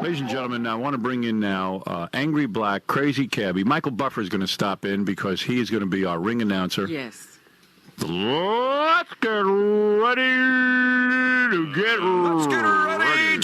Ladies and gentlemen, I want to bring in now Angry Black, Crazy Cabbie. Michael Buffer is going to stop in because he is going to be our ring announcer. Yes. Let's get ready to get ready.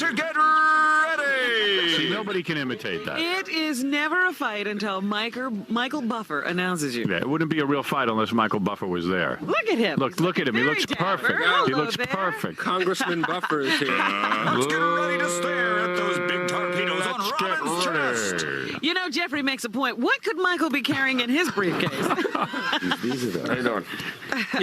See, nobody can imitate that. It is never a fight until Michael Buffer announces you. Yeah, it wouldn't be a real fight unless Michael Buffer was there. Look at him. Look at him. He looks perfect. He looks perfect. Congressman Buffer is here. Let's get ready to stare at those big torpedoes on Robin's chest. You know, Jeffrey makes a point. What could Michael be carrying in his briefcase? These are How you doing?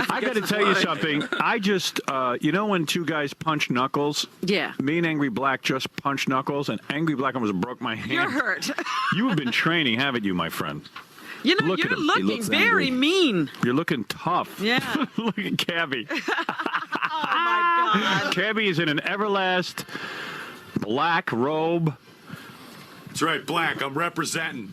I got to tell you something. I just, you know when two guys punch knuckles? Yeah. Me and Angry Black just punched knuckles, and Angry Black almost broke my hand. You're hurt. You have been training, haven't you, my friend? You know, Look you're at him. looking very mean. You're looking tough. Yeah. Look at Cabbie. Oh, my God. Cabbie is in an Everlast black robe. That's right, black. I'm representing.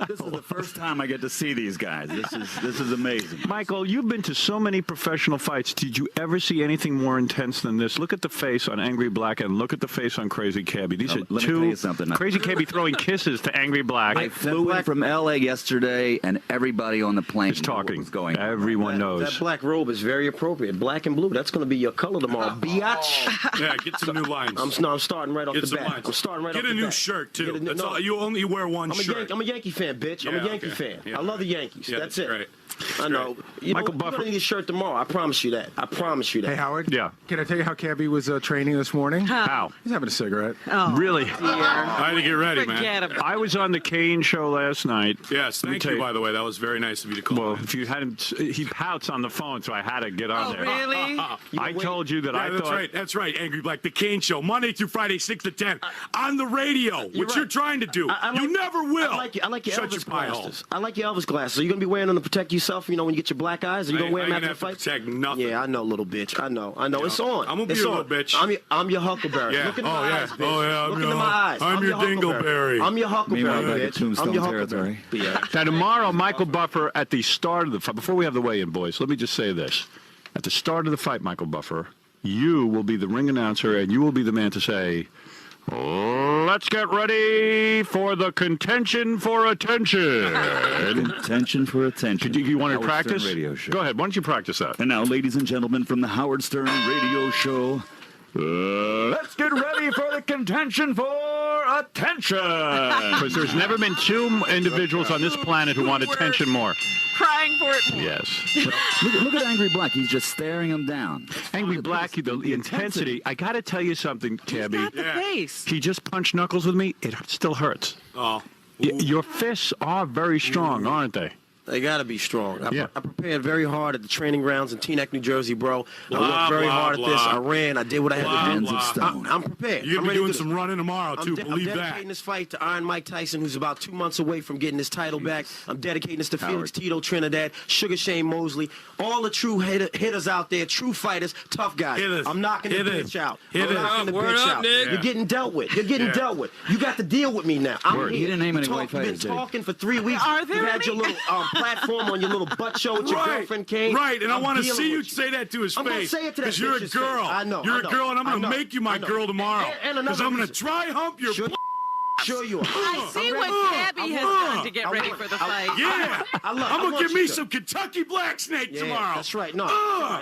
This is the first time I get to see these guys. This is amazing. Michael, you've been to so many professional fights. Did you ever see anything more intense than this? Look at the face on Angry Black and look at the face on Crazy Cabbie. These are let me tell two. you something. Crazy Cabbie throwing kisses to Angry Black. I flew in from L.A. yesterday, and everybody on the plane is talking. was going. Everyone knows. That black robe is very appropriate. Black and blue. That's going to be your color tomorrow. Biatch. Yeah, get some new lines. I'm starting right off the bat. I'm starting right off the bat. Get a new shirt, too. You only wear one shirt. I'm a Yankee fan, bitch. I'm a Yankee fan. Yeah. I love the Yankees. Yeah, that's it. Right. I know. You Michael know, Buffer. you're going to need a shirt tomorrow. I promise you that. I promise you that. Hey, Howard. Yeah. Can I tell you how Cabbie was training this morning? How? He's having a cigarette. Oh, Really? dear. I had to get ready, man. Forget him. I was on the Kane show last night. Yes, thank you, by the way. That was very nice of you to call. Well, if you hadn't, he pouts on the phone, so I had to get on Oh, there. really? I told you that Yeah, I that's thought. right. That's right, Angry Black. The Kane Show, Monday through Friday, 6 to 10, on the radio, which right. you're trying to do. You never will. I like your Shut Elvis your pie hole. glasses. I like your Elvis glasses. Are you going to be wearing them to protect yourself, when you get your black eyes? Are you going to wear them after the fight? Protect nothing. Yeah, I know, little bitch. I know. It's on. I'm going to be It's your on. little bitch. I'm your Huckleberry. Yeah. Look into my eyes, bitch. Oh, yeah. Look into my eyes. I'm your Dingleberry. I'm your Huckleberry, Meanwhile, back at bitch. Tombstone I'm your territory. Huckleberry. Yeah. Now, tomorrow, Michael Buffer, at the start of the fight, before we have the weigh-in, boys, let me just say this. At the start of the fight, Michael Buffer, you will be the ring announcer, and you will be the man to say, let's get ready for the contention for attention. Contention for attention. You want to Howard practice? Stern Radio Show. Go ahead. Why don't you practice that? And now, ladies and gentlemen, from the Howard Stern Radio Show, let's get ready for the contention for attention. Because there's never been two individuals on this planet who want attention more. Crying for it more. Yes. Look at Angry Black. He's just staring him down. Angry Black, the intensity. I got to tell you something, Cabbie. He's got the face. He just punched knuckles with me. It still hurts. Oh. Your fists are very strong, aren't they? They got to be strong. Yeah. I prepared very hard at the training grounds in Teaneck, New Jersey, bro. I Blah, worked very blah, hard at this. blah. I ran. I did what I had to do. Hands of stone. I'm prepared. You're I'm going to be ready doing to do some running tomorrow, too. I'm Believe dedicating that. this fight to Iron Mike Tyson, who's about 2 months away from getting his title back. I'm dedicating this to Felix Tito Trinidad, Sugar Shane Mosley, all the true hitters out there, true fighters, tough guys. Hitters. I'm knocking the Hitters. bitch out. Hitters. I'm knocking the Word bitch up, out. Nick. You're getting dealt with. You're getting dealt with. You got to deal with me now. I'm Word. here. You didn't name any white You've fighters, been did you? talking for 3 weeks. Are there You had any? your little platform on your little butt show with your girlfriend, Kane. Right, and I I'm want to dealing see you with say that to his I'm gonna face. say it to that Because you're a bitch's girl. face. I know. You're a girl, and I'm going to I know. make you my girl tomorrow. And Because another I'm going to reason. try hump your Sure, sure you are. I see I'm what ready. Cabbie has done to get ready for the fight. Yeah. I'm going to give me some Kentucky Black Snake Yeah, tomorrow. that's right. No,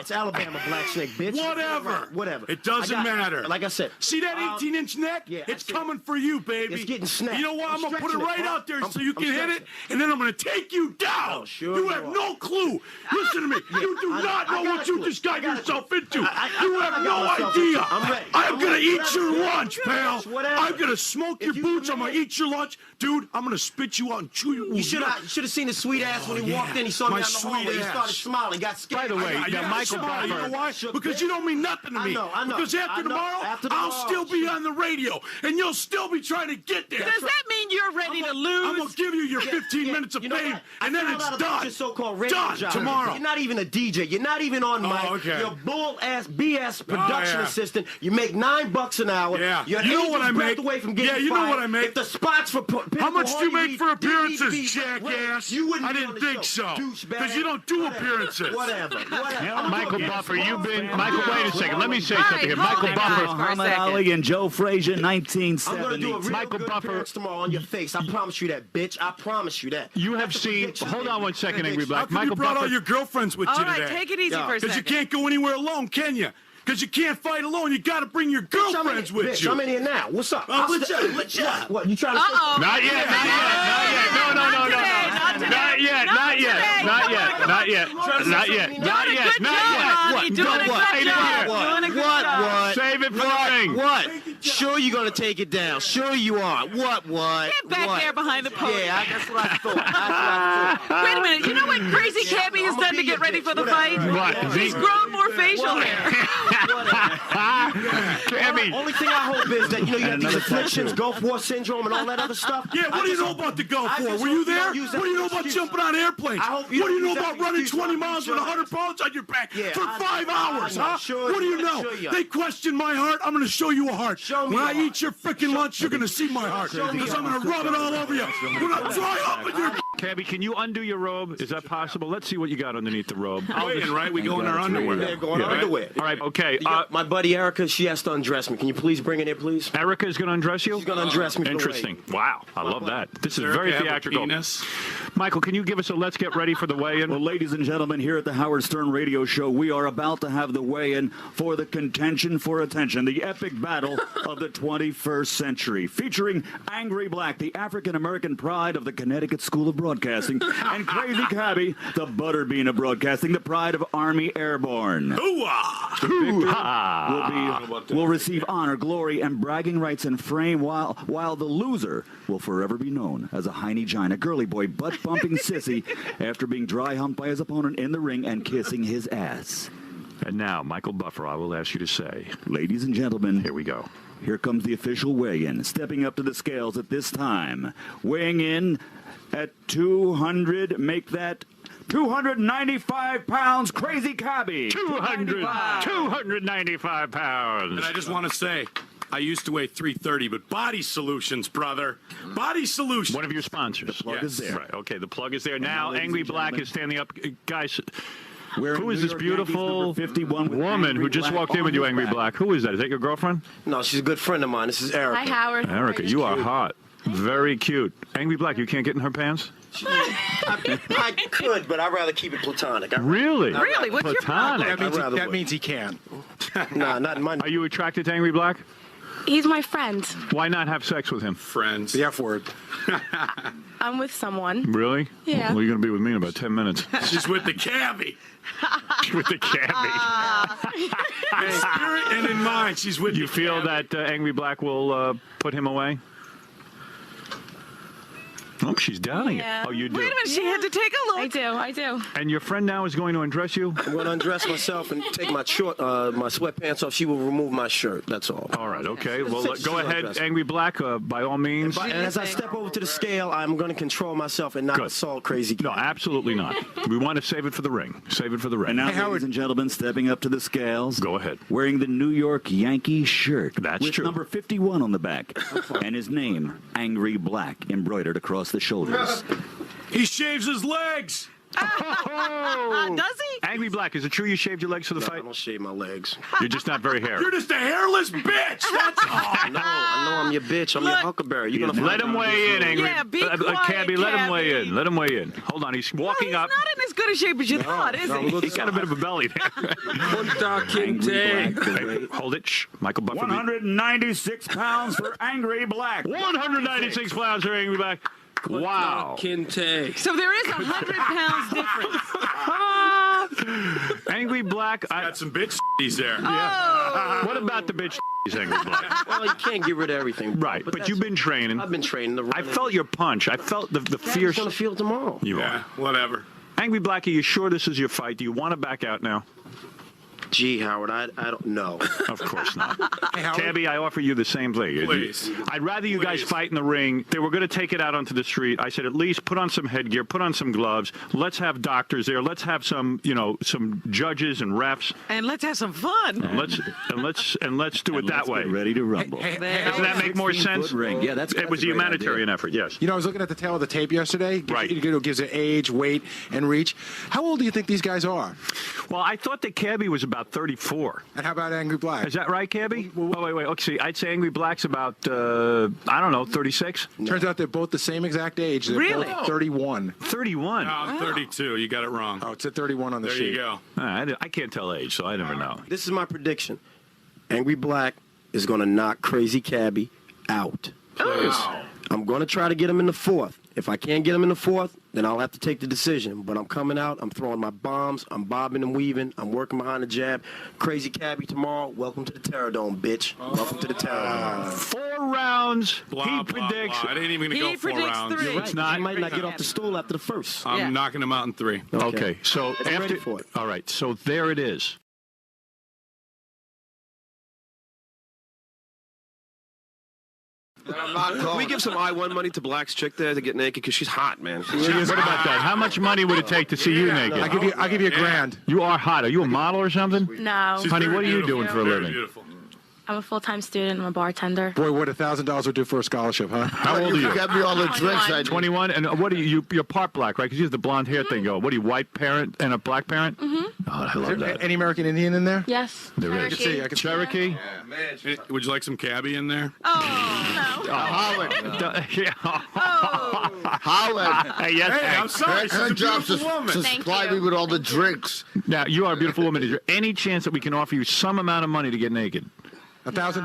it's Alabama Black Snake, bitch. Whatever. Right, whatever. It doesn't matter. Like I said. See that 18-inch neck? Yeah, it's I see. coming for you, baby. It's getting snapped. You know what? I'm going to put it stretching right bro. out there so I'm you can hit it, stretching. and then I'm going to take you down. Oh, sure you you have are. no clue. Listen to me. You do I not know got what a you clue. just got I got a yourself into. I You know have what I no got myself idea. into. I'm ready. I'm I'm going to ready. eat your Whatever. lunch, pal. Whatever. I'm going to smoke your If you boots. I'm going to commit- eat your lunch. Dude, I'm going to spit you out and chew you. You should have seen his sweet ass when he walked in. He saw me My out in the hallway. sweet He ass. started smiling. Got scared. By the way, Yeah, Michael Buffer. You know Buffer. why? Because you don't mean nothing to I me. know. Because after tomorrow, I'll still be on the radio, and you'll still be trying to get there. Does that mean you're ready to lose? I'm gonna give you your 15 minutes of You know fame, what? and then I it's found out about done. your so-called radio Done job. tomorrow. You're not even a DJ. You're not even on mic. okay. You're a bull-ass BS production yeah. assistant. You make $9 an hour. Yeah. You're You know what I make? away from getting Yeah, you know fired. what I make? make? If the spots for How much do you make for appearances, be jackass? you wouldn't I be didn't on the think show. so. Douchebag. Because you don't do Whatever. appearances. Whatever. Michael Buffer, you've been... Michael, wait a second. Let me say All something here. right, Michael hold it, Buffer... guys, for a Muhammad second. Ali and Joe Frazier, I'm gonna do a 1970. real Michael good Buffer- appearance tomorrow on your face. I promise you that, bitch. I promise you that. You have That's a seen... prediction, Hold baby. on one second, Angry How Black. come Michael you brought Buffer... all your girlfriends with All you right, today? take it easy Yeah. for a Because second. you can't go anywhere alone, can you? Because you can't fight alone. You got to bring your girlfriends with Bitch, you. I'm in here now. What's up? Oh, What? What? You trying to Uh-oh. Not yet. No. Not today. Not yet. Ronnie. Doing a good job. Doing a good job. What? Save it for the ring. What? Sure you gonna take it down. Sure you are. What? Get back there behind the podium. Yeah, that's what I thought. Wait a minute. You know what crazy Cabbie has done to get ready for the fight? What? He's grown more facial hair. Cabbie. Only thing I hope is that you have these afflictions, Gulf War syndrome, and all that other stuff. Yeah, what do you know about the Gulf War? Were you there? What do you know about jumping on airplanes? I What hope do you you don't know use that about running excuse 20 for miles with 100 pounds on your back Yeah, for I 5 know. hours, I know. huh? Sure What do you you. know? Sure you. They question my heart. I'm going to show you a heart. Show me When I your eat your freaking lunch, you're going to see my heart. Show me Because your I'm going to rub it all over you. When I dry up with your... Cabbie, can you undo your robe? Is that possible? Let's see what you got underneath the robe. Waiting, right? We go in our underwear. They're going Yeah. underwear. All right, okay. My buddy Erica, she has to undress me. Can you please bring in here, please? Erica is going to undress you? She's gonna undress me. For the Interesting. Wow. I love that. This is Erica very have a theatrical. penis? Michael, can you give us a let's get ready for the weigh-in? Well, ladies and gentlemen, here at the Howard Stern Radio Show, we are about to have the weigh-in for the contention for attention, the epic battle of the 21st century, featuring Angry Black, the African-American pride of the Connecticut School of Broadcasting, and Crazy Cabbie, the butterbean of broadcasting, the pride of Army Airborne. Hoo-ha! Will receive honor, glory, and bragging rights in frame, while the loser will forever be known as a hiney-gina, girly boy, butt-bumping sissy after being dry-humped by his opponent in the ring and kissing his ass. And now, Michael Buffer, I will ask you to say, Ladies and gentlemen, here we go. here comes the official weigh-in. Stepping up to the scales at this time, weighing in at 295 pounds, Crazy Cabbie. 295 pounds. And I just want to say, I used to weigh 330, but Body Solutions, brother. Body Solutions. One of your sponsors. The plug is there. Right, okay, the plug is there. Now, ladies Angry and Black gentlemen, is standing up. Guys, Wearing who is New this York Yankees beautiful number 51 with woman Angry who just Black walked in on with you, her Angry back. Black? Who is that? Is that your girlfriend? No, she's a good friend of mine. This is Erica. Hi, Howard. Erica, you are hot. Very cute. Angry Black, you can't get in her pants? I could, but I'd rather keep it platonic. Really? Really? What's your Platonic. I'd That means he can. Nah, not in my. Are you attracted to Angry Black? He's my friend. Why not have sex with him? Friends. The F word. I'm with someone. Really? Yeah. Well, you're going to be with me in about 10 minutes. She's with the Cabbie. With the Cabbie. In spirit and in mind, she's with You the feel Cabbie. that Angry Black will put him away? Oh, she's doubting Yeah. it. Oh, you do. Wait a minute. She had to take a look. I do. And your friend now is going to undress you? I'm going to undress myself and take my my sweatpants off. She will remove my shirt. That's all. All right, okay. Well, She's go ahead, undressed. Angry Black, by all means. And as I step over to the scale, I'm going to control myself and not Good. assault Crazy. No, absolutely not. We want to save it for the ring. Save it for the ring. And now, Hey, Howard. ladies and gentlemen, stepping up to the scales. Go ahead. Wearing the New York Yankee shirt. That's with true. number 51 on the back. And his name, Angry Black, embroidered across the shoulders. He shaves his legs. Oh! Does he? Angry Black, is it true you shaved your legs for the I fight? don't shave my legs. You're just not very hairy. You're just a hairless bitch. That's all. I know I'm your bitch. I'm your huckleberry. You're gonna Let him weigh in, Angry. Yeah, be quiet, Cabbie, let him weigh Cabbie. in. Let him weigh in. Hold on, he's walking He's up. not in as good a shape as you thought, is he? He's got a bit of a belly there. Angry Black. Hey, hold it. Shh. Michael Buffer. 196 pounds for Angry Black. 196 pounds for Angry Black. Wow. So there is 100 pounds difference. Angry Black. Got some bitch there. What about the bitch Angry Black? Well, you can't get rid of everything. Right, but you've been training. I've been training. I felt your punch. I felt the Fierce fierce. on the field tomorrow. You Yeah, are. whatever. Angry Black, are you sure this is your fight? Do you want to back out now? Gee, Howard, I don't know. Of course not. Hey, Howard. Cabbie, I offer you the same thing. Please. I'd rather you guys fight in the ring. They were going to take it out onto the street. I said, at least put on some headgear, put on some gloves. Let's have doctors there. Let's have some, some judges and refs. And let's have some fun. And let's do it that Let's way. get ready to rumble. Doesn't that make more 16-foot sense? ring. Yeah, that's It was a great humanitarian idea. effort. Yes. You know, I was looking at the tail of the tape yesterday. Right. It gives it age, weight, and reach. How old do you think these guys are? Well, I thought that Cabbie was about 34. And how about Angry Black? Is that right, Cabbie? Oh, wait. Okay, see, I'd say Angry Black's about, I don't know, 36? Turns out they're both the same exact age. They're Really? both 31. 31. No, I'm 32. You got it wrong. Oh, it's at 31 on the There sheet. you go. I can't tell age, so I never know. This is my prediction. Angry Black is going to knock Crazy Cabbie out. Please. I'm going to try to get him in the fourth. If I can't get him in the fourth, then I'll have to take the decision. But I'm coming out. I'm throwing my bombs. I'm bobbing and weaving. I'm working behind the jab. Crazy Cabbie tomorrow. Welcome to the Terror Dome, bitch. Welcome to the Terror Dome. 4 rounds. Blah, He blah, predicts. blah. I didn't even He go 4 predicts rounds. 3. It's not. He might not get off the stool after the first. I'm Yeah. knocking him out in 3. Okay, so I'm after. ready for it. All right, so there it is. Can we give some I-1 money to Black's chick there to get naked? Because she's hot, man. What about that? How much money would it take to see you naked? I'll give you a grand. You are hot. Are you a model or something? No, She's Honey, very what are you beautiful. doing for a Very living? Beautiful. I'm a full-time student. I'm a bartender. Boy, what $1,000 would do for a scholarship, huh? How old are you? Got me all the drinks I 21. And what are you? You're part black, right? Because you have the blonde hair thing going. What are you? White parent and a black parent? Mm-hmm. Oh, I love that. Any American Indian in there? Yes. There is. See, I can Cherokee. Would you like some Cabbie in there? Oh, no. Howard. Oh. Howard. Yes, Hey, I'm Hank. sorry. She's Her a job's beautiful woman. to Thank supply you. me with all the drinks. Now, you are a beautiful woman. Is there any chance that we can offer you some amount of money to get naked? $1,000.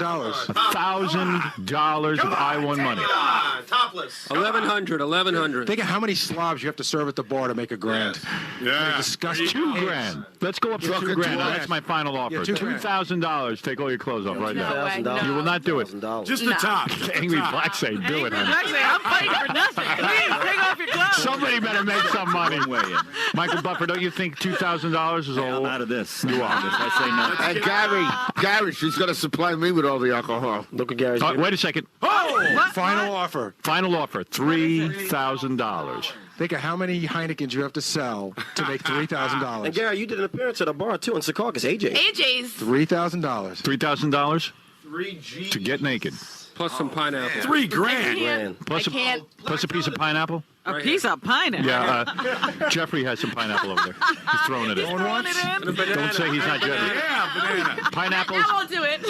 $1,000 of I-1 money. Topless. 1,100. Think of how many slobs you have to serve at the bar to make a grand. Yeah. Disgusting. $2,000. Let's go up to Fucking $2,000. Now, $2,000. that's my final offer. Yeah, $2,000. $2,000. Take all your clothes off right now. way, no. You will not do it. Just the top. Angry Black say, do it, honey. Actually, I'm fighting for nothing. Please, take off your clothes. Somebody better make some money. Michael Buffer, don't you think $2,000 is I'm all? out of this. You are. I say no. And Gary, she's going to supply me with all the alcohol. Look at Gary's. Wait a second. Final offer. Final offer, $3,000. Think of how many Heinekens you have to sell to make And $3,000. Gary, you did an appearance at a bar too in Secaucus. AJ. AJ's. $3,000. $3,000 to get naked. Plus some pineapple. $3 grand. Man. Plus I can't. plus a piece of pineapple. A piece of pineapple. Yeah, Jeffrey has some pineapple over there. He's throwing it in. Throwing it in. Don't say he's not Jeffrey. Yeah, banana. Pineapples. I won't do it.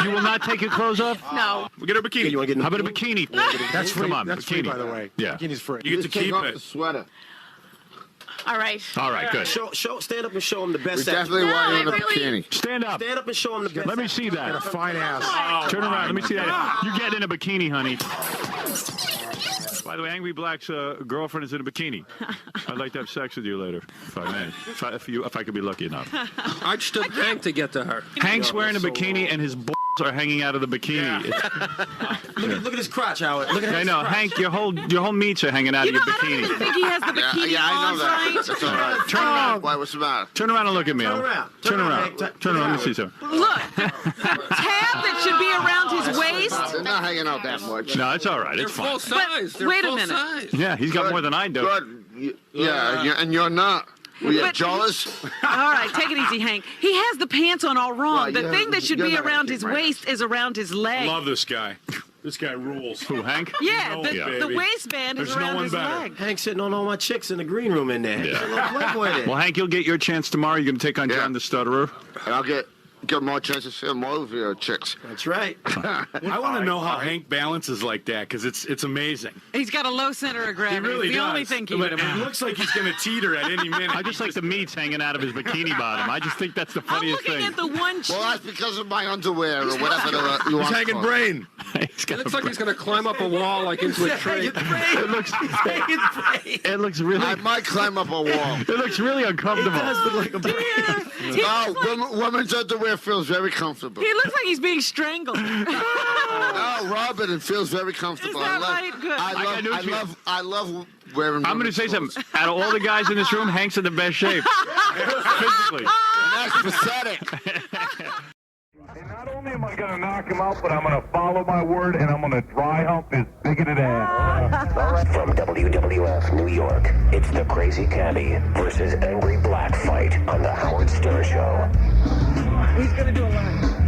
You will not take your clothes off? No. We get her bikini. You want to get in How the about a bikini? That's free. Come on, That's bikini. free, by the way. Yeah. Bikini's free. You get to Take keep off it. the sweater. All right. All right, good. Stand up and show him the We best. definitely want you in a really- bikini. Stand up. Stand up and show him the best. Let me see And a that. fine ass. Turn around. Let me see that. You get in a bikini, honey. By the way, Angry Black's girlfriend is in a bikini. I'd like to have sex with you later, if I may. If I could be lucky enough. I'd stood Hank to get to her. Hank's wearing a bikini and his balls are hanging out of the bikini. Look at his crotch, Howard. Look at I his know, crotch. Hank, your whole meats are hanging out You of know, your I don't even bikini. think he has the bikini Yeah, I on know that. right. That's all right. Turn around. Why, what's the matter? Turn around and look at me. Turn Al. around. Turn around. Hank. Turn around. Let me see something. Look, tab that should be around his waist. They're not hanging out that much. No, it's all right. They're It's fine. full size. They're wait a full minute. size. Yeah, he's got more than I do. Good. Yeah, and you're not. Were you But- jealous? All right, take it easy, Hank. He has the pants on all wrong. Well, The yeah, thing that should you're be not gonna around keep his right. waist is around his leg. Love this guy. This guy rules. Who, Hank? Yeah, No, the baby. waistband is There's no around one his better. leg. Hank sitting on all my chicks in the green room in there. Yeah. Little Playboy there. Well, Hank, you'll get your chance tomorrow. You're going to take on Yeah. John the Stutterer. And I'll get more chances to see more of your chicks. That's right. I want to know how Hank balances like that because it's amazing. He's got a low center of He gravity. really It's the does. only thing But keeping him it out. looks like he's going to teeter at any minute. I just like the meats hanging out of his bikini bottom. I just think that's the I'm funniest looking thing. at the one Well, that's because of my underwear or whatever you want. He's hanging brain. He's It got looks a like he's going to climb up a wall like into a tree. It looks really. I might climb up a wall. It looks really uncomfortable. No, women's underwear feels very comfortable. He looks like he's being strangled. No, Robin, it feels very comfortable. Is that right? Good. I love wearing. I'm going to say something. Out of all the guys in this room, Hank's in the best shape. Physically. And That's pathetic. And not only am I going to knock him out, but I'm going to follow my word, and I'm going to dry hump his bigoted ass. From WWF New York, it's the Crazy Cabbie versus Angry Black fight on the Howard Stern Show. He's going to do a line.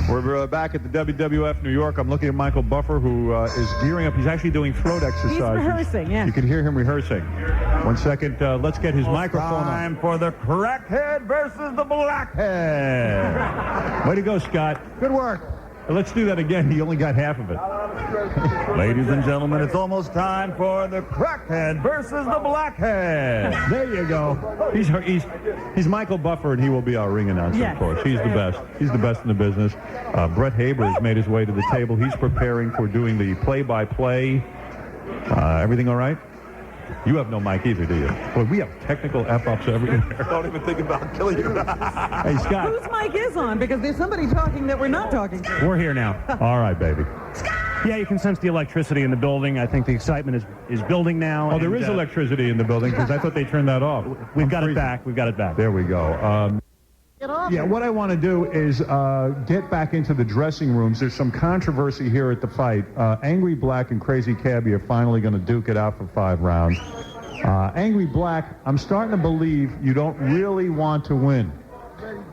We're back at the WWF New York. I'm looking at Michael Buffer, who is gearing up. He's actually doing throat exercises. He's rehearsing, yeah. You can hear him rehearsing. 1 second. Let's get his microphone on. Time for the crackhead versus the blackhead. Way to go, Scott. Good work. Let's do that again. He only got half of it. Ladies and gentlemen, it's almost time for the crackhead versus the blackhead. There you go. He's Michael Buffer, and he will be our ring announcer, Yes. of course. He's the best. He's the best in the business. Brett Haber has made his way to the table. He's preparing for doing the play-by-play. Everything all right? You have no mic either, do you? Boy, we have technical F-ups everywhere. Don't even think about killing you. Hey, Scott. Whose mic is on? Because there's somebody talking that we're not talking to. We're here now. All right, baby. Yeah, you can sense the electricity in the building. I think the excitement is building now. Oh, there is electricity in the building because I thought they turned that off. We've got it back. We've got it back. There we go. Yeah, what I want to do is get back into the dressing rooms. There's some controversy here at the fight. Angry Black and Crazy Cabbie are finally going to duke it out for 5 rounds. Angry Black, I'm starting to believe you don't really want to win.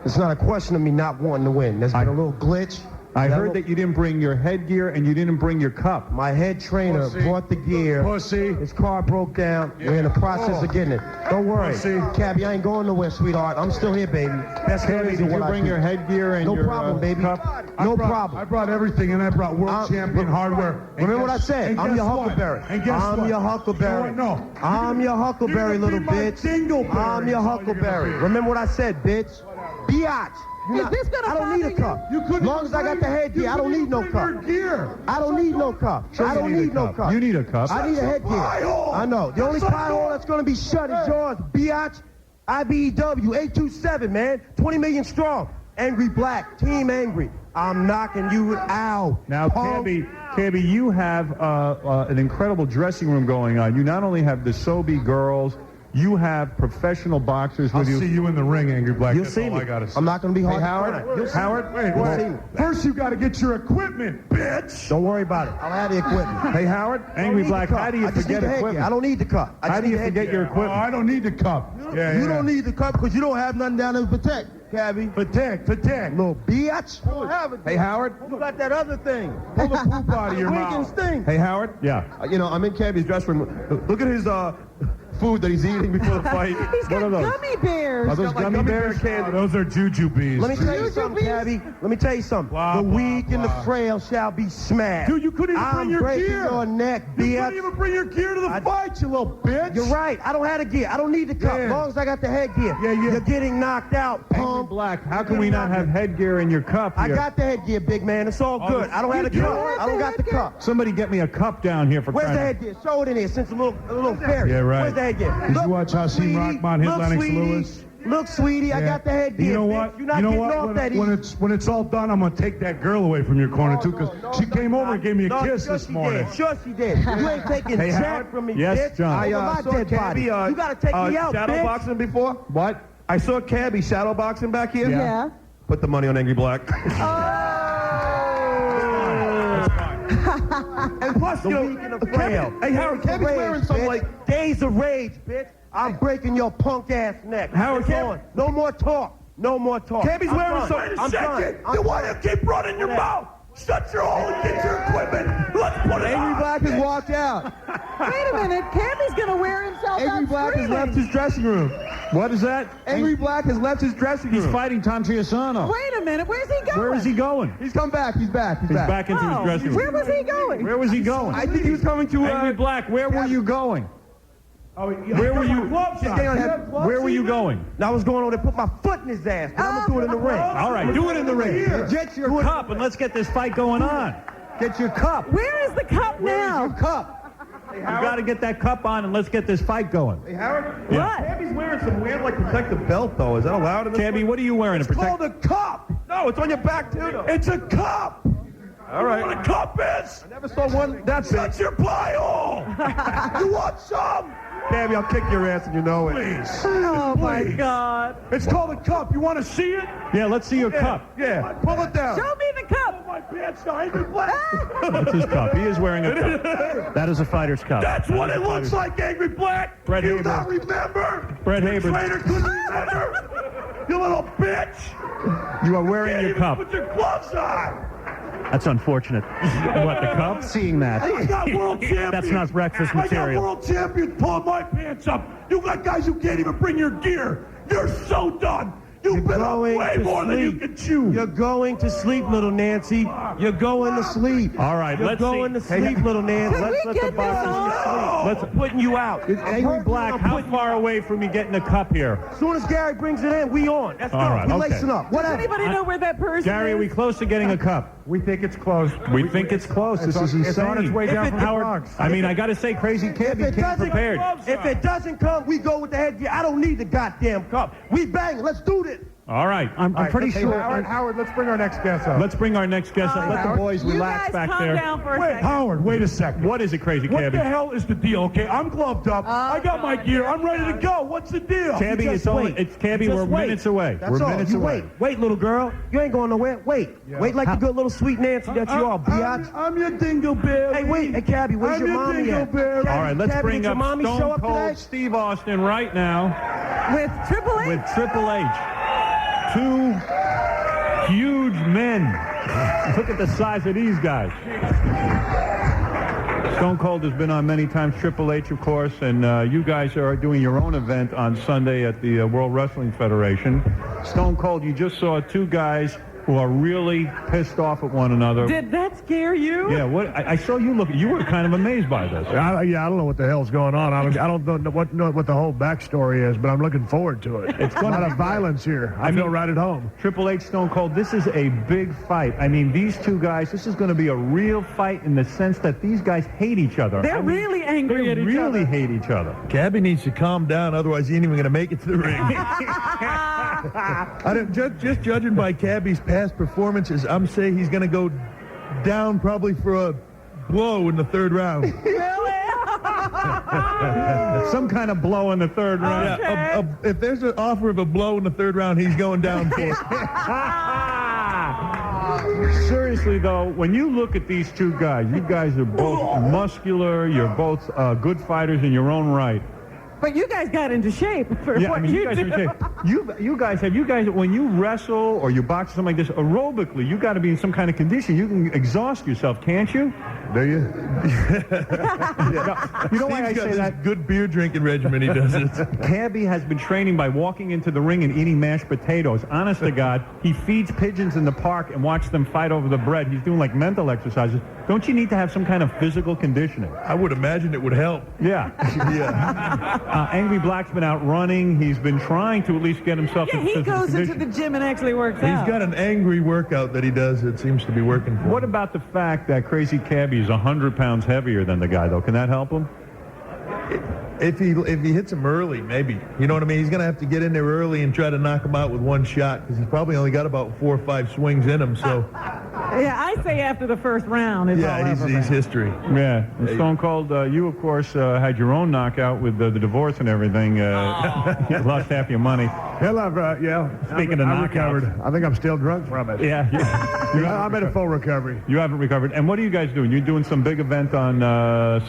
It's not a question of me not wanting to win. There's been a little glitch. I heard that you didn't bring your headgear and you didn't bring your cup. My head trainer brought the gear. Pussy. His car broke down. We're in the process of getting it. Don't worry. Cabbie, I ain't going nowhere, sweetheart. I'm still here, baby. That's the Cabbie, reason did you why bring your headgear and No your problem, baby. cup? No problem. I brought everything, and I brought world champion hardware. Remember what I said? I'm your Huckleberry. I'm your Huckleberry. No. I'm your Huckleberry, little bitch. I'm your Huckleberry. Remember what I said, bitch? Biatch. Is this gonna I don't need a cup. As long as I got the headgear, I don't need no cup. I don't need no cup. I don't need no cup. You need a cup. I need a headgear. I know. The only pie hole that's going to be shut is yours, biatch. IBEW, 827, man. 20 million strong. Angry Black. Team Angry. I'm knocking you out. Now, Cabbie, you have an incredible dressing room going on. You not only have the Sobe girls, you have professional boxers with you. I'll see you in the ring, Angry Black. You'll That's see all me. I gotta say. I'm not going to be hard to Howard, find. Howard, Wait. see me. First, you got to get your equipment, bitch. Don't worry about it. I'll have the equipment. Hey, Howard, Angry Black, how do you forget equipment? I don't need the cup. How do you forget your equipment? I don't need the cup. You don't need the cup because you don't have nothing down there to protect, Cabbie. Protect. Little biatch. You have it. Hey, Howard. You got that other thing. Pull the poop out of your Freaking mouth. stink. Hey, Howard. Yeah. I'm in Cabbie's dressing room. Look at his food that he's eating before the fight. He's got gummy bears. Are those gummy bears? Those are jujubes. Let me tell you something, Cabbie. Let me tell you something. Blah, the blah, weak and the blah. frail shall be smashed. Dude, you couldn't even bring your breaking gear. your neck, You bitch. couldn't even bring your gear to the fight, you little bitch. You're right. I don't have the gear. I don't need the cup. Yeah. As long as I got the headgear. Yeah. You're getting knocked out, Angry pump. Black, how can we not have headgear in your cup I here? got the headgear, big man. It's all good. I don't have the cup. I don't got the cup. Somebody get me a cup down here for Where's the crying. headgear? Show it in here since a little fairy. Yeah, right. Where's the headgear? Did Look, you watch Hasim sweetie. Rahman hit Look, Lennox sweetie. Lewis? Look, sweetie, I got the headgear. You know bitch. what? You're not getting off that easy. When it's all done, I'm gonna take that girl away from your corner too, because she came over and gave me a kiss this morning. Sure she did. You ain't taking Hey, jack Howard? from me, Yes, bitch. John. Over my dead body. You gotta take me out, shadow bitch. boxing before? What? I saw Cabbie shadow boxing back here. Yeah. Put the money on Angry Black. And plus, the weak and the frail. Hey, Howard, Cabbie's wearing some, bitch. like... Days of rage, bitch. I'm breaking your punk ass neck. Howard, It's on. No more talk. No more talk. Cabbie's I'm wearing done. some... I'm done. Then why do you keep running your mouth? Shut your hole and get your equipment. Let's put it Angry on. Black has walked out. Wait a minute. Cabbie's going to wear himself Angry out Black has left screaming. his dressing room. What is that? Angry Black has left his dressing room. He's fighting Tom Triasano. Wait a minute. Where's he going? Where is he going? He's come back. He's back. He's He's back. back into his dressing room. Where was he going? Where was he going? I think he was coming to... Angry Black, where were you going? Where were you? Where were you going? I was going over there, put my foot in his ass. But I'm gonna do it in the ring. All right, do it in the ring. Get your cup and let's get this fight going on. Get your cup. Where is the cup now? Your cup. You got to get that cup on and let's get this fight going. Hey, Howard? What? Cabbie's wearing some weird, like, protective belt, though. Is that allowed in this Cabbie, fight? what are you wearing? It's called a cup. No, it's on your back, too, though. It's a cup. All right. You know what a cup is? I never saw one that big. That's your pie hole. You want some? Cabbie, I'll kick your ass and you know it. Please. Oh, my God. It's called a cup. You want to see it? Yeah, let's see your cup. Yeah, pull it down. Show me the cup. My pants are Angry Black. That's his cup. He is wearing a cup. That is a fighter's cup. That's what it looks like, Angry Black. Brett You Haber. not remember? Brett You Haber. traitor couldn't remember? You little bitch. You are wearing Can't your even cup. put your gloves on. That's unfortunate. What, the cup? Seeing that. I got world champions. That's not breakfast I got material. world champions pulling my pants up. You got guys who can't even bring your gear. You're so done. You've been up way more than you can chew. You're going to sleep, little Nancy. You're going to sleep. All right, You're let's going see. to sleep, little Nancy. Let's let the boxers. I'm putting you out. Angry Black, how far away from you getting a cup here? As soon as Gary brings it in, we on. Let's go. All right, We're okay. lacing up. Does Whatever. anybody know where that person Gary, are we is? close to getting a cup? We think it's close. We think it's close. This is insane. It's on its way down from the Howard, Bronx. I mean, I got to say, Crazy Cabbie came prepared. If it doesn't come, we go with the headgear. I don't need the goddamn cup. We bang. Let's do this. All right. I'm pretty sure. Howard, let's bring our next guest up. Let's bring our next guest up. Let the boys You relax guys back calm there. down for a Wait, second. Howard, wait a second. What is it, Crazy What Cabbie? the hell is the deal? Okay, I'm gloved up. I got my gear. I'm ready to go. What's the deal? Cabbie, Just it's only, wait. it's Cabbie. Just We're wait. minutes away. That's We're all. minutes You away. wait, little girl. You ain't going nowhere. Wait. Wait like the good little sweet Nancy that you are, biatch. I'm your dingleberry. Hey, wait. Hey, Cabbie, where's I'm your your mommy at? dingleberry. All right, let's Cabbie, bring did your up mommy show Stone up Cold today? Steve Austin right now With Triple H? with Triple H. Two huge men. Look at the size of these guys. Stone Cold has been on many times, Triple H, of course, and you guys are doing your own event on Sunday at the World Wrestling Federation. Stone Cold, you just saw two guys who are really pissed off at one another. Did that scare you? Yeah, what I saw you look. You were kind of amazed by this. I don't know what the hell's going on. I don't know what the whole backstory is, but I'm looking forward to it. It's a lot of violence here. I feel right at home. Triple H, Stone Cold, this is a big fight. I mean, these two guys, this is going to be a real fight in the sense that these guys hate each other. They're really angry at each other. Really hate each other. Cabbie needs to calm down, otherwise he ain't even going to make it to the ring. Just judging by Cabbie's past performances, I'm saying he's going to go down probably for a blow in the third round. Really? Some kind of blow in the third round. Okay. Yeah, if there's an offer of a blow in the third round, he's going down for it. Seriously, though, when you look at these two guys, you guys are both muscular. You're both good fighters in your own right. But you guys got into shape for Yeah, what I mean, you guys do. are saying, you guys when you wrestle or you box or something like this, aerobically, you got to be in some kind of condition. You can exhaust yourself, can't you? Do you? You know why I say that? Good beer drinking regimen he does it. Cabbie has been training by walking into the ring and eating mashed potatoes. Honest to God, he feeds pigeons in the park and watches them fight over the bread. He's doing like mental exercises. Don't you need to have some kind of physical conditioning? I would imagine it would help. Yeah. Yeah. Angry Black's been out running. He's been trying to at least get himself Yeah, in he physical goes condition. into the gym and actually works He's out. got an angry workout that he does that seems to be working for him. What about the fact that Crazy Cabbie is 100 pounds heavier than the guy, though? Can that help him? If he hits him early, maybe. You know what I mean? He's going to have to get in there early and try to knock him out with one shot because he's probably only got about 4 or 5 swings in him. So, Yeah, I say after the first round is all yeah, over he's that. history. Yeah. And Stone Cold, you, of course, had your own knockout with the divorce and everything. You lost half your money. Hell, Speaking of knockouts. recovered. I think I'm still drunk from it. Yeah. I'm in a full recovery. You haven't recovered. And what are you guys doing? You're doing some big event on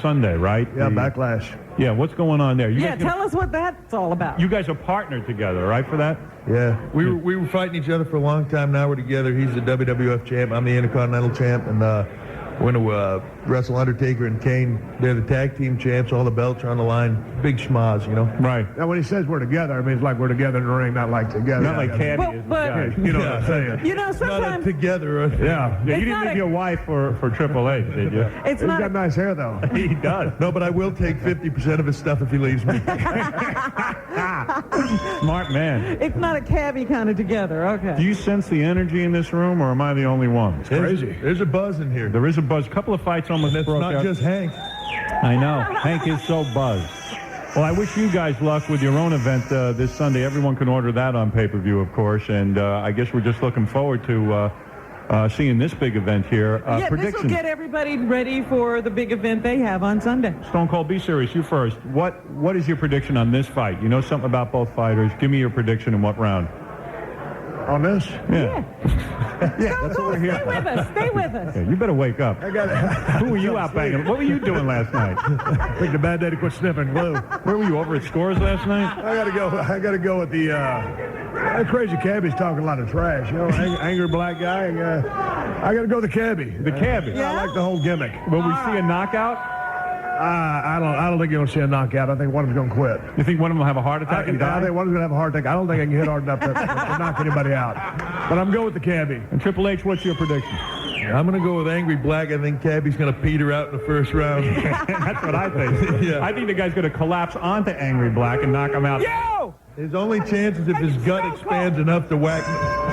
Sunday, right? Yeah, Backlash. Yeah, what's going on there? Yeah, tell us what that's all about. You guys are partnered together, right, for that? Yeah, we were fighting each other for a long time. Now we're together. He's the WWF champ. I'm the Intercontinental champ, and we're going to wrestle Undertaker and Kane. They're the tag team champs. All the belts are on the line. Big schmaz, you know. Right. Now, when he says we're together, I mean it's like we're together in the ring, not like together. Not like Cabbie is. But You know what I'm saying? you know, Not a sometimes together. Yeah. You It's didn't not leave a- your wife for Triple H, did you? it's He's not. got nice hair, though. He does. No, but I will take 50% of his stuff if he leaves me. Smart man. It's not a Cabbie kind of together. Okay. Do you sense the energy in this room, or am I the only one? It's crazy. There's a buzz in here. There is a buzz. A couple of fights almost It's broke not out. just Hank. I know. Hank is so buzzed. Well, I wish you guys luck with your own event this Sunday. Everyone can order that on pay-per-view, of course, and I guess we're just looking forward to seeing this big event here. Yeah, this will Predictions. get everybody ready for the big event they have on Sunday. Stone Cold, be serious. You first. What is your prediction on this fight? You know something about both fighters. Give me your prediction in what round? On this? Yeah. Yeah, that's what we're here. Stay with us. Stay with us. Yeah, you better wake up. I got it. Who were you out banging? What were you doing last night? I think the bad day to quit sniffing glue. Where were you, over at Scores last night? I gotta go with the that crazy Cabbie's talking a lot of trash. You know, angry black guy. I gotta go with the Cabbie. The Cabbie. Yeah, I like the whole gimmick. Will we see a knockout? I don't think you're gonna see a knockout. I think one of them's gonna quit. You think one of them will have a heart attack and die? I think one of them's gonna have a heart attack. I don't think I can hit hard enough to knock anybody out. But I'm going with the Cabbie. And Triple H, what's your prediction? I'm gonna go with Angry Black. I think Cabbie's gonna peter out in the first round. That's what I think. Yeah. I think the guy's going to collapse onto Angry Black and knock him out. Yo! His only chance is if his gut expands enough to whack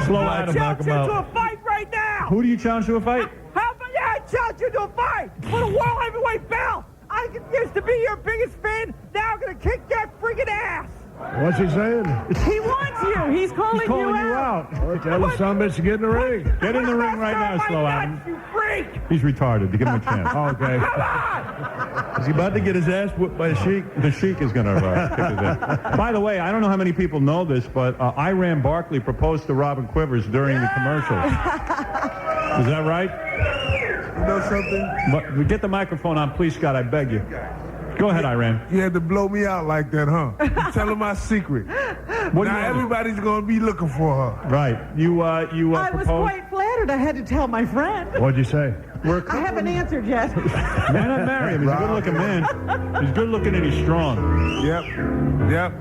Slow Black Adam. and knock him out. To a fight right now! Who do you challenge to a fight? I challenge you to a fight for the World Heavyweight belt! I used to be your biggest fan, now I'm gonna kick your freaking ass! What's he saying? He wants you! He's calling you out! Well, tell the son bitch to get in the ring. Get in the ring right now, Slow Adam. You freak! He's retarded. Give him a chance. Oh, okay. Is he about to get his ass whooped by a sheik? The Sheik is going to kick his ass. By the way, I don't know how many people know this, but Iran Barkley proposed to Robin Quivers during the commercials. Is that right? You know something? But, get the microphone on, please, Scott. I beg you. Go ahead, Iran. You had to blow me out like that, huh? Tell her my secret. Now everybody's going to be looking for her. Right. You I was proposed. quite flattered. I had to tell my friend. What'd you say? I haven't answered yet. Why not marry him? He's a good-looking man. He's good-looking and he's strong. Yep.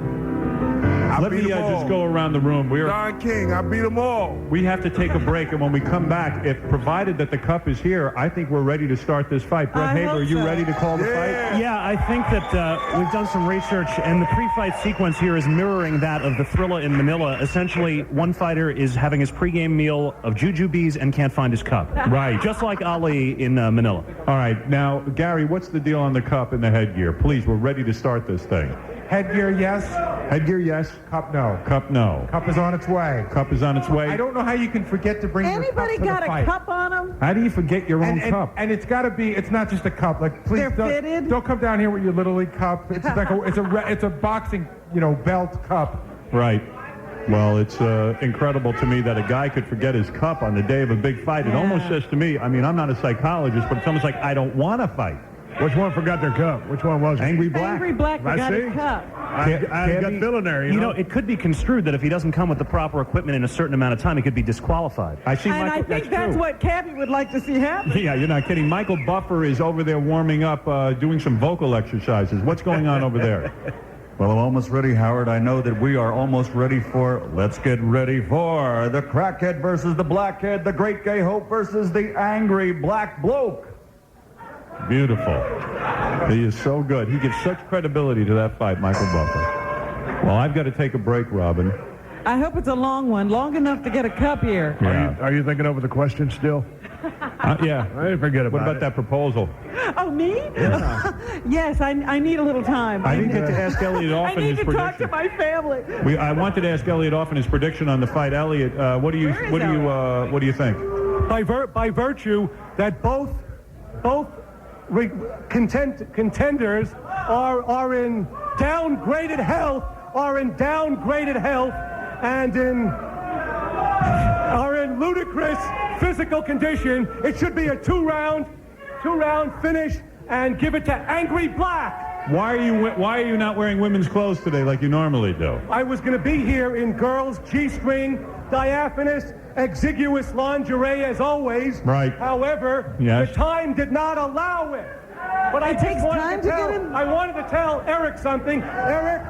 Let me just go around the room. Don King, I beat them all. We have to take a break, and when we come back, if provided that the cup is here, I think we're ready to start this fight. Brett Haber, are you ready to call the fight? Yeah, I think that we've done some research, and the pre-fight sequence here is mirroring that of the Thrilla in Manila. Essentially, one fighter is having his pregame meal of jujubes and can't find his cup. Right. Just like Ali in Manila. All right. Now, Gary, what's the deal on the cup and the headgear? Please, we're ready to start this thing. Headgear, yes. Headgear, yes. Cup, no. Cup, no. Cup is on its way. Cup is on its way. I don't know how you can forget to bring Anybody your cup to got the a fight. cup on him? How do you forget your own cup? And it's got to be. It's not just a cup. Like, please They're fitted? don't come down here with your Little League cup. It's like it's a boxing, belt cup. Right. Well, it's incredible to me that a guy could forget his cup on the day of a big fight. It almost says to me, I mean, I'm not a psychologist, but it's almost like I don't want to fight. Which one forgot their cup? Which one was it? Angry Black. Angry Black forgot his cup. I got billion, You know, it could be construed that if he doesn't come with the proper equipment in a certain amount of time, he could be disqualified. And I think that's what Cabbie would like to see happen. Yeah, you're not kidding. Michael Buffer is over there warming up, doing some vocal exercises. What's going on over there? Well, I'm almost ready, Howard. I know that we are almost ready for, let's get ready for the crackhead versus the blackhead, the great gay hope versus the angry black bloke. Beautiful. He is so good. He gives such credibility to that fight, Michael Buffer. Well, I've got to take a break, Robin. I hope it's a long one, long enough to get a cup here. Yeah. Are you thinking over the question still? Yeah. I didn't forget about it. What about that proposal? Oh, me? Yeah. Yes, I need a little time. I didn't get to ask Elliot off I in his need to prediction. talk to my family. I wanted to ask Elliot off in his prediction on the fight. Elliot, what do you think? By virtue that both contenders are in downgraded health, and are in ludicrous physical condition. It should be a two-round finish, and give it to Angry Black. Why are you not wearing women's clothes today like you normally do? I was going to be here in girls' G-string, diaphanous, exiguous lingerie as always. Right. However, Yes. the time did not allow it. But It takes time to get in. I wanted to tell Eric something. Eric.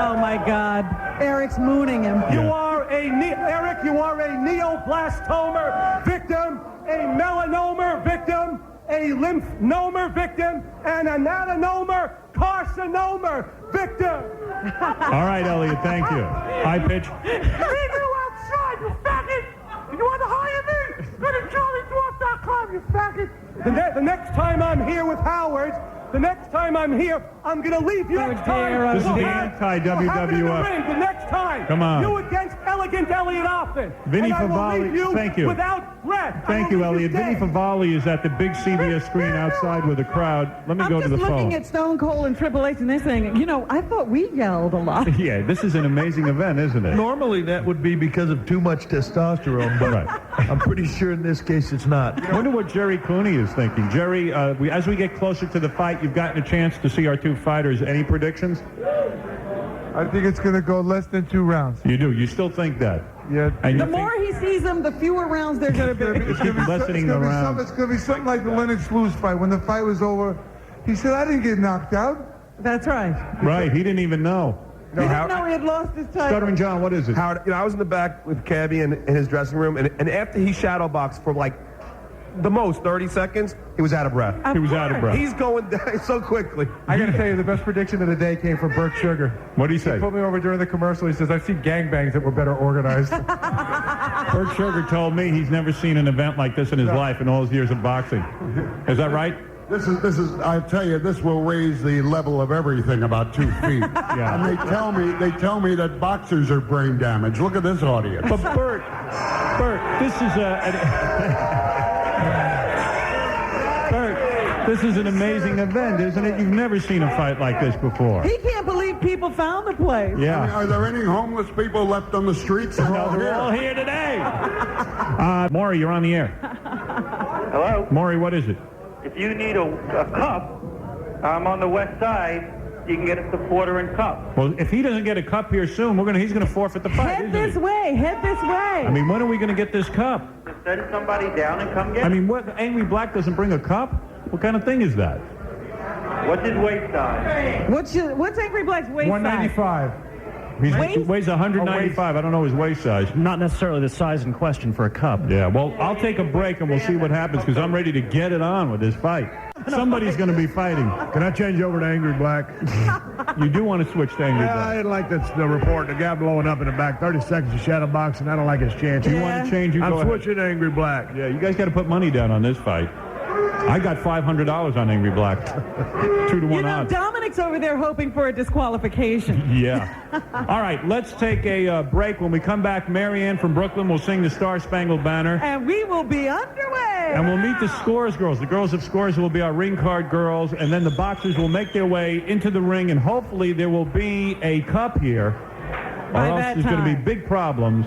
Oh my God, Eric's mooning him. You are a neoblastoma victim, a melanoma victim, a lymphoma victim, and an adenoma carcinoma victim. All right, Elliot, thank you. High pitch. Leave you outside, you faggot! You want to hire me? Go to JohnnyDwarf.com, you faggot! The next time I'm here with Howard, I'm going to leave you next time. This is the anti-WWF. The next time. Come on. You against elegant Elliot Offen. Vinny and I will Favale, leave you thank you. without breath. Thank you, Elliot. Vinny Favale is at the big CBS screen outside with a crowd. Let me go to the phone. I'm just looking at Stone Cold and Triple H, and they're saying, you know, I thought we yelled a lot. Yeah, this is an amazing event, isn't it? Normally that would be because of too much testosterone, but I'm pretty sure in this case it's not. I wonder what Jerry Cooney is thinking. Jerry, as we get closer to the fight, you've gotten a chance to see our two fighters. Any predictions? I think it's going to go less than 2 rounds. You do? You still think that? Yeah. And the more he sees them, the fewer rounds they're going to be. It's lessening the rounds. It's going to be something like the Lennox Lewis fight. When the fight was over, he said, I didn't get knocked out. That's right. Right, he didn't even know. He didn't know he had lost his title. Stuttering John, what is it? Howard, I was in the back with Cabbie in his dressing room, and after he shadow boxed for like the most 30 seconds, he was out of breath. He was out of breath. He's going down so quickly. I got to tell you, the best prediction of the day came from Burt Sugar. What did he say? He put me over during the commercial. He says, I've seen gangbangs that were better organized. Burt Sugar told me he's never seen an event like this in his life in all his years of boxing. Is that right? This is. I tell you, this will raise the level of everything about 2 feet. Yeah. And they tell me that boxers are brain damaged. Look at this audience. But Burt, this is this is an amazing event, isn't it? You've never seen a fight like this before. He can't believe people found the place. Yeah. I mean, are there any homeless people left on the streets? They're all here today. Maury, you're on the air. Hello? Maury, what is it? If you need a cup, I'm on the west side. You can get us the quarter and cup. Well, if he doesn't get a cup here soon, he's going to forfeit the fight. Head this way. Head this way. I mean, when are we going to get this cup? Just send somebody down and come get it. I mean, what? Angry Black doesn't bring a cup? What kind of thing is that? What's his waist size? What's Angry Black's waist 195. He weighs 195. I don't know his waist size. Not necessarily the size in question for a cup. Yeah, well, I'll take a break and we'll see what happens because I'm ready to get it on with this fight. Somebody's going to be fighting. Can I change over to Angry Black? You do want to switch to Angry Yeah, Black. I didn't like the report. The guy blowing up in the back. 30 seconds of shadow boxing. I don't like his chances. You want to change? I'm switching to Angry Black. Yeah, you guys got to put money down on this fight. I got $500 on Angry Black. 2-to-1 odds. Dominic's over there hoping for a disqualification. Yeah. All right, let's take a break. When we come back, Marianne from Brooklyn will sing the Star Spangled Banner. And we will be underway. And we'll meet the Scores girls. The girls of Scores will be our ring card girls. And then the boxers will make their way into the ring. And hopefully there will be a cup here. Or else there's going to be big problems.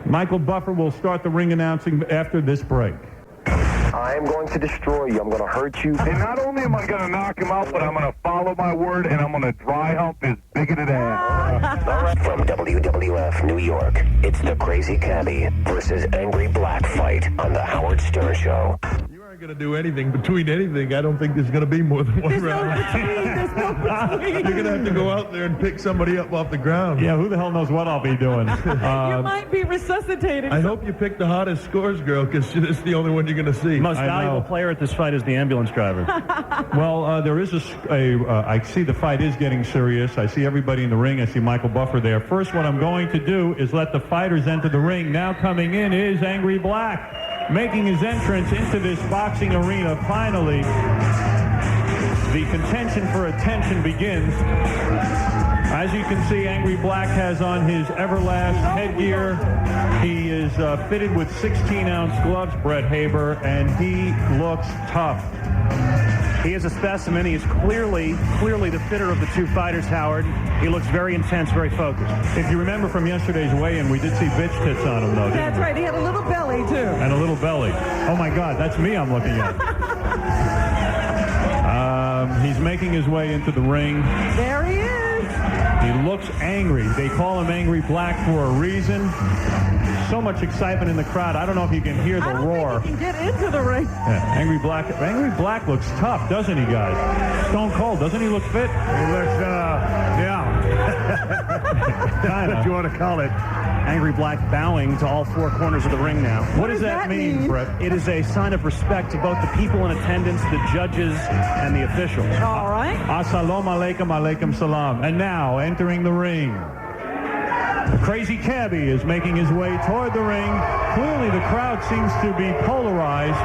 Michael Buffer will start the ring announcing after this break. I'm going to destroy you. I'm going to hurt you. And not only am I going to knock him out, but I'm going to follow my word, and I'm going to dry hump his bigoted ass. From WWF New York, it's the Crazy Cabbie versus Angry Black fight on the Howard Stern Show. You aren't going to do anything between anything. I don't think there's going to be more than one round. There's no between. You're going to have to go out there and pick somebody up off the ground. Yeah, who the hell knows what I'll be doing? You might be resuscitating. I hope you pick the hottest Scores girl because it's the only one you're going to see. Most valuable player at this fight is the ambulance driver. Well, there is I see the fight is getting serious. I see everybody in the ring. I see Michael Buffer there. First, what I'm going to do is let the fighters enter the ring. Now coming in is Angry Black, making his entrance into this boxing arena. Finally, the contention for attention begins. As you can see, Angry Black has on his Everlast headgear. He is fitted with 16-ounce gloves, Brett Haber, and he looks tough. He is a specimen. He is clearly the fitter of the two fighters, Howard. He looks very intense, very focused. If you remember from yesterday's weigh-in, we did see bitch tits on him, though. That's right. He had a little belly, too. And a little belly. Oh, my God. That's me I'm looking at. He's making his way into the ring. There he is. He looks angry. They call him Angry Black for a reason. So much excitement in the crowd. I don't know if you can hear the roar. Think he can get into the ring. Yeah, Angry Black looks tough, doesn't he, guys? Stone Cold, doesn't he look fit? He looks, Kinda. What you want to call it. Angry Black bowing to all four corners of the ring now. What does that mean, Brett? It is a sign of respect to both the people in attendance, the judges, and the officials. All right. Assalamu alaikum, alaikum salam. And now, entering the ring, the Crazy Cabbie is making his way toward the ring. Clearly, the crowd seems to be polarized.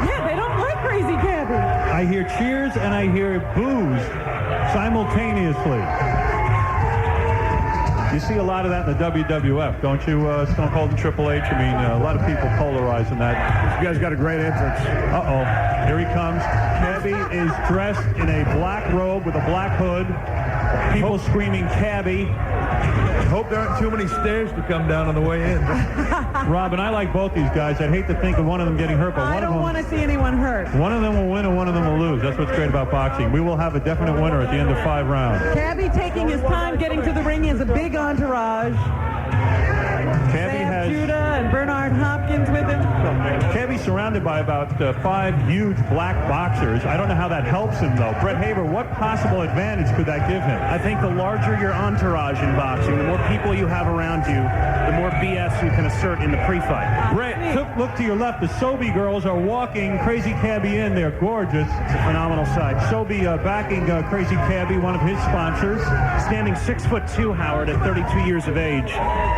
Yeah, they don't like Crazy Cabbie. I hear cheers and I hear boos simultaneously. You see a lot of that in the WWF, don't you, Stone Cold and Triple H? I mean, a lot of people polarized in that. You guys got a great entrance. Uh-oh. Here he comes. Cabbie is dressed in a black robe with a black hood. People screaming, Cabbie. Hope there aren't too many stairs to come down on the way in. Robin, I like both these guys. I'd hate to think of one of them getting hurt, but I don't want to see anyone hurt. one of them will win and one of them will lose. That's what's great about boxing. We will have a definite winner at the end of 5 rounds. Cabbie taking his time getting to the ring. He has a big entourage. Cabbie has Judah and Bernard Hopkins with him. Cabbie's surrounded by about 5 huge black boxers. I don't know how that helps him, though. Brett Haber, what possible advantage could that give him? I think the larger your entourage in boxing, the more people you have around you, the more BS you can assert in the pre-fight. Brett, look to your left. The Sobey girls are walking Crazy Cabbie in. They're gorgeous. It's a phenomenal sight. Sobey backing Crazy Cabbie, one of his sponsors. Standing 6'2", Howard, at 32 years of age,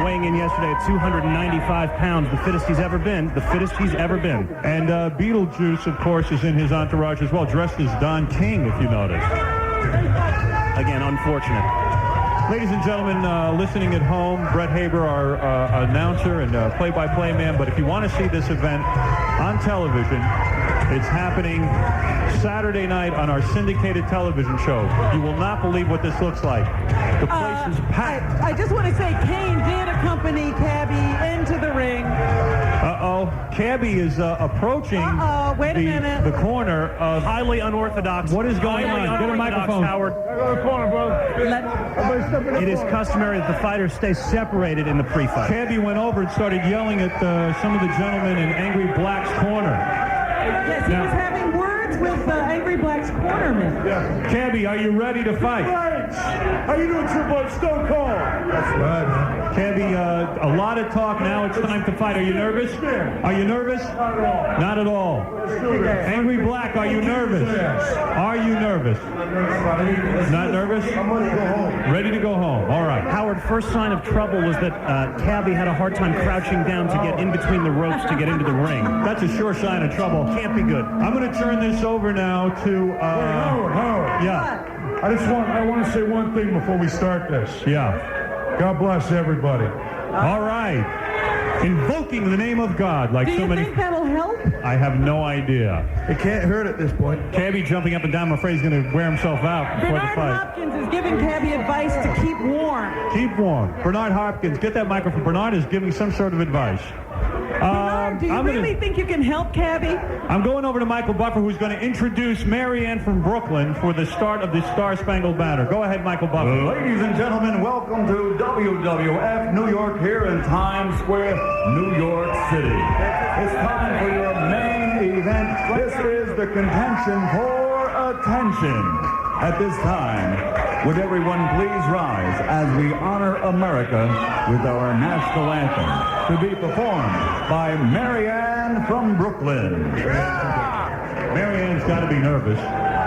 weighing in yesterday at 295 pounds, the fittest he's ever been. The fittest he's ever been. And Beetlejuice, of course, is in his entourage as well, dressed as Don King, if you notice. Again, unfortunate. Ladies and gentlemen, listening at home, Brett Haber, our announcer and play-by-play man. But if you want to see this event on television, it's happening Saturday night on our syndicated television show. You will not believe what this looks like. The place is packed. I just want to say Kane did accompany Cabbie into the ring. Uh-oh. Cabbie is approaching wait a minute. the corner of... Highly unorthodox. What is going on? Get a microphone. Howard. Go to the corner, brother. It is customary that the fighters stay separated in the pre-fight. Cabbie went over and started yelling at some of the gentlemen in Angry Black's corner. Yes, he was having words with Angry Black's cornerman. Yeah. Cabbie, are you ready to fight? How you doing, Triple H? Stone Cold? That's right. Cabbie, a lot of talk now. It's time to fight. Are you nervous? Are you nervous? Not at all. Not at all. Let's do this. Angry Black, are you nervous? Are you nervous? Not nervous? I'm ready to go home. Ready to go home. All right. Howard, first sign of trouble was that Cabbie had a hard time crouching down to get in between the ropes to get into the ring. That's a sure sign of trouble. Can't be good. I'm going to turn this over now to... Howard. Yeah. I want to say one thing before we start this. Yeah. God bless everybody. All right. Invoking the name of God like Do so you many... think that'll help? I have no idea. It can't hurt at this point. Cabbie jumping up and down, I'm afraid he's going to wear himself out before the Bernard fight. Hopkins is giving Cabbie advice to keep warm. Keep warm. Bernard Hopkins, get that microphone. Bernard is giving some sort of advice. Bernard, do you really think you can help Cabbie? I'm going over to Michael Buffer, who's going to introduce Marianne from Brooklyn for the start of the Star-Spangled Banner. Go ahead, Michael Buffer. Ladies and gentlemen, welcome to WWF New York here in Times Square, New York City. It's time for your main event. This is the contention for attention. At this time, would everyone please rise as we honor America with our national anthem, to be performed by Marianne from Brooklyn. Marianne's got to be nervous.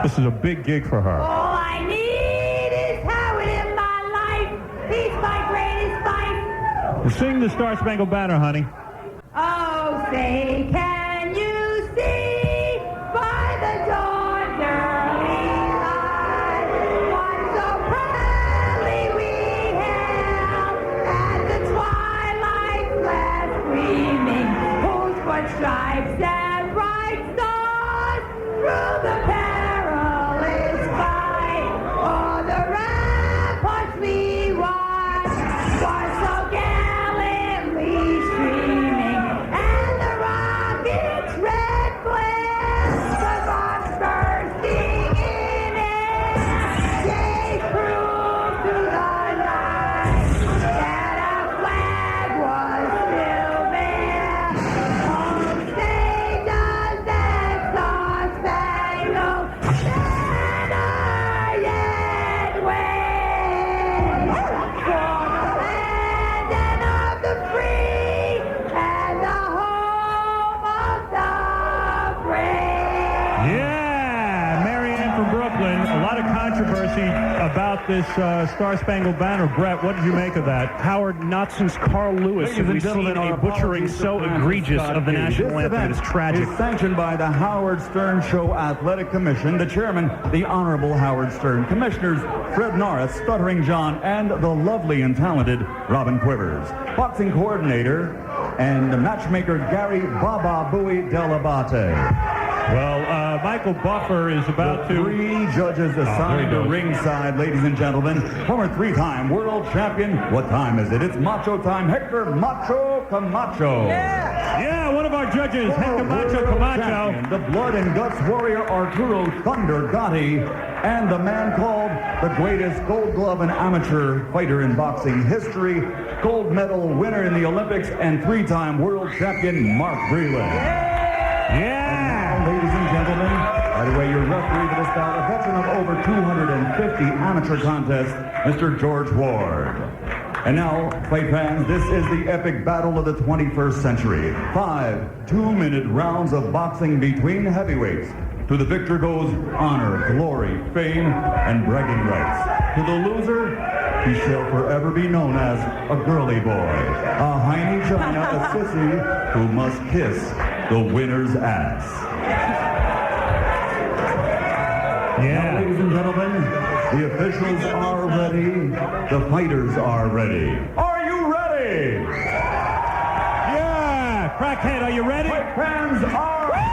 This is a big gig for her. All I need is Howard in my life. He's my greatest fight. Sing the Star-Spangled Banner, honey. Oh, say, can you see by the dawn's early light what so proudly we hailed at the twilight's last gleaming, whose foot stripes and bright stars through the perilous fight o'er the ramparts we watched was so gallantly streaming, and the rocket Brooklyn. A lot of controversy about this Star-Spangled Banner. Brett, what did you make of that? Howard, not since Carl Lewis have we seen a butchering so egregious of the national anthem. It is tragic. Is sanctioned by the Howard Stern Show Athletic Commission, the chairman, the Honorable Howard Stern, commissioners Fred Norris, Stuttering John, and the lovely and talented Robin Quivers, boxing coordinator and matchmaker Gary Baba Booey Delabate. Well, Michael Buffer is about to... Three judges assigned to ringside, ladies and gentlemen. Former three-time world champion. What time is it? It's Macho time. Hector Macho Camacho. Yeah, one of our judges, Hector Macho Camacho. Champion, the blood and guts warrior Arturo Thunder Gotti, and the man called the greatest Gold Glove and amateur fighter in boxing history, gold medal winner in the Olympics, and three-time world champion Mark Breland. Yeah! Ladies and gentlemen, by the way, your referee for this bout, a veteran of over 250 amateur contests, Mr. George Ward. And now, fight fans, this is the epic battle of the 21st century. 5 two-minute rounds of boxing between heavyweights. To the victor goes honor, glory, fame, and bragging rights. To the loser, he shall forever be known as a girly boy, a hiney china, a sissy who must kiss the winner's ass. Yeah. Now, ladies and gentlemen, the officials are ready. The fighters are ready. Are you ready? Yeah! Crackhead, are you ready? Fight fans are ready.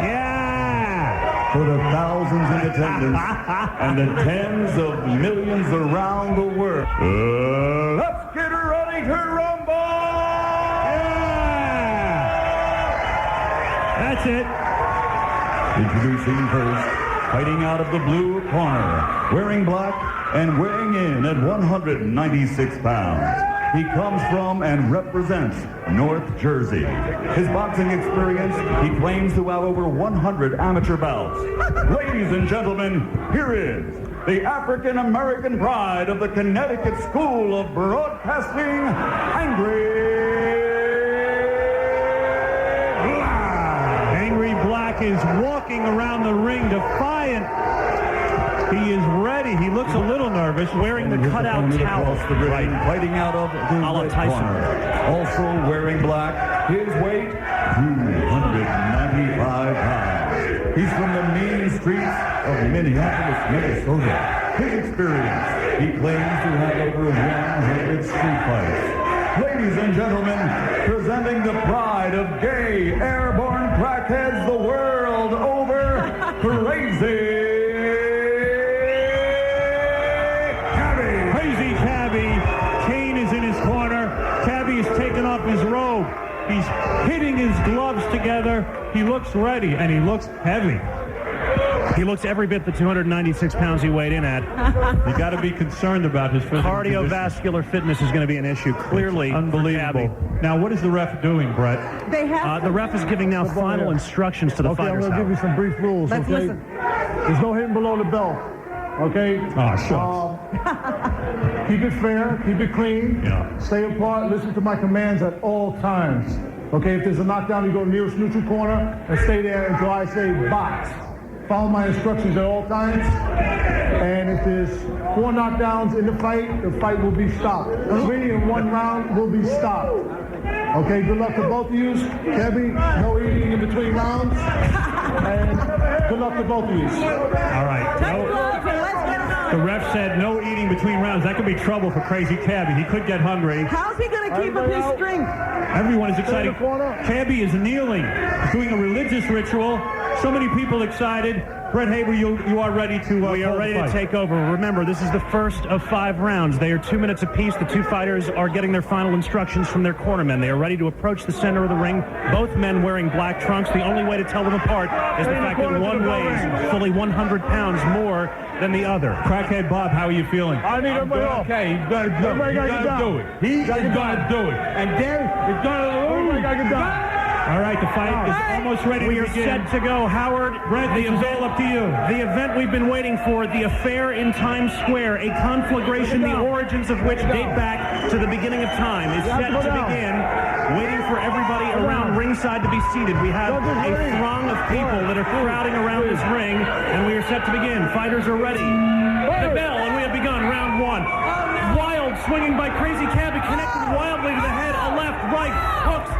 Yeah! For the thousands in attendance and the tens of millions around the world. Let's get ready to rumble! That's it. Introducing first, fighting out of the blue corner, wearing black and weighing in at 196 pounds. He comes from and represents North Jersey. His boxing experience, he claims to have over 100 amateur bouts. Ladies and gentlemen, here is the African-American pride of the Connecticut School of Broadcasting, Angry Black is walking around the ring defiant. He is ready. He looks a little nervous, wearing the cutout towel. Right, fighting out of the red corner. Also wearing black, his weight, 295 pounds. He's from the mean streets of Minneapolis, Minnesota. His experience, he claims to have over 100 street fights. Ladies and gentlemen, presenting the pride of gay airborne crackheads the world over, Crazy Cabbie. Crazy Cabbie. Kane is in his corner. Cabbie has taken off his robe. He's hitting his gloves together. He looks ready, and he looks heavy. He looks every bit the 296 pounds he weighed in at. You got to be concerned about his physical Cardiovascular fitness is going to be an issue, clearly. It's unbelievable. Now, what is the ref doing, Brett? They have the ref is giving now final instructions to the fighters. I'm going to give you some brief rules, Let's okay? listen. There's no hitting below the belt, okay? Oh, shucks. Keep it fair, keep it clean. Yeah. Stay apart, listen to my commands at all times. Okay, if there's a knockdown, you go to the nearest neutral corner and stay there until I say box. Follow my instructions at all times. And if there's 4 knockdowns in the fight will be stopped. 3 in 1 round will be stopped. Okay, good luck to both of you. Cabbie, no eating in between rounds. And good luck to both of you. All right. The ref said no eating between rounds. That could be trouble for Crazy Cabbie. He could get hungry. How's he going to keep up his strength? Everyone is excited. Cabbie is kneeling, doing a religious ritual. So many people excited. Brett Haber, you are ready to we are ready to take over. Remember, this is the first of 5 rounds. They are 2 minutes apiece. The 2 fighters are getting their final instructions from their cornermen. They are ready to approach the center of the ring. Both men wearing black trunks. The only way to tell them apart is the fact that one weighs fully 100 pounds more than the other. Crackhead Bob, how are you feeling? I need everybody off. Okay, he's going to do it. He's going to do it. He's going to do it. And then he's going to lose. Everybody got to get down. All right, the fight is almost ready to begin. We are set to go. Howard, Brett, this is all up to you. The event we've been waiting for, the affair in Times Square, a conflagration, the origins of which date back to the beginning of time is set to begin, waiting for everybody around ringside to be seated. We have a throng of people that are crowding around this ring, and we are set to begin. Fighters are ready. The bell, and we have begun round one. Wild swinging by Crazy Cabbie, connected wildly to the head, a left, right, hooks.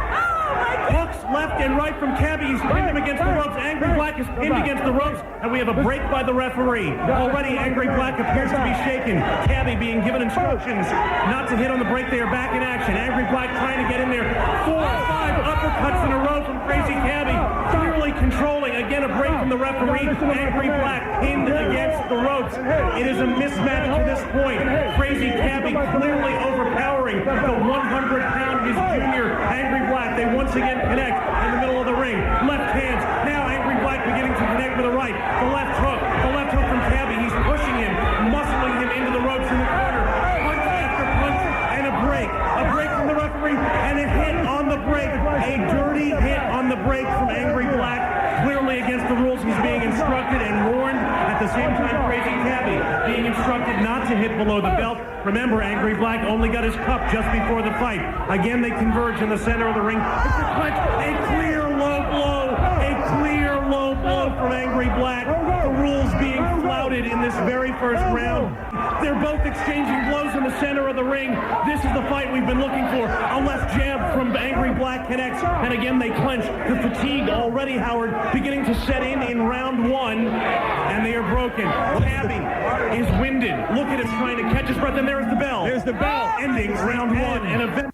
Hooks left and right from Cabbie. He's pinned him against the ropes. Angry Black is pinned against the ropes, and we have a break by the referee. Already, Angry Black appears to be shaken. Cabbie being given instructions not to hit on the break. They are back in action. Angry Black trying to get in there. 4 or 5 uppercuts in a row from Crazy Cabbie. Clearly controlling. Again, a break from the referee. Angry Black pinned against the ropes. It is a mismatch to this point. Crazy Cabbie clearly overpowering the 100-pound, his junior, Angry Black. They once again connect in the middle of the ring. Left hands. Now Angry Black beginning to connect with the right. The left hook. The left hook from Cabbie. He's pushing him, muscling him into the ropes in the corner. Punch after punch and a break. A break from the referee and a hit on the break. A dirty hit on the break from Angry Black. Clearly against the rules. He's being instructed and warned. At the same time, Crazy Cabbie being instructed not to hit below the belt. Remember, Angry Black only got his cup just before the fight. Again, they converge in the center of the ring. It's a clinch. A clear low blow. A clear low blow from Angry Black. The rules being flouted in this very first round. They're both exchanging blows in the center of the ring. This is the fight we've been looking for. A left jab from Angry Black connects, and again they clinch. The fatigue already, Howard, beginning to set in round one, and they are broken. Cabbie is winded. Look at him trying to catch his breath, and there's the bell. There's the bell. Ending round one, and event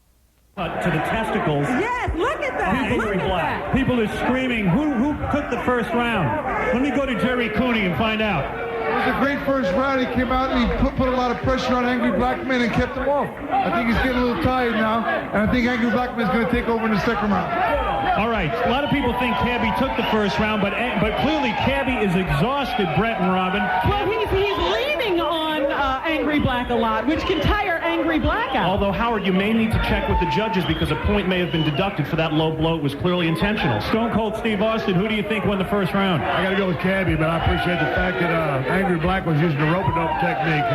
cut to the testicles. Yes, look at that. Look at that. People are screaming, who took the first round? Let me go to Jerry Cooney and find out. It was a great first round. He came out and he put a lot of pressure on Angry Blackman and kept him off. I think he's getting a little tired now, and I think Angry Blackman is going to take over in the second round. All right, a lot of people think Cabbie took the first round, but clearly Cabbie is exhausted, Brett and Robin. Well, he's leaning on Angry Black a lot, which can tire Angry Black out. Although, Howard, you may need to check with the judges because a point may have been deducted for that low blow. It was clearly intentional. Stone Cold Steve Austin, who do you think won the first round? I got to go with Cabbie, but I appreciate the fact that Angry Black was using the rope-a-dope technique.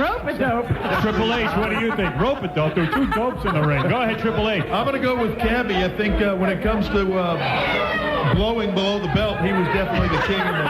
Rope-a-dope? Triple H, what do you think? Rope-a-dope. There are 2 dopes in the ring. Go ahead, Triple H. I'm going to go with Cabbie. I think when it comes to blowing below the belt, he was definitely the king of them.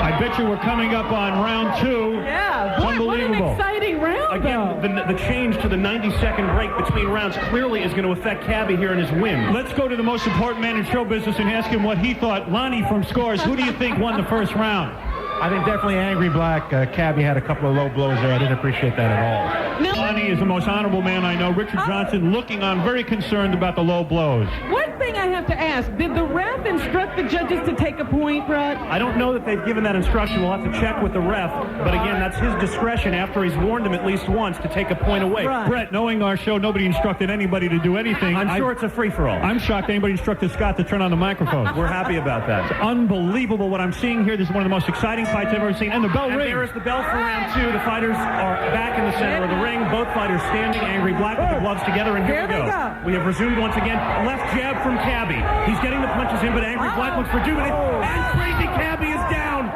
I bet you we're coming up on round 2. Yeah, boy, unbelievable. What an exciting round, Again, the change to the 90-second break between rounds clearly is going to affect Cabbie here in his win. Let's go to the most important man in show business and ask him what he thought. Lonnie from Scores, who do you think won the first round? I think definitely Angry Black. Cabbie had a couple of low blows there. I didn't appreciate that at all. Lonnie is the most honorable man I know. Richard Johnson looking on, very concerned about the low blows. One thing I have to ask, did the ref instruct the judges to take a point, Brett? I don't know that they've given that instruction. We'll have to check with the ref. But again, that's his discretion after he's warned him at least once to take a point away. Right. Brett, knowing our show, nobody instructed anybody to do anything. I'm sure it's a free-for-all. I'm shocked anybody instructed Scott to turn on the microphone. We're happy about that. It's unbelievable what I'm seeing here. This is one of the most exciting fights I've ever seen. And the bell rings. There is the bell for round 2. The fighters are back in the center of the ring. Both fighters standing. Angry Black with the gloves together. And here we go. We have resumed once again. Left jab from Cabbie. He's getting the punches in, but Angry Black looks for 2 minutes. And Crazy Cabbie is down.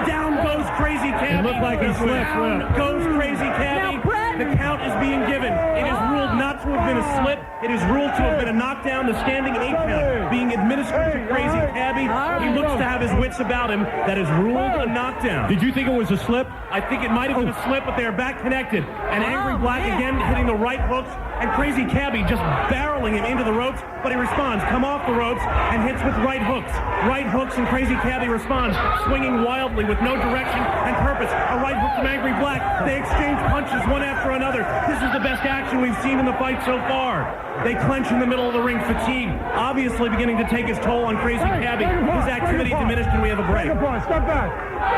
Down goes Crazy Cabbie. It looked like he slipped. Down goes Crazy Cabbie. The count is being given. It is ruled not to have been a slip. It is ruled to have been a knockdown. The standing 8 count being administered to Crazy Cabbie. He looks to have his wits about him. That is ruled a knockdown. Did you think it was a slip? I think it might have been a slip, but they are back connected. And Angry Black again hitting the right hooks, and Crazy Cabbie just barreling him into the ropes, but he responds, come off the ropes, and hits with right hooks. Right hooks, and Crazy Cabbie responds, swinging wildly with no direction and purpose. A right hook from Angry Black. They exchange punches one after another. This is the best action we've seen in the fight so far. They clench in the middle of the ring, fatigue obviously beginning to take its toll on Crazy Cabbie. His activity diminished, and we have a break. Step back.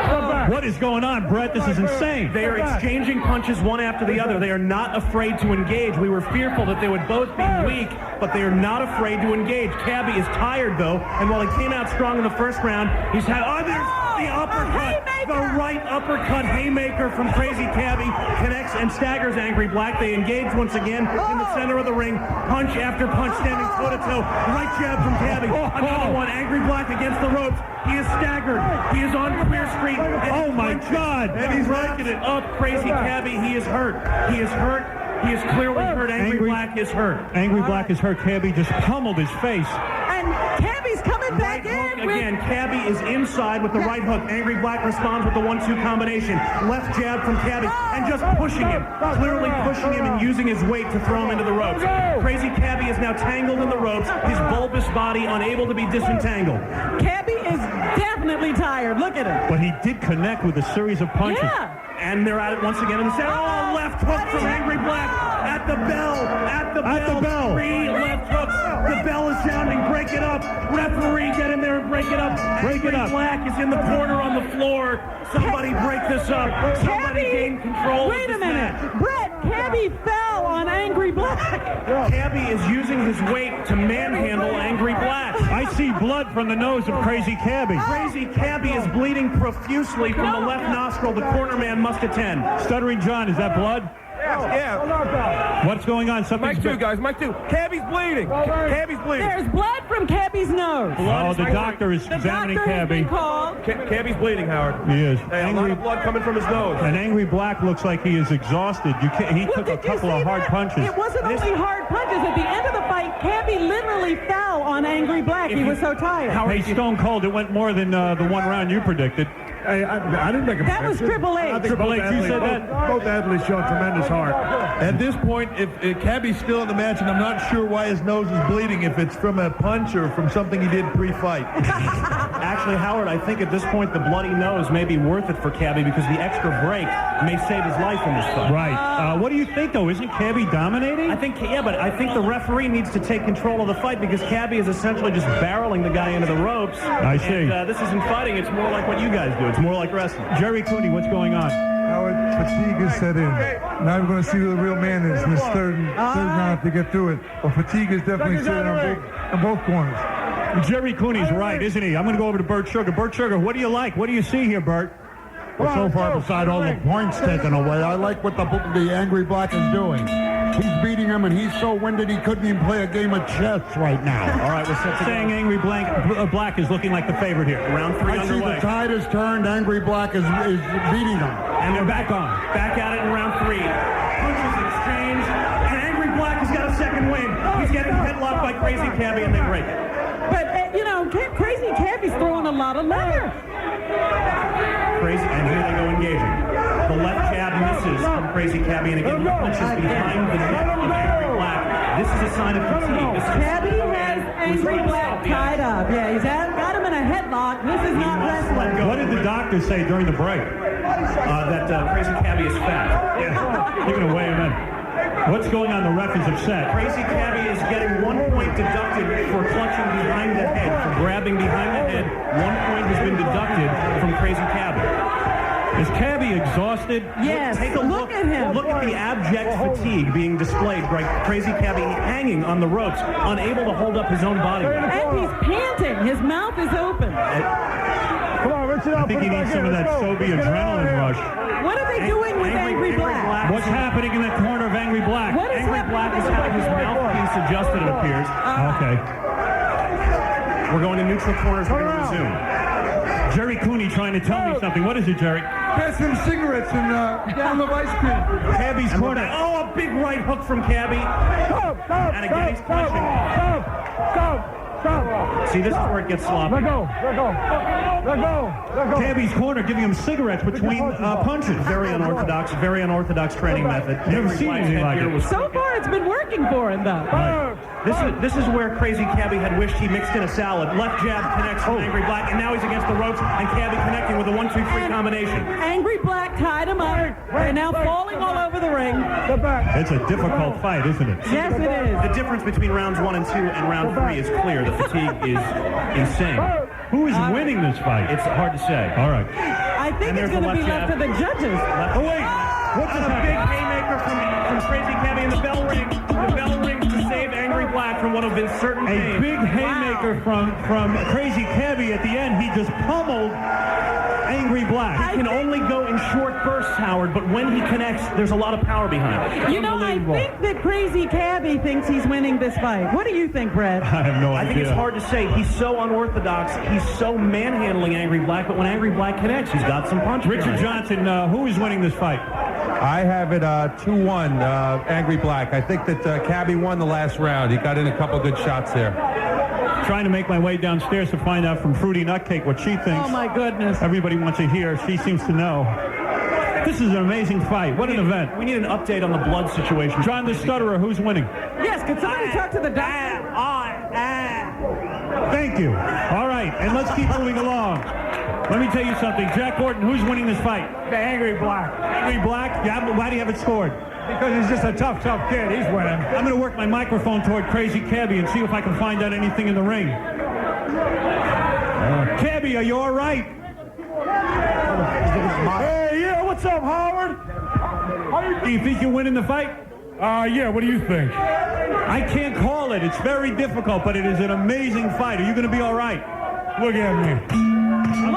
Step back. What is going on, Brett? This is insane. They are exchanging punches one after the other. They are not afraid to engage. We were fearful that they would both be weak, but they are not afraid to engage. Cabbie is tired, though, and while he came out strong in the first round, he's had... Oh, there's the uppercut. The right uppercut haymaker from Crazy Cabbie connects and staggers Angry Black. They engage once again in the center of the ring. Punch after punch, standing toe-to-toe. Right jab from Cabbie. Another one. Angry Black against the ropes. He is staggered. He is on Queer Street. Oh, my God. And he's rocking it up. Crazy Cabbie. He is hurt. He is hurt. He is clearly hurt. Angry Black is hurt. Angry Black is hurt. Cabbie just pummeled his face. And Cabbie's coming back in. Again, Cabbie is inside with the right hook. Angry Black responds with the 1-2 combination. Left jab from Cabbie and just pushing him. Clearly pushing him and using his weight to throw him into the ropes. Crazy Cabbie is now tangled in the ropes. His bulbous body unable to be disentangled. Cabbie is definitely tired. Look at him. But he did connect with a series of punches. Yeah. And they're at it once again in the center. Oh, left hook from Angry Black at the bell. At the bell. 3 left hooks. The bell is sounding. Break it up. Referee, get in there and break it up. Angry Black is in the corner on the floor. Somebody break this up. Somebody gain control. Wait a minute. Brett, Cabbie fell on Angry Black. Cabbie is using his weight to manhandle Angry Black. I see blood from the nose of Crazy Cabbie. Crazy Cabbie is bleeding profusely from the left nostril. The corner man must attend. Stuttering John, is that blood? Yeah. What's going on? Something's Mike 2, guys. Mike 2. Cabbie's bleeding. Cabbie's bleeding. There's blood from Cabbie's nose. Oh, the doctor is examining Cabbie. Cabbie's bleeding, Howard. He is. Hey, a lot of blood coming from his nose. And Angry Black looks like he is exhausted. He took a couple of hard punches. It wasn't only hard punches. At the end of the fight, Cabbie literally fell on Angry Black. He was so tired. Hey, Stone Cold, it went more than the one round you predicted. Hey, I didn't make a That was Triple H. I think Triple H, you said that? Both athletes showed tremendous heart. At this point, if Cabbie's still in the match, and I'm not sure why his nose is bleeding, if it's from a punch or from something he did pre-fight. Actually, Howard, I think at this point the bloody nose may be worth it for Cabbie because the extra break may save his life in this fight. Right. What do you think, though? Isn't Cabbie dominating? I think the referee needs to take control of the fight because Cabbie is essentially just barreling the guy into the ropes. I see. And, this isn't fighting. It's more like what you guys do. It's more like wrestling. Jerry Cooney, what's going on? Howard, fatigue has set in. Now we're going to see who the real man is in this third round to get through it. But fatigue is definitely set in on both corners. Jerry Cooney's right, isn't he? I'm going to go over to Bert Sugar. Bert Sugar, what do you like? What do you see here, Bert? Well, so far, beside all the points taken away, I like what the Angry Black is doing. He's beating him, and he's so winded he couldn't even play a game of chess right now. All right, we're saying Angry Black is looking like the favorite here. Round 3 I underway. see the tide has turned. Angry Black is beating him. And they're back at it in round 3. Punches exchange, and Angry Black has got a second win. He's getting headlocked by Crazy Cabbie, and they break it. But, Crazy Cabbie's throwing a lot of leather. Crazy, and here they go engaging. The left jab misses from Crazy Cabbie, and again, he punches behind the neck of Angry Black. This is a sign of fatigue. Cabbie has Angry Black tied up. Yeah, he's got him in a headlock. This is not wrestling. What did the doctor say during the break? That Crazy Cabbie is fat. Yeah. You're going to weigh him in. What's going on? The ref is upset. Crazy Cabbie is getting 1 point deducted for clutching behind the head, for grabbing behind the head. 1 point has been deducted from Crazy Cabbie. Is Cabbie exhausted? Yes. Take a look at him. Look at the abject fatigue being displayed by Crazy Cabbie hanging on the ropes, unable to hold up his own body. And he's panting. His mouth is open. Come on, Richard, I think he needs some of that Soviet adrenaline rush. What are they doing with Angry Black? What's happening in the corner of Angry Black? Angry Black is having his mouthpiece adjusted, it appears. Okay. We're going to neutral corners. We're going to resume. Jerry Cooney trying to tell me something. What is it, Jerry? Pass him cigarettes and down of ice cream. Cabbie's corner. Oh, a big right hook from Cabbie. And again, he's punching. See, this is where it gets sloppy. Let go. Cabbie's corner giving him cigarettes between punches. Very unorthodox training method. Never seen anything like it. So far, it's been working for him, though. Right. This is where Crazy Cabbie had wished he mixed in a salad. Left jab connects from Angry Black, and now he's against the ropes, and Cabbie connecting with a 1-2-3 combination. Angry Black tied him up. They're now falling all over the ring. It's a difficult fight, isn't it? Yes, it is. The difference between rounds 1 and 2 and round 3 is clear. The fatigue is insane. Who is winning this fight? It's hard to say. All right. I think it's going to be left to the judges. Oh, wait. What's a big haymaker from Crazy Cabbie, and the bell rings. The bell rings to save Angry Black from what have been certain pain. A big haymaker from Crazy Cabbie at the end. He just pummeled Angry Black. He can only go in short bursts, Howard, but when he connects, there's a lot of power behind it. You know, I think that Crazy Cabbie thinks he's winning this fight. What do you think, Brett? I have no idea. I think it's hard to say. He's so unorthodox. He's so manhandling Angry Black, but when Angry Black connects, he's got some punch. Richard Johnson, who is winning this fight? I have it 2-1, Angry Black. I think that Cabbie won the last round. He got in a couple good shots there. Trying to make my way downstairs to find out from Fruity Nutcake what she thinks. Oh, my goodness. Everybody wants to hear. She seems to know. This is an amazing fight. What an event. We need an update on the blood situation. John the Stutterer, who's winning? Yes, could somebody talk to the doctor? Thank you. All right, and let's keep moving along. Let me tell you something. Jack Gordon, who's winning this fight? The Angry Black. Angry Black? Yeah, but why do you have it scored? Because he's just a tough kid. He's winning. I'm going to work my microphone toward Crazy Cabbie and see if I can find out anything in the ring. Cabbie, are you all right? Hey, yeah, what's up, Howard? Do you think you're winning the fight? Yeah, what do you think? I can't call it. It's very difficult, but it is an amazing fight. Are you going to be all right? Look at me.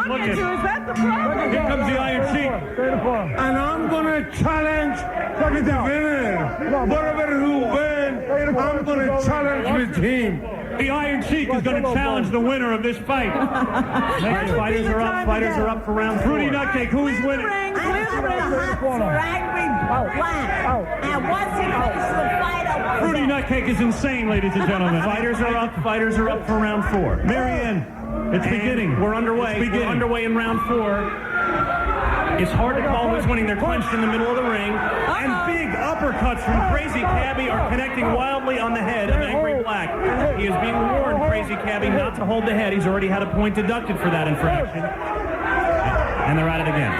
Look at you, is that the problem? Here comes the Iron Sheik. And I'm going to challenge the winner. Whatever who wins, I'm going to challenge the team. The Iron Sheik is going to challenge the winner of this fight. Fighters are up. Fighters are up for round 4. Fruity Nutcake, who is winning? And what's the fight? Fruity Nutcake is insane, ladies and gentlemen. Fighters are up. Fighters are up for round 4. Marianne, it's beginning. We're underway. We're underway in round 4. It's hard to call who's winning. They're clenched in the middle of the ring. And big uppercuts from Crazy Cabbie are connecting wildly on the head of Angry Black. He is being warned, Crazy Cabbie, not to hold the head. He's already had a point deducted for that infraction. And they're at it again.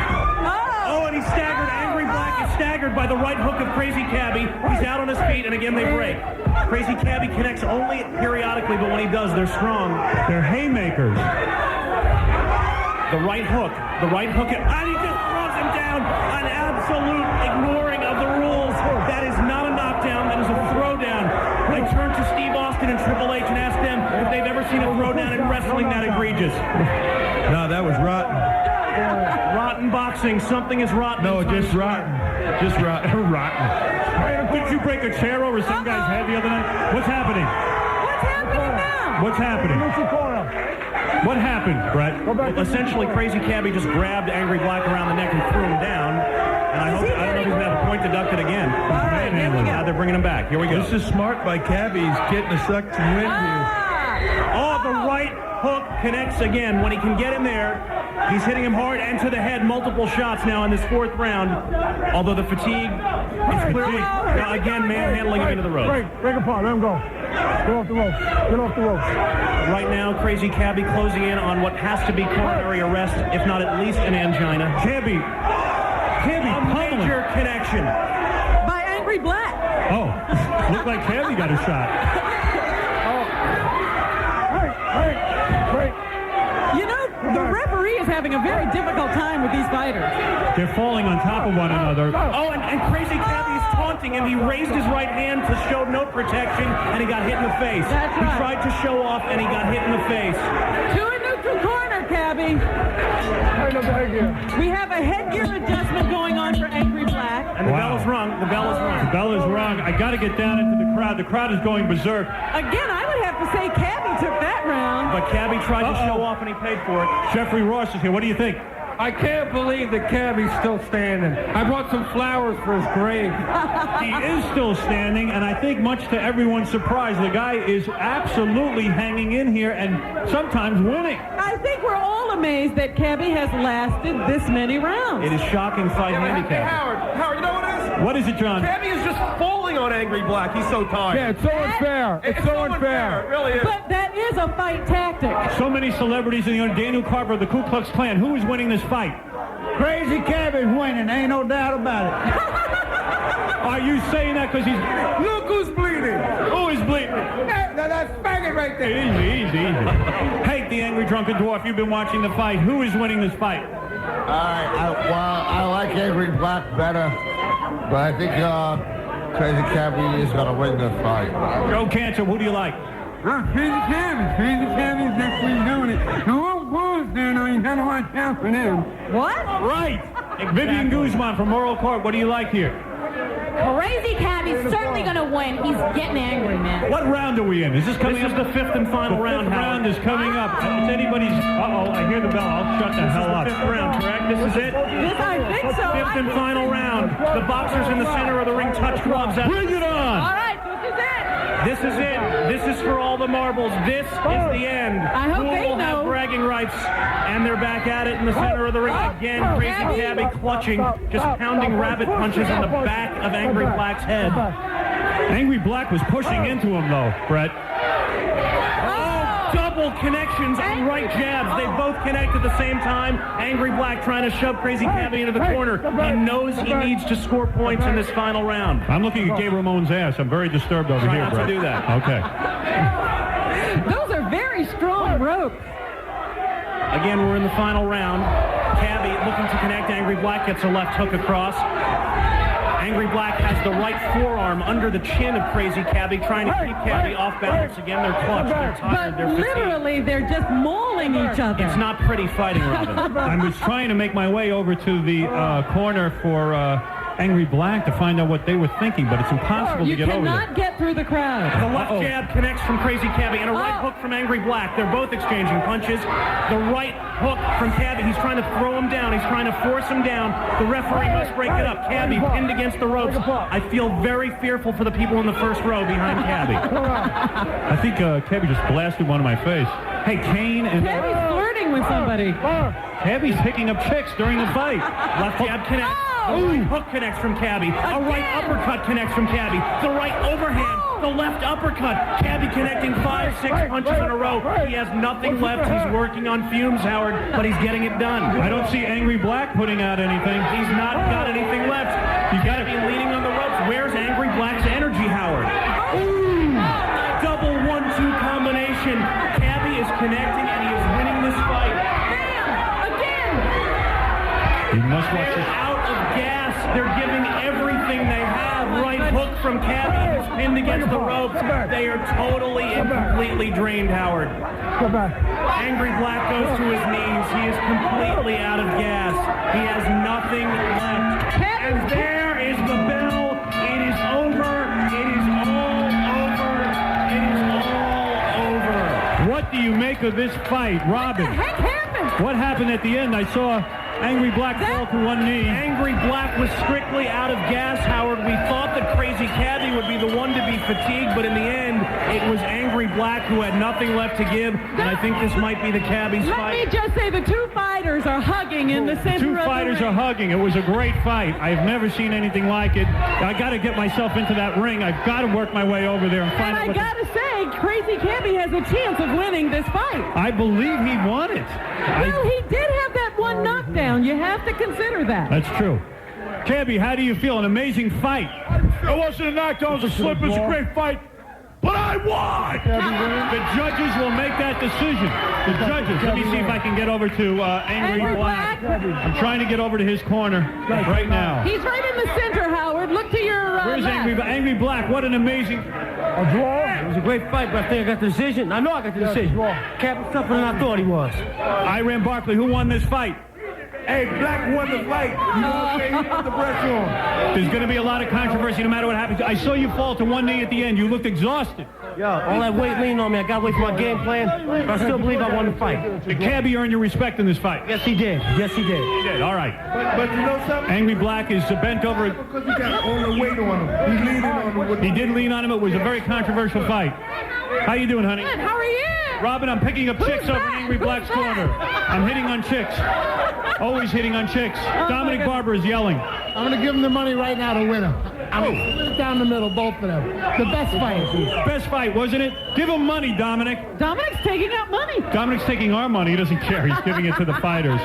Oh, and he's staggered. Angry Black is staggered by the right hook of Crazy Cabbie. He's out on his feet, and again they break. Crazy Cabbie connects only periodically, but when he does, they're strong. They're haymakers. The right hook, and he just throws him down. An absolute ignoring of the rules. That is not a knockdown, that is a throwdown. I turn to Steve Austin and Triple H and ask them if they've ever seen a throwdown in wrestling that egregious. No, that was rotten. Rotten boxing, something is rotten. No, just rotten. Just rotten. Did you break a chair over some guy's head the other night? What's happening? What's happening now? What's happening? What happened, Brett? Well, essentially, Crazy Cabbie just grabbed Angry Black around the neck and threw him down. And I don't know if he's going to have a point deducted again. Now they're bringing him back. Here we go. This is smart by Cabbie. He's getting to suck some wind here. Oh, the right hook connects again. When he can get in there, he's hitting him hard and to the head. Multiple shots now in this 4th round. Although the fatigue is clearly, now again, manhandling him into the ropes. Break apart. Let him go. Get off the ropes. Get off the ropes. Right now, Crazy Cabbie closing in on what has to be coronary arrest, if not at least an angina. Cabbie, major connection. By Angry Black. Oh, looked like Cabbie got a shot. You know, the referee is having a very difficult time with these fighters. They're falling on top of one another. Oh, and Crazy Cabbie is taunting him. He raised his right hand to show no protection, and he got hit in the face. That's right. He tried to show off, and he got hit in the face. To a neutral corner, Cabbie. We have a headgear adjustment going on for Angry Black. And the bell is rung. The bell is rung. The bell is rung. I got to get down into the crowd. The crowd is going berserk. Again, I would have to say Cabbie took that round. But Cabbie tried to show off, and he paid for it. Jeffrey Ross is here. What do you think? I can't believe that Cabbie's still standing. I brought some flowers for his grave. He is still standing, and I think much to everyone's surprise, the guy is absolutely hanging in here and sometimes winning. I think we're all amazed that Cabbie has lasted this many rounds. It is shocking fight handicap. Howard, you know what it is? What is it, John? Cabbie is just falling on Angry Black. He's so tired. Yeah, it's so unfair. It's so unfair. It really is. But that is a fight tactic. So many celebrities in the Daniel Carver of the Ku Klux Klan. Who is winning this fight? Crazy Cabbie's winning. Ain't no doubt about it. Are you saying that because he's... Look who's bleeding. Who is bleeding? Now that's faggot right there. Easy. Hank, the Angry Drunken Dwarf, you've been watching the fight. Who is winning this fight? I like Angry Black better, but I think Crazy Cabbie is going to win this fight. Joe Cantor, who do you like? Crazy Cabbie. Crazy Cabbie's actually doing it. The whole bulls there, now you got to watch out for them. What? Right. Vivian Guzman from Moral Court, what do you like here? Crazy Cabbie Cabbie's certainly going to win. He's getting angry, man. What round are we in? Is this coming This up? is the fifth and final round. The round is coming up. It's anybody's... Uh-oh, I hear the bell. I'll shut the hell up. Fifth round, correct? This is it? Yes, I think so. Fifth and final round. The boxers in the center of the ring touch gloves. Bring it on! All right, this is it. This is it. This is for all the marbles. This is the end. I hope Who they will have know. bragging rights? And they're back at it in the center of the ring again. Crazy Cabbie clutching, just pounding rabbit punches in the back of Angry Black's head. Angry Black was pushing into him, though, Brett. Oh, double connections on right jabs. They both connect at the same time. Angry Black trying to shove Crazy Cabbie into the corner. He knows he needs to score points in this final round. I'm looking at Gabe Ramon's ass. I'm very disturbed over Try here, not Brett. to do that. Okay. Those are very strong ropes. Again, we're in the final round. Cabbie looking to connect. Angry Black gets a left hook across. Angry Black has the right forearm under the chin of Crazy Cabbie, trying to keep Cabbie off balance. Again, they're clutched, they're tired, But they're fatigued. literally, they're just mauling each other. It's not pretty fighting, Robin. I was trying to make my way over to the corner for Angry Black to find out what they were thinking, but it's impossible You to get over there. cannot get through the crowd. The left jab connects from Crazy Cabbie and a right hook from Angry Black. They're both exchanging punches. The right hook from Cabbie. He's trying to throw him down. He's trying to force him down. The referee must break it up. Cabbie pinned against the ropes. I feel very fearful for the people in the first row behind Cabbie. I think Cabbie just blasted one in my face. Hey, Kane and... Cabbie's flirting with somebody. Cabbie's picking up chicks during the fight. Left jab connects. The right hook connects from Cabbie. A right uppercut connects from Cabbie. The right overhand. The left uppercut. Cabbie connecting 5, 6 punches in a row. He has nothing left. He's working on fumes, Howard, but he's getting it done. I don't see Angry Black putting out anything. He's not got anything left. You got to be leaning on the ropes. Where's Angry Black's energy, Howard? Ooh. Double 1-2 combination. Cabbie is connecting and he is winning this fight. You must watch this. Out of gas. They're giving everything they have. Right hook from Cabbie. He's pinned against the ropes. They are totally and completely drained, Howard. Angry Black goes to his knees. He is completely out of gas. He has nothing left. And there is the bell. It is over. It is all over. It is all over. What do you make of this fight, Robin? What the heck happened? What happened at the end? I saw Angry Black fall to one knee. Angry Black was strictly out of gas, Howard. We thought that Crazy Cabbie would be the one to be fatigued, but in the end, it was Angry Black who had nothing left to give, and I think this might be the Cabbie's fight. Let me just say the two fighters are hugging in the center Two of the fighters ring. are hugging. It was a great fight. I've never seen anything like it. I got to get myself into that ring. I've got to work my way over there and find And out I what gotta say, Crazy Cabbie has a chance of winning this fight. I believe he won it. Well, he did have that one knockdown. You have to consider that. That's true. Cabbie, how do you feel? An amazing fight. It wasn't a knockdown, it was a slip. It was a great fight. But I won! The judges will make that decision. The judges. Let me see if I can get over to Angry Black. I'm trying to get over to his corner right now. He's right in the center, Howard. Look to your Where's left. Angry Black? What an amazing... A draw? It was a great fight, but I think I got the decision. I know I got the decision. Cabbie's tougher than I thought he was. Iran Barkley, who won this fight? Hey, Black won the fight. You know what I'm saying? He put the pressure on. There's going to be a lot of controversy no matter what happens. I saw you fall to one knee at the end. You looked exhausted. Yeah, all that weight leaning on me. I got to wait for my game plan, but I still believe I won the fight. Did Cabbie earn your respect in this fight? Yes, he did. Yes, he did. He did. All right. But you know something? Angry Black is bent over. Because he got all the weight on him. He's leaning on him. He did lean on him. It was a very controversial fight. How you doing, honey? Good. How are you? Robin, I'm picking up chicks over in Angry Black's corner. I'm hitting on chicks. Always hitting on chicks. Dominic Barber is yelling. I'm going to give him the money right now to win him. I'm going to split it down the middle, both of them. The best fight. Best fight, wasn't it? Give him money, Dominic. Dominic's taking out money. Dominic's taking our money. He doesn't care. He's giving it to the fighters.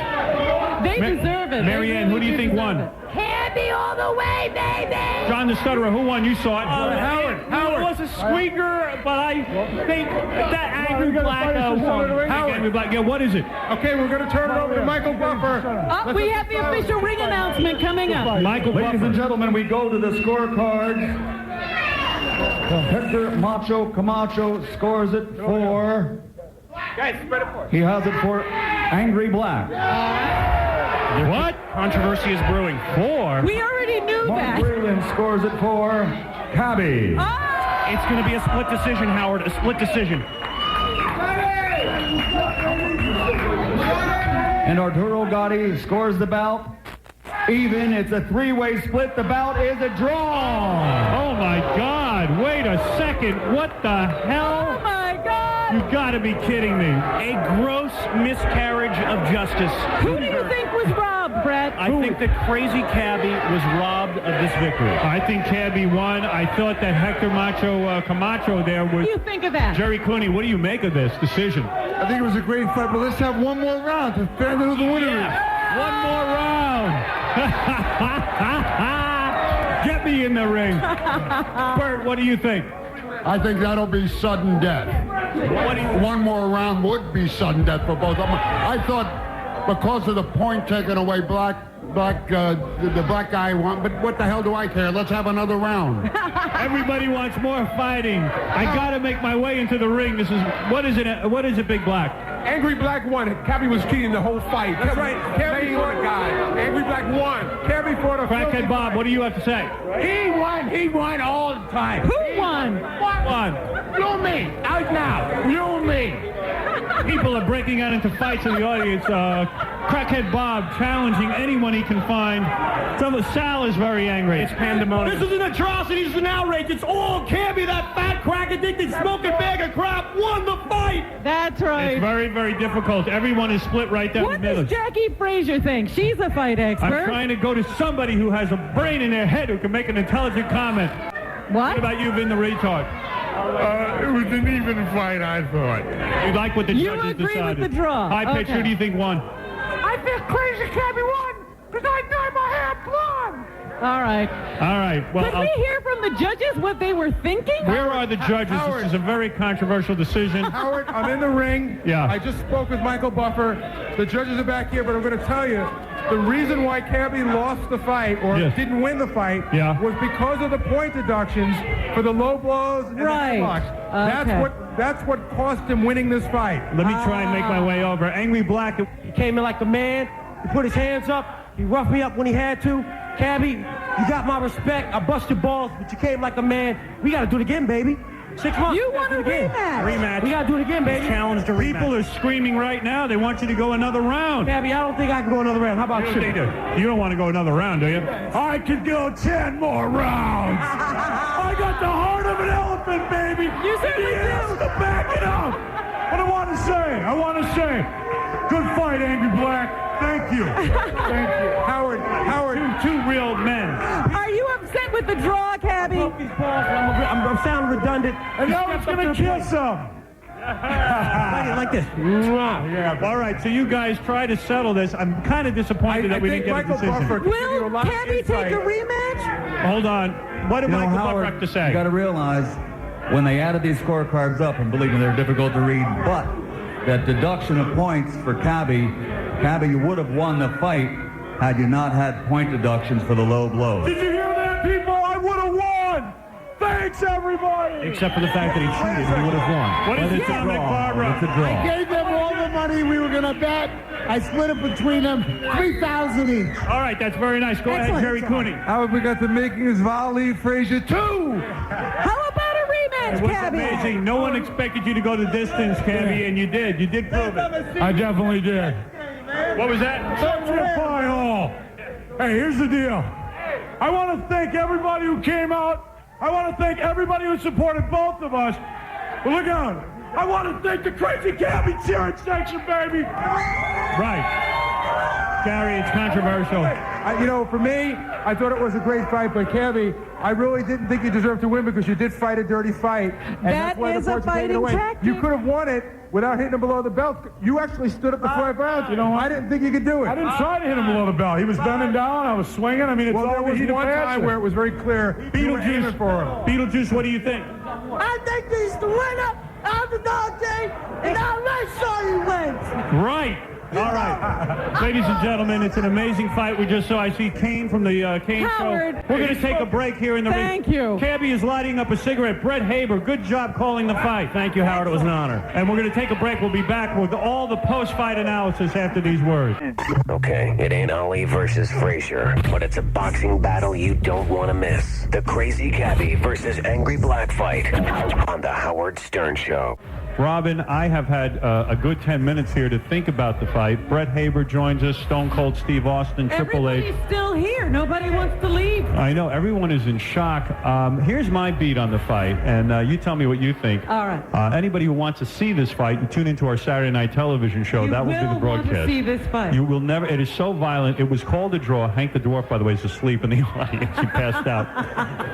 They deserve it. Marianne, who do you think won? Cabbie all the way, baby! John the Stutterer, who won? You saw it. Howard. It was a squeaker, but I think that Angry Black won. Angry Black. Yeah, what is it? Okay, we're going to turn it over to Michael Buffer. We have the official ring announcement coming up. Michael Ladies Buffer. and gentlemen, we go to the scorecard. Hector Macho Camacho scores it for... Guys, spread it for. He has it for Angry Black. What? Controversy is brewing. 4? We already knew Mark that. Breland scores it for Cabbie. It's going to be a split decision, Howard. A split decision. And Arturo Gatti scores the bout. Even. It's a three-way split. The bout is a draw. Oh, my God. Wait a second. What the hell? Oh, my God. You got to be kidding me. A gross miscarriage of justice. Who do you think was robbed, Brett? I think that Crazy Cabbie was robbed of this victory. I think Cabbie won. I thought that Hector Camacho there was... What do you think of that? Jerry Cooney, what do you make of this decision? I think it was a great fight, but let's have one more round to find out who the winner is. One more round. Get me in the ring. Bert, what do you think? I think that'll be sudden death. One more round would be sudden death for both of them. I thought because of the point taken away, the black guy won, but what the hell do I care? Let's have another round. Everybody wants more fighting. I got to make my way into the ring. What is it, Big Black? Angry Black won it. Cabbie was cheating the whole fight. That's right. Cabbie fought a guy. Angry Black won. Cabbie fought a Crackhead Bob, what do you have to say? He won all the time. Who won? What won? You me. Out now. You me. People are breaking out into fights in the audience. Crackhead Bob challenging anyone he can find. Sal is very angry. It's pandemonium. This is an atrocity. This is an outrage. It's all Cabbie, that fat, crack-addicted, smoking bag of crap, won the fight. That's right. It's very, very difficult. Everyone is split right down the middle. What does Jackie Frazier think? She's a fight expert. I'm trying to go to somebody who has a brain in their head who can make an intelligent comment. What? What about you, Vin the retard? It was an even fight, I thought. You like what the You judges agree decided? with the draw. High pitch, Okay. who do you think won? I think Crazy Cabbie won because I dyed my hair blonde. All right. All right. Well, Could we hear from the judges what they were thinking? where are the judges? Howard. This is a very controversial decision. Howard, I'm in the ring. Yeah. I just spoke with Michael Buffer. The judges are back here, but I'm going to tell you, the reason why Cabbie lost the fight or Yes. didn't win the fight was because of the point deductions for the low blows and Right. the headlocks. Okay. That's what cost him winning this fight. Let me try and make my way over. Angry Black. He came in like a man. He put his hands up. He roughed me up when he had to. Cabbie, you got my respect. I bust your balls, but you came like a man. We got to do it again, baby. 6 months. You We gotta want a do it again. rematch. We got to do it again, baby. Challenge to rematch. People are screaming right now. They want you to go another round. Cabbie, I don't think I can go another round. How about you? You don't want to go another round, do you? I could go 10 more rounds. I got the heart of an elephant, baby. You certainly do. To back it up. What I want to say, good fight, Angry Black. Thank you. Thank you. Howard, Two real men. Are you upset with the draw, Cabbie? I'm sounding redundant. And now it's going to kiss him. Like this. Yeah. All right, so you guys try to settle this. I'm kind of disappointed that we didn't get a decision. Will Cabbie take a rematch? Hold on. What did Michael Buffer have to say? You got to realize when they added these scorecards up, and believe me, they're difficult to read, but that deduction of points for Cabbie, you would have won the fight had you not had point deductions for the low blows. Did you hear that, people? I would have won. Thanks, everybody. Except for the fact that he cheated, he would have won. What is it, Dominic Barbara? It's a draw. I gave them all the money we were going to bet. I split it between them, 3,000 each. All right, that's very nice. Go ahead, Jerry Cooney. Howard, we got the makings of Ali Frazier 2. How about a rematch, It was Cabbie? amazing. No one expected you to go the distance, Cabbie, and you did. You did prove it. I definitely did. What was that? Pie Hall. Hey, here's the deal. I want to thank everybody who came out. I want to thank everybody who supported both of us. But look out. I want to thank the Crazy Cabbie cheering section, baby. Right. Gary, it's controversial. For me, I thought it was a great fight, but Cabbie, I really didn't think you deserved to win because you did fight a dirty fight. And That that's why is the a points were taken fighting away. tactic. You could have won it without hitting him below the belt. You actually stood up the 5 rounds. You know what? I didn't think you could do it. I didn't try to hit him below the belt. He was bending down. I was swinging. I mean, it's Well, all there was the heat of one time passion. where it was very clear. You were aiming for him. Beetlejuice, what do you think? I think he's the winner of the dog day, and I'll let Sonny win. Right. All right. Ladies and gentlemen, it's an amazing fight we just saw. I see Kane from the Kane Howard. Show. We're going to take a break here in the ring. Thank you. Cabbie is lighting up a cigarette. Brett Haber, good job calling the fight. Thank you, Howard. It was an honor. And we're going to take a break. We'll be back with all the post-fight analysis after these words. Okay, it ain't Ali versus Frazier, but it's a boxing battle you don't want to miss. The Crazy Cabbie versus Angry Black fight on the Howard Stern Show. Robin, I have had a good 10 minutes here to think about the fight. Brett Haber joins us, Stone Cold Steve Austin, Triple H. Everybody's still here. Nobody wants to leave. I know, everyone is in shock. Here's my beat on the fight, and you tell me what you think. All right. Anybody who wants to see this fight, you tune into our Saturday night television show. That will be the broadcast. Want to see this fight. You will never, it is so violent. It was called a draw. Hank the Dwarf, by the way, is asleep in the audience. He passed out.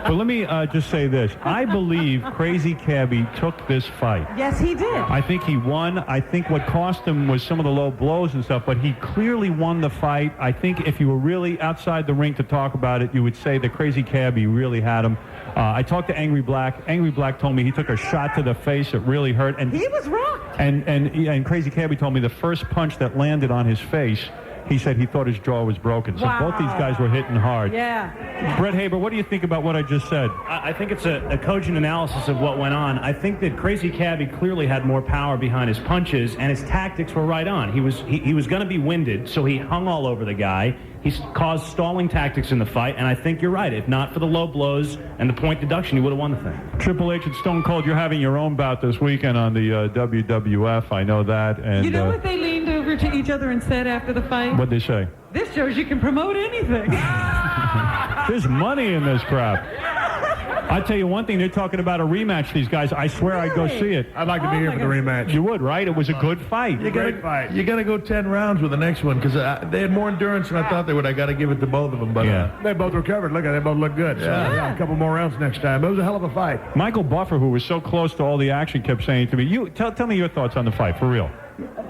But let me just say this. I believe Crazy Cabbie took this fight. Yes, he did. I think he won. I think what cost him was some of the low blows and stuff, but he clearly won the fight. I think if you were really outside the ring to talk about it, you would say that Crazy Cabbie really had him. I talked to Angry Black. Angry Black told me he took a shot to the face. It really hurt. And he was rocked. And Crazy Cabbie told me the first punch that landed on his face, he said he thought his jaw was broken. So both these guys were hitting hard. Yeah. Brett Haber, what do you think about what I just said? I think it's a cogent analysis of what went on. I think that Crazy Cabbie clearly had more power behind his punches, and his tactics were right on. He was going to be winded, so he hung all over the guy. He caused stalling tactics in the fight, and I think you're right. If not for the low blows and the point deduction, he would have won the thing. Triple H and Stone Cold, you're having your own bout this weekend on the WWF. I know that. And you know what they leaned over to each other and said after the fight? What'd they say? This shows you can promote anything. There's money in this crap. I tell you one thing, they're talking about a rematch, these guys. I swear I'd go see it. I'd like to be here for the rematch. You would, right? It was a good fight. Great fight. You got to go 10 rounds with the next one because they had more endurance than I thought they would. I got to give it to both of them. But they both recovered. Look at it. They both look good. So, a couple more rounds next time. It was a hell of a fight. Michael Buffer, who was so close to all the action, kept saying to me, tell me your thoughts on the fight, for real.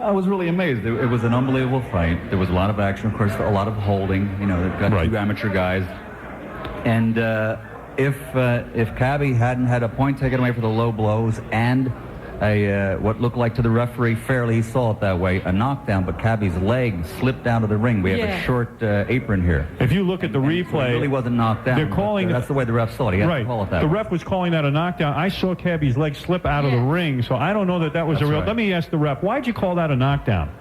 I was really amazed. It was an unbelievable fight. There was a lot of action, of course, a lot of holding. You know, they've got two amateur guys. And if Cabbie hadn't had a point taken away for the low blows and what looked like to the referee, fairly, he saw it that way, a knockdown, but Cabbie's leg slipped out of the ring. We have a short apron here. If you look at the replay, so it really wasn't knocked down. They're calling that's the way the ref saw it. He had to call it that The way. ref was calling that a knockdown. I saw Cabbie's leg slip out of the ring, so I don't know that was a real. Right. Let me ask the ref, why'd you call that a knockdown?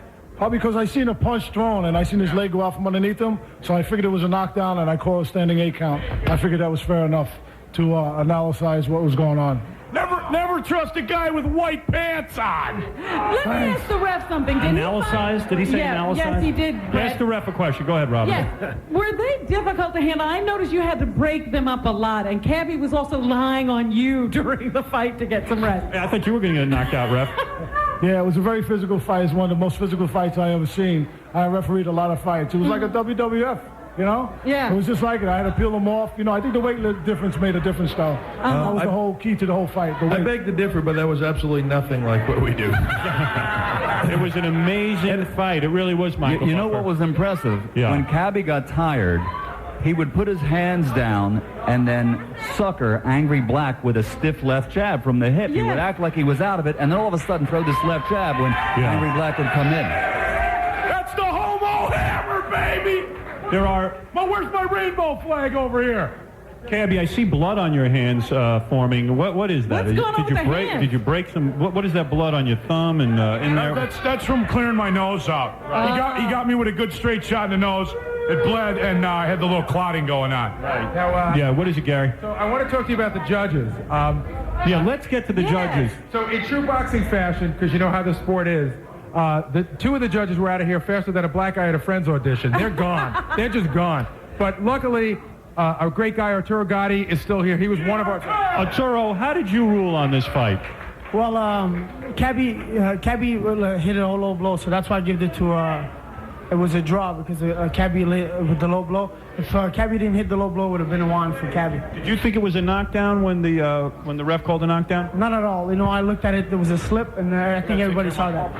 Because I seen a punch thrown and I seen his leg go out from underneath him, so I figured it was a knockdown and I called a standing 8 count. I figured that was fair enough to analyze what was going on. Never trust a guy with white pants on. Let me ask the ref something. Did Did he say analyze? Yes, he did. Ask the ref a question. Go ahead, Robin. Yes. Were they difficult to handle? I noticed you had to break them up a lot, and Cabbie was also lying on you during the fight to get some rest. I thought you were going to get knocked out, ref. Yeah, it was a very physical fight. It's one of the most physical fights I ever seen. I refereed a lot of fights. It was like a WWF. You know? Yeah. It was just like it. I had to peel them off. You know, I think the weight difference made a difference, though. That was the whole key to the whole fight. I beg to differ, but that was absolutely nothing like what we do. It was an amazing fight. It really was, Michael. You know what was impressive? Yeah. When Cabbie got tired, he would put his hands down and then sucker Angry Black with a stiff left jab from the hip. He would act like he was out of it, and then all of a sudden throw this left jab when Angry Black would come in. That's the homo hammer, baby! Where's my rainbow flag over here? Cabbie, I see blood on your hands forming. What is that? What's going on with the hands? Did you break some? What is that blood on your thumb and in there? That's from clearing my nose out. He got me with a good straight shot in the nose. It bled, and I had the little clotting going on. Right. Now, what is it, Gary? So I want to talk to you about the judges. Let's get to the judges. So in true boxing fashion, because you know how the sport is, the 2 of the judges were out of here faster than a black guy at a friend's audition. They're gone. They're just gone. But luckily, a great guy, Arturo Gotti, is still here. He was one of our... Arturo, how did you rule on this fight? Well, Cabbie hit a low blow, so that's why I gave it to... it was a draw because Cabbie with the low blow. If Cabbie didn't hit the low blow, it would have been a 1 for Cabbie. Did you think it was a knockdown when the ref called a knockdown? Not at all. You know, I looked at it. There was a slip, and I think everybody saw that.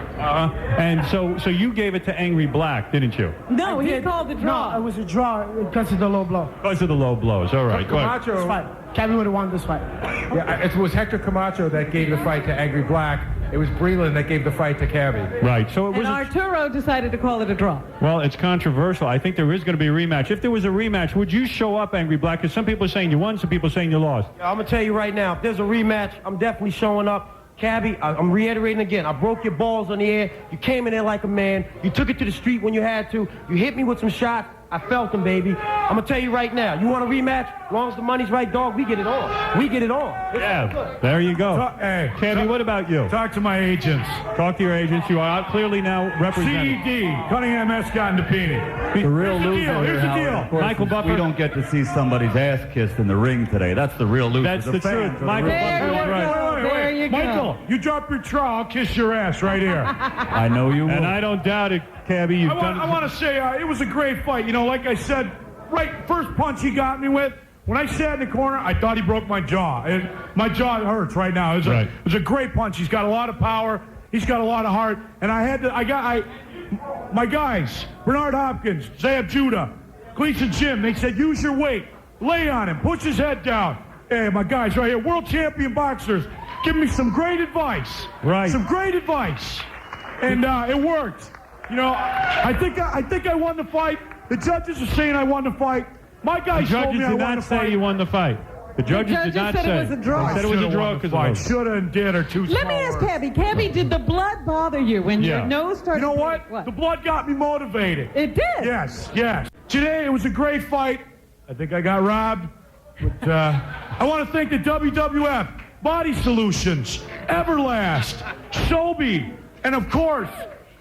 And so you gave it to Angry Black, didn't you? No, he called the draw. No, it was a draw because of the low blow. Because of the low blows. All right. Go ahead. This fight. Cabbie would have won this fight. Yeah, it was Hector Camacho that gave the fight to Angry Black. it was Breland that gave the fight to Cabbie. Right. So it was. And Arturo decided to call it a draw. Well, it's controversial. I think there is going to be a rematch. If there was a rematch, would you show up, Angry Black? Because some people are saying you won, some people are saying you lost. I'm going to tell you right now, if there's a rematch, I'm definitely showing up. Cabbie, I'm reiterating again, I broke your balls on the air. You came in there like a man. You took it to the street when you had to. You hit me with some shots. I felt them, baby. I'm going to tell you right now, you want a rematch? As long as the money's right, dog, we get it on. We get it on. Yeah, there you go. Hey, Cabbie, what about you? Talk to my agents. Talk to your agents. You are out clearly now represented. CED, Cunningham Escott and DePini. The real Here's the loser deal. here, Here's the Howard, deal. of course, Michael is Buffer. We don't get to see somebody's ass kissed in the ring today. That's the real loser. That's the fans truth. are Michael real There Buffer you is go. right. There you go. Michael, you drop your trowel, I'll kiss your ass right here. I know you will. And I don't doubt it, Cabbie. You've done I want to say it was a great fight. You know, like I said, right, first punch he got me with, when I sat in the corner, I thought he broke my jaw. My jaw hurts right now. It was a great punch. He's got a lot of power. He's got a lot of heart. And my guys, Bernard Hopkins, Zayab Judah, Gleason Jim, they said, use your weight. Lay on him. Push his head down. Hey, my guys right here, world champion boxers, give me some great advice. Right. Some great advice. And it worked. You know, I think I won the fight. The judges are saying I won the fight. My guys told me I won the fight. The judges did not say you won the fight. The judges did not said say. it was a draw. They said it was a draw because of those. Shoulda and did are too small. Let me ask Cabbie. Cabbie, did the blood bother you when your nose started? You know what? The blood got me motivated. It did? Yes. Today it was a great fight. I think I got robbed. But I want to thank the WWF, Body Solutions, Everlast, Sobe, and of course,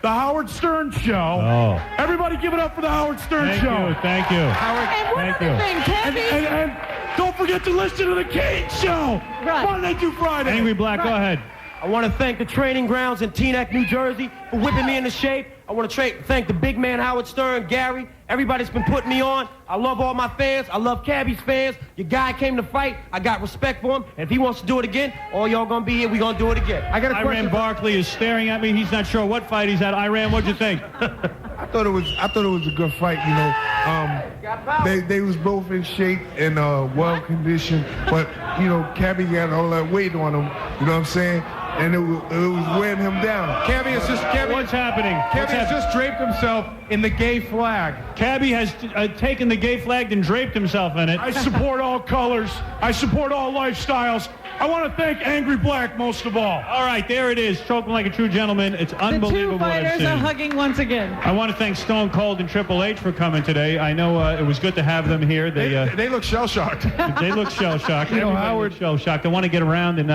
the Howard Stern Show. Oh. Everybody give it up for the Howard Stern Show. Thank you. And one other thing, Cabbie. And don't forget to listen to the Kane Show. Right. Monday through Friday. Angry Black, go ahead. I want to thank the training grounds in Teaneck, New Jersey for whipping me into shape. I want to thank the big man Howard Stern, Gary, everybody's been putting me on. I love all my fans. I love Cabbie's fans. Your guy came to fight. I got respect for him. And if he wants to do it again, all y'all going to be here. We're going to do it again. I got a question. Iran Barkley is staring at me. He's not sure what fight he's at. Iran, what'd you think? I thought it was a good fight. You know, they was both in shape and well conditioned, but you know, Cabbie got all that weight on him. You know what I'm saying? And it was wearing him down. Cabbie has just what's happening? Cabbie has just draped himself in the gay flag. Cabbie has taken the gay flag and draped himself in it. I support all colors. I support all lifestyles. I want to thank Angry Black most of all. All right, there it is. Choking like a true gentleman. It's unbelievable. The two fighters are hugging once again. I want to thank Stone Cold and Triple H for coming today. I know it was good to have them here. They look shell-shocked. They look shell-shocked. You know, Howard, shell-shocked. I want to get around and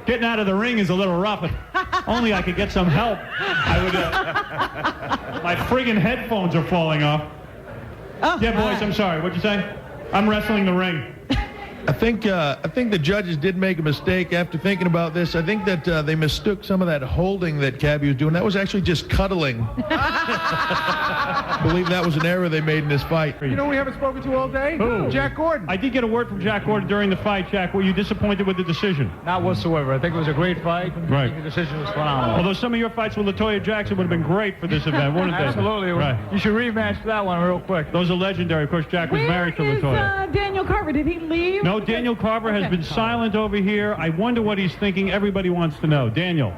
getting out of the ring is a little rough. Only I could get some help. I would. My friggin' headphones are falling off. Oh, yeah, boys. I'm sorry. What'd you say? I'm wrestling the ring. I think the judges did make a mistake after thinking about this. I think that they mistook some of that holding that Cabbie was doing. That was actually just cuddling. I believe that was an error they made in this fight. You know we haven't spoken to all day? Who? Jack Gordon. I did get a word from Jack Gordon during the fight. Jack, were you disappointed with the decision? Not whatsoever. I think it was a great fight. Right. I think the decision was phenomenal. Although some of your fights with LaToya Jackson would have been great for this event, wouldn't they? Absolutely. Right. You should rematch that one real quick. Those are legendary. Of course, Jack was married to LaToya. Daniel Carver? Did he leave? No, Daniel Carver has been silent over here. I wonder what he's thinking. Everybody wants to know. Daniel.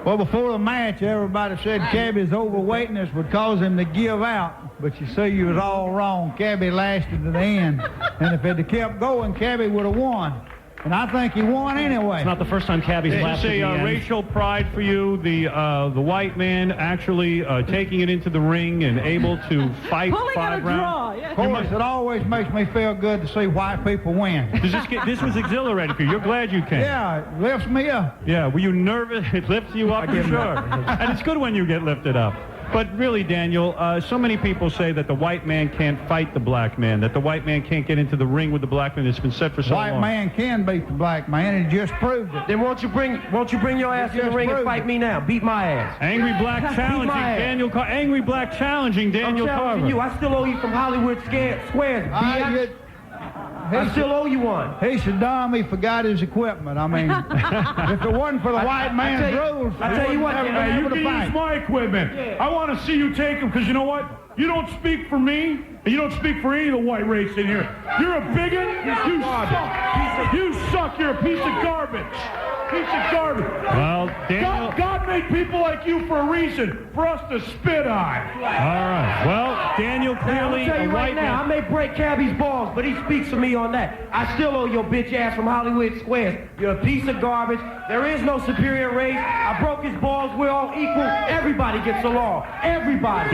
Well, before the match, everybody said Cabbie's overweightness would cause him to give out. But you see, you was all wrong. Cabbie lasted to the end. And if it had kept going, Cabbie would have won. And I think he won anyway. It's not the first time Cabbie's lasted to the end. Racial pride for you, the white man actually taking it into the ring and able to fight Pulling 5 rounds. Draw, yeah. Of course, it always makes me feel good to see white people win. This was exhilarating for you. You're glad you came. Yeah, it lifts me up. Yeah, were you nervous? It lifts you up, for sure. And it's good when you get lifted up. But really, Daniel, so many people say that the white man can't fight the black man, that the white man can't get into the ring with the black man. It's been said for so long. White man can beat the black man, and he just proved it. Then won't you bring your ass in the ring and fight me now? Beat my ass. Angry Black challenging Daniel Carver. Angry Black challenging Daniel Carver. You. I still owe you from Hollywood Squares. I still owe you one. He should darn me forgot his equipment. I mean, if it wasn't for the white man's rules, I tell you what, you can use my equipment. Yeah. I want to see you take them because you know what? You don't speak for me, and you don't speak for any of the white race in here. You're a bigot. You suck. You suck. You're a piece of garbage. piece of garbage. Well, Daniel... God made people like you for a reason, for us to spit on. All right. Well, Daniel clearly I'll tell you a right white now, I man. may break Cabbie's balls, but he speaks for me on that. I still owe your bitch ass from Hollywood Squares. You're a piece of garbage. There is no superior race. I broke his balls. We're all equal. Everybody gets along. Everybody.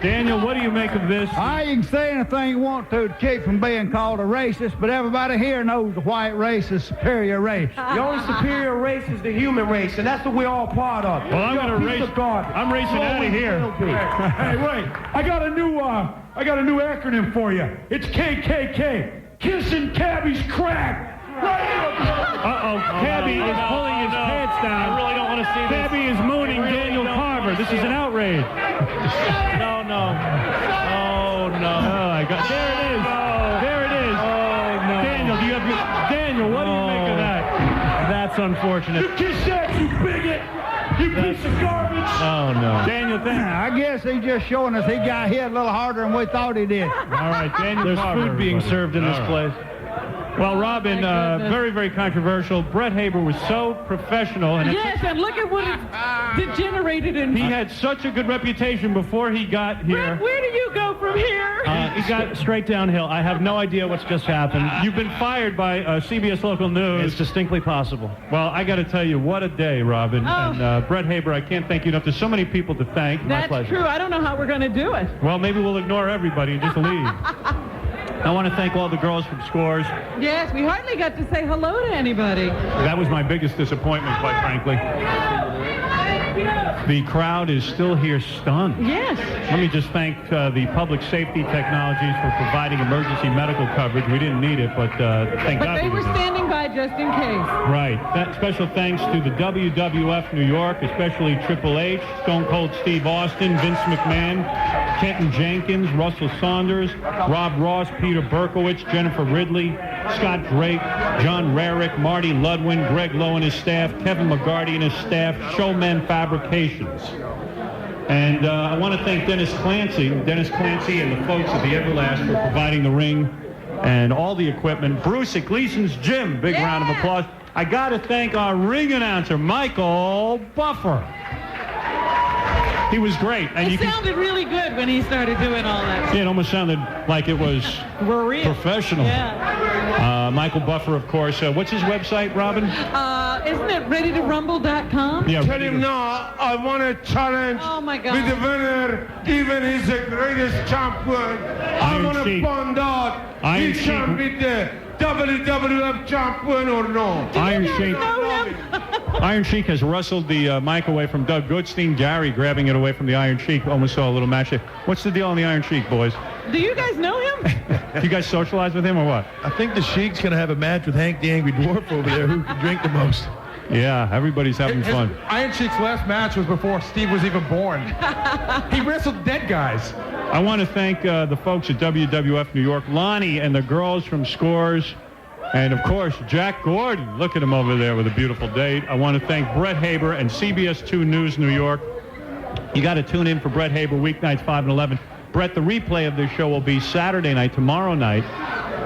Daniel, what do you make of this? You can say anything you want to keep from being called a racist, but everybody here knows the white race is superior race. The only superior race is the human race, and that's what we're all part of. Well, I'm going to race. I'm racing out of here. Hey, wait! I got a new acronym for you. It's KKK. Kissing Cabbie's crack. Cabbie is pulling his pants down. I really don't want to see this. Cabbie is mooning Daniel Carver. This is an outrage. No. Oh, no. Oh, my God. There it is. There it is. Oh, no. Daniel, what do you make of that? That's unfortunate. You kiss that, you bigot! You piece of garbage! Oh, no. Daniel, I guess he's just showing us he got hit a little harder than we thought he did. All right, Daniel There's Carver, food being everybody. served in this place. Well, Robin, very, very controversial. Brett Haber was so professional. And Yes, and look at what it degenerated in. he had such a good reputation before he got here. Brett, where do you go from here? He got straight downhill. I have no idea what's just happened. You've been fired by CBS Local News. It's distinctly possible. Well, I got to tell you, what a day, Robin. Oh. And Brett Haber, I can't thank you enough. There's so many people to thank. That's true. I don't know how we're going to do it. Well, maybe we'll ignore everybody and just leave. I want to thank all the girls from Scores. Yes, we hardly got to say hello to anybody. That was my biggest disappointment, quite frankly. The crowd is still here stunned. Yes. Let me just thank the Public Safety Technologies for providing emergency medical coverage. We didn't need it, but thank God. But they were standing by just in case. Right. Special thanks to the WWF New York, especially Triple H, Stone Cold Steve Austin, Vince McMahon, Kenton Jenkins, Russell Saunders, Rob Ross, Peter Berkowitz, Jennifer Ridley, Scott Drake, John Rarick, Marty Ludwin, Greg Lowe and his staff, Kevin McGarty and his staff, Showman Fabrications. And I want to thank Dennis Clancy and the folks at the Everlast for providing the ring and all the equipment. Bruce at Gleason's Gym, big round of applause. I got to thank our ring announcer, Michael Buffer. He was great. And It sounded really good when he started doing all that. Yeah, it almost sounded like it was professional. Yeah. Michael Buffer, of course. What's his website, Robin? Isn't it readytorumble.com? Yeah. Tell him now, I want to challenge with the winner, even he's the greatest champion. I want to find out he can beat the WWF champion or no. Iron Sheik has wrestled the mic away from Doug Goodstein. Gary grabbing it away from the Iron Sheik. Almost saw a little match there. What's the deal on the Iron Sheik, boys? Do you guys know him? You guys socialize with him or what? I think the Sheik's going to have a match with Hank the Angry Dwarf over there. Who can drink the most? Yeah, everybody's having fun. Iron Sheik's last match was before Steve was even born. He wrestled dead guys. I want to thank the folks at WWF New York, Lonnie and the girls from Scores, and of course, Jack Gordon. Look at him over there with a beautiful date. I want to thank Brett Haber and CBS 2 News New York. You got to tune in for Brett Haber weeknights 5 and 11. Brett, the replay of this show will be Saturday night, tomorrow night.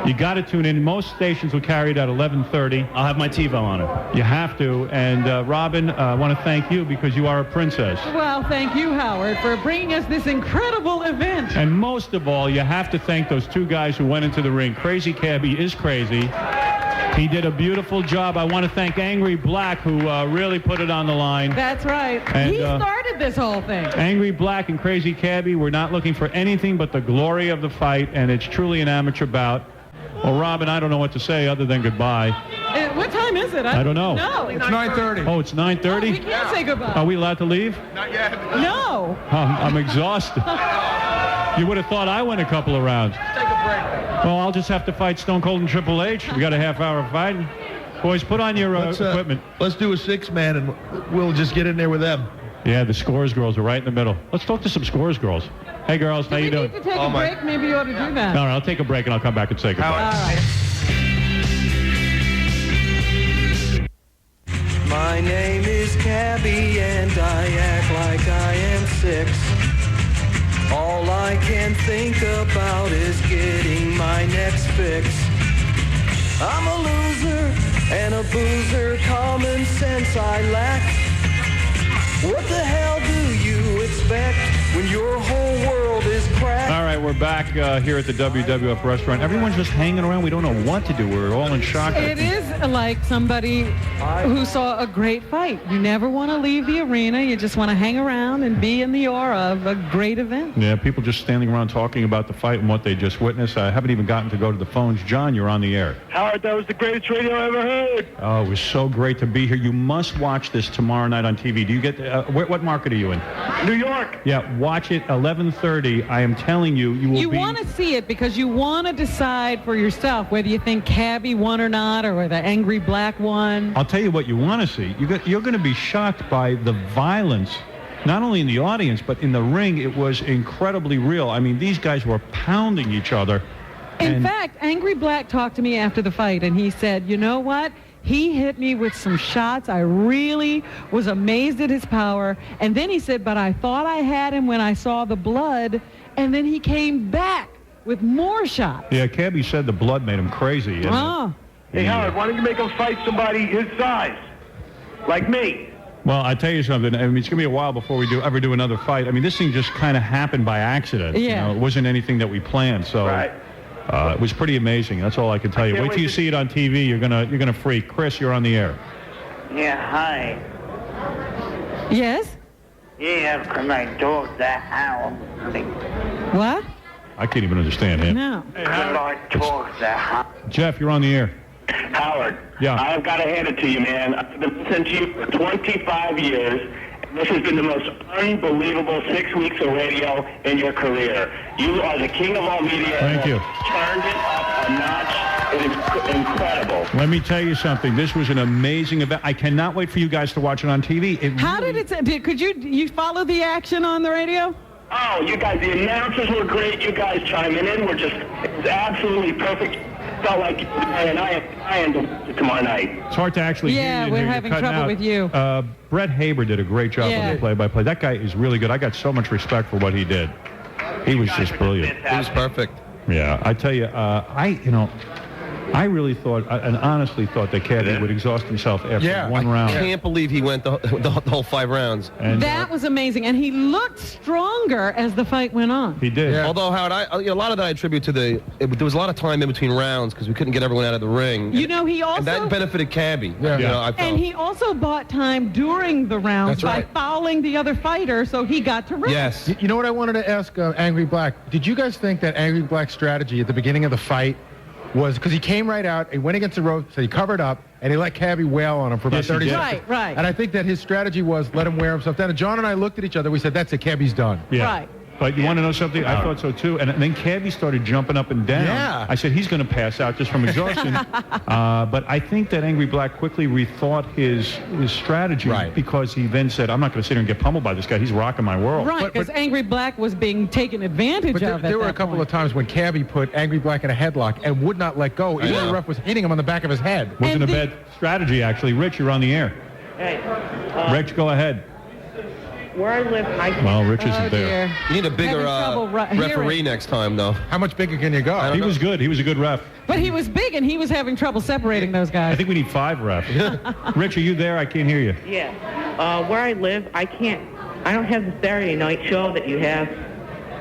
You got to tune in. Most stations will carry it at 11:30. I'll have my TiVo on it. You have to. And Robin, I want to thank you because you are a princess. Well, thank you, Howard, for bringing us this incredible event. And most of all, you have to thank those two guys who went into the ring. Crazy Cabbie is crazy. He did a beautiful job. I want to thank Angry Black, who really put it on the line. That's right. And, he started this whole thing. Angry Black and Crazy Cabbie were not looking for anything but the glory of the fight, and it's truly an amateur bout. Well, Robin, I don't know what to say other than goodbye. What time is it? I don't know. No. It's 9:30. Oh, it's 9:30? We can't say goodbye. Are we allowed to leave? Not yet. No. I'm exhausted. You would have thought I went a couple of rounds. Take a break. Well, I'll just have to fight Stone Cold and Triple H. We got a half hour of fighting. Boys, put on your equipment. Let's do a six-man, and we'll just get in there with them. Yeah, the Scores girls are right in the middle. Let's talk to some Scores girls. Hey, girls, how you doing? If you need to take a break, maybe you ought to do that. All right, I'll take a break, and I'll come back and say goodbye. All right. My name is Cabbie, and I act like I am 6. All I can think about is getting my next fix. I'm a loser, and a boozer common sense I lack. What the hell do you expect when your whole world is cracked? All right, we're back here at the WWF restaurant. Everyone's just hanging around. We don't know what to do. We're all in shock. It is like somebody who saw a great fight. You never want to leave the arena. You just want to hang around and be in the aura of a great event. Yeah, people just standing around talking about the fight and what they just witnessed. I haven't even gotten to go to the phones. John, you're on the air. Howard, that was the greatest radio I ever heard. Oh, it was so great to be here. You must watch this tomorrow night on TV. Do you get what market are you in? New York. Yeah, watch it 11:30. I am telling you, you will You want to see it because you want to decide for yourself whether you think Cabbie won or not, or whether Angry Black won. I'll tell you what you want to see. You're going to be shocked by the violence, not only in the audience, but in the ring. It was incredibly real. I mean, these guys were pounding each other. In fact, Angry Black talked to me after the fight, and he said, you know what? He hit me with some shots. I really was amazed at his power. And then he said, but I thought I had him when I saw the blood. And then he came back with more shots. Yeah, Cabbie said the blood made him crazy. Hey, Howard, why don't you make him fight somebody his size? Like me. Well, I tell you something. I mean, it's going to be a while before we ever do another fight. I mean, this thing just kind of happened by accident. Yeah. You know, it wasn't anything that we planned. So it was pretty amazing. That's all I can tell you. Wait till you see it on TV. You're gonna freak. Chris, you're on the air. Yeah, hi. Yes? Yeah, because my dog that howl. What? I can't even understand him. No. My dog that howl. Jeff, you're on the air. Howard. Yeah. I've got to hand it to you, man. I've been listening to you for 25 years. This has been the most unbelievable 6 weeks of radio in your career. You are the king of all media. Thank you. Turned it up a notch. It is incredible. Let me tell you something. This was an amazing event. I cannot wait for you guys to watch it on TV. How did it? Could you follow the action on the radio? Oh, you guys, the announcers were great. You guys chiming in were it was absolutely perfect. Felt like and I am tomorrow night. It's hard to actually hear you. Yeah, and we're hear you having cutting trouble out. with you. Brett Haber did a great job on the play-by-play. That guy is really good. I got so much respect for what he did. He was just brilliant. He was perfect. Yeah, I tell you, I really thought, and honestly thought that Cabbie would exhaust himself after one round. I can't believe he went the whole 5 rounds. And, that was amazing, and he looked stronger as the fight went on. He did. Yeah. Although, Howard, a lot of that I attribute to there was a lot of time in between rounds because we couldn't get everyone out of the ring. You know, he also... And that benefited Cabbie. Yeah. You know, I felt. And he also bought time during the rounds by fouling the other fighter, so he got to rest. Yes. You know what I wanted to ask Angry Black? Did you guys think that Angry Black's strategy at the beginning of the fight was, because he came right out, he went against the ropes, so he covered up, and he let Cabbie wail on him for about 30 seconds. Right. And I think that his strategy was let him wear himself down. And John and I looked at each other, we said, that's it, Cabbie's done. Yeah. Right. But you want to know something? I thought so too. And then Cabbie started jumping up and down. Yeah. I said, he's going to pass out just from exhaustion. But I think that Angry Black quickly rethought his strategy because he then said, I'm not going to sit here and get pummeled by this guy. He's rocking my world. Right, because Angry Black was being taken advantage of. There were a couple of times when Cabbie put Angry Black in a headlock and would not let go. Even though the ref was hitting him on the back of his head. Wasn't a bad strategy, actually. Rich, you're on the air. Hey, Rich, go ahead. where I live, Well, Rich isn't there. You need a bigger referee next time, though. How much bigger can you go? He was good. He was a good ref. But he was big, and he was having trouble separating those guys. I think we need 5 refs. Rich, are you there? I can't hear you. Yeah. Where I live, I don't have the Saturday night show that you have.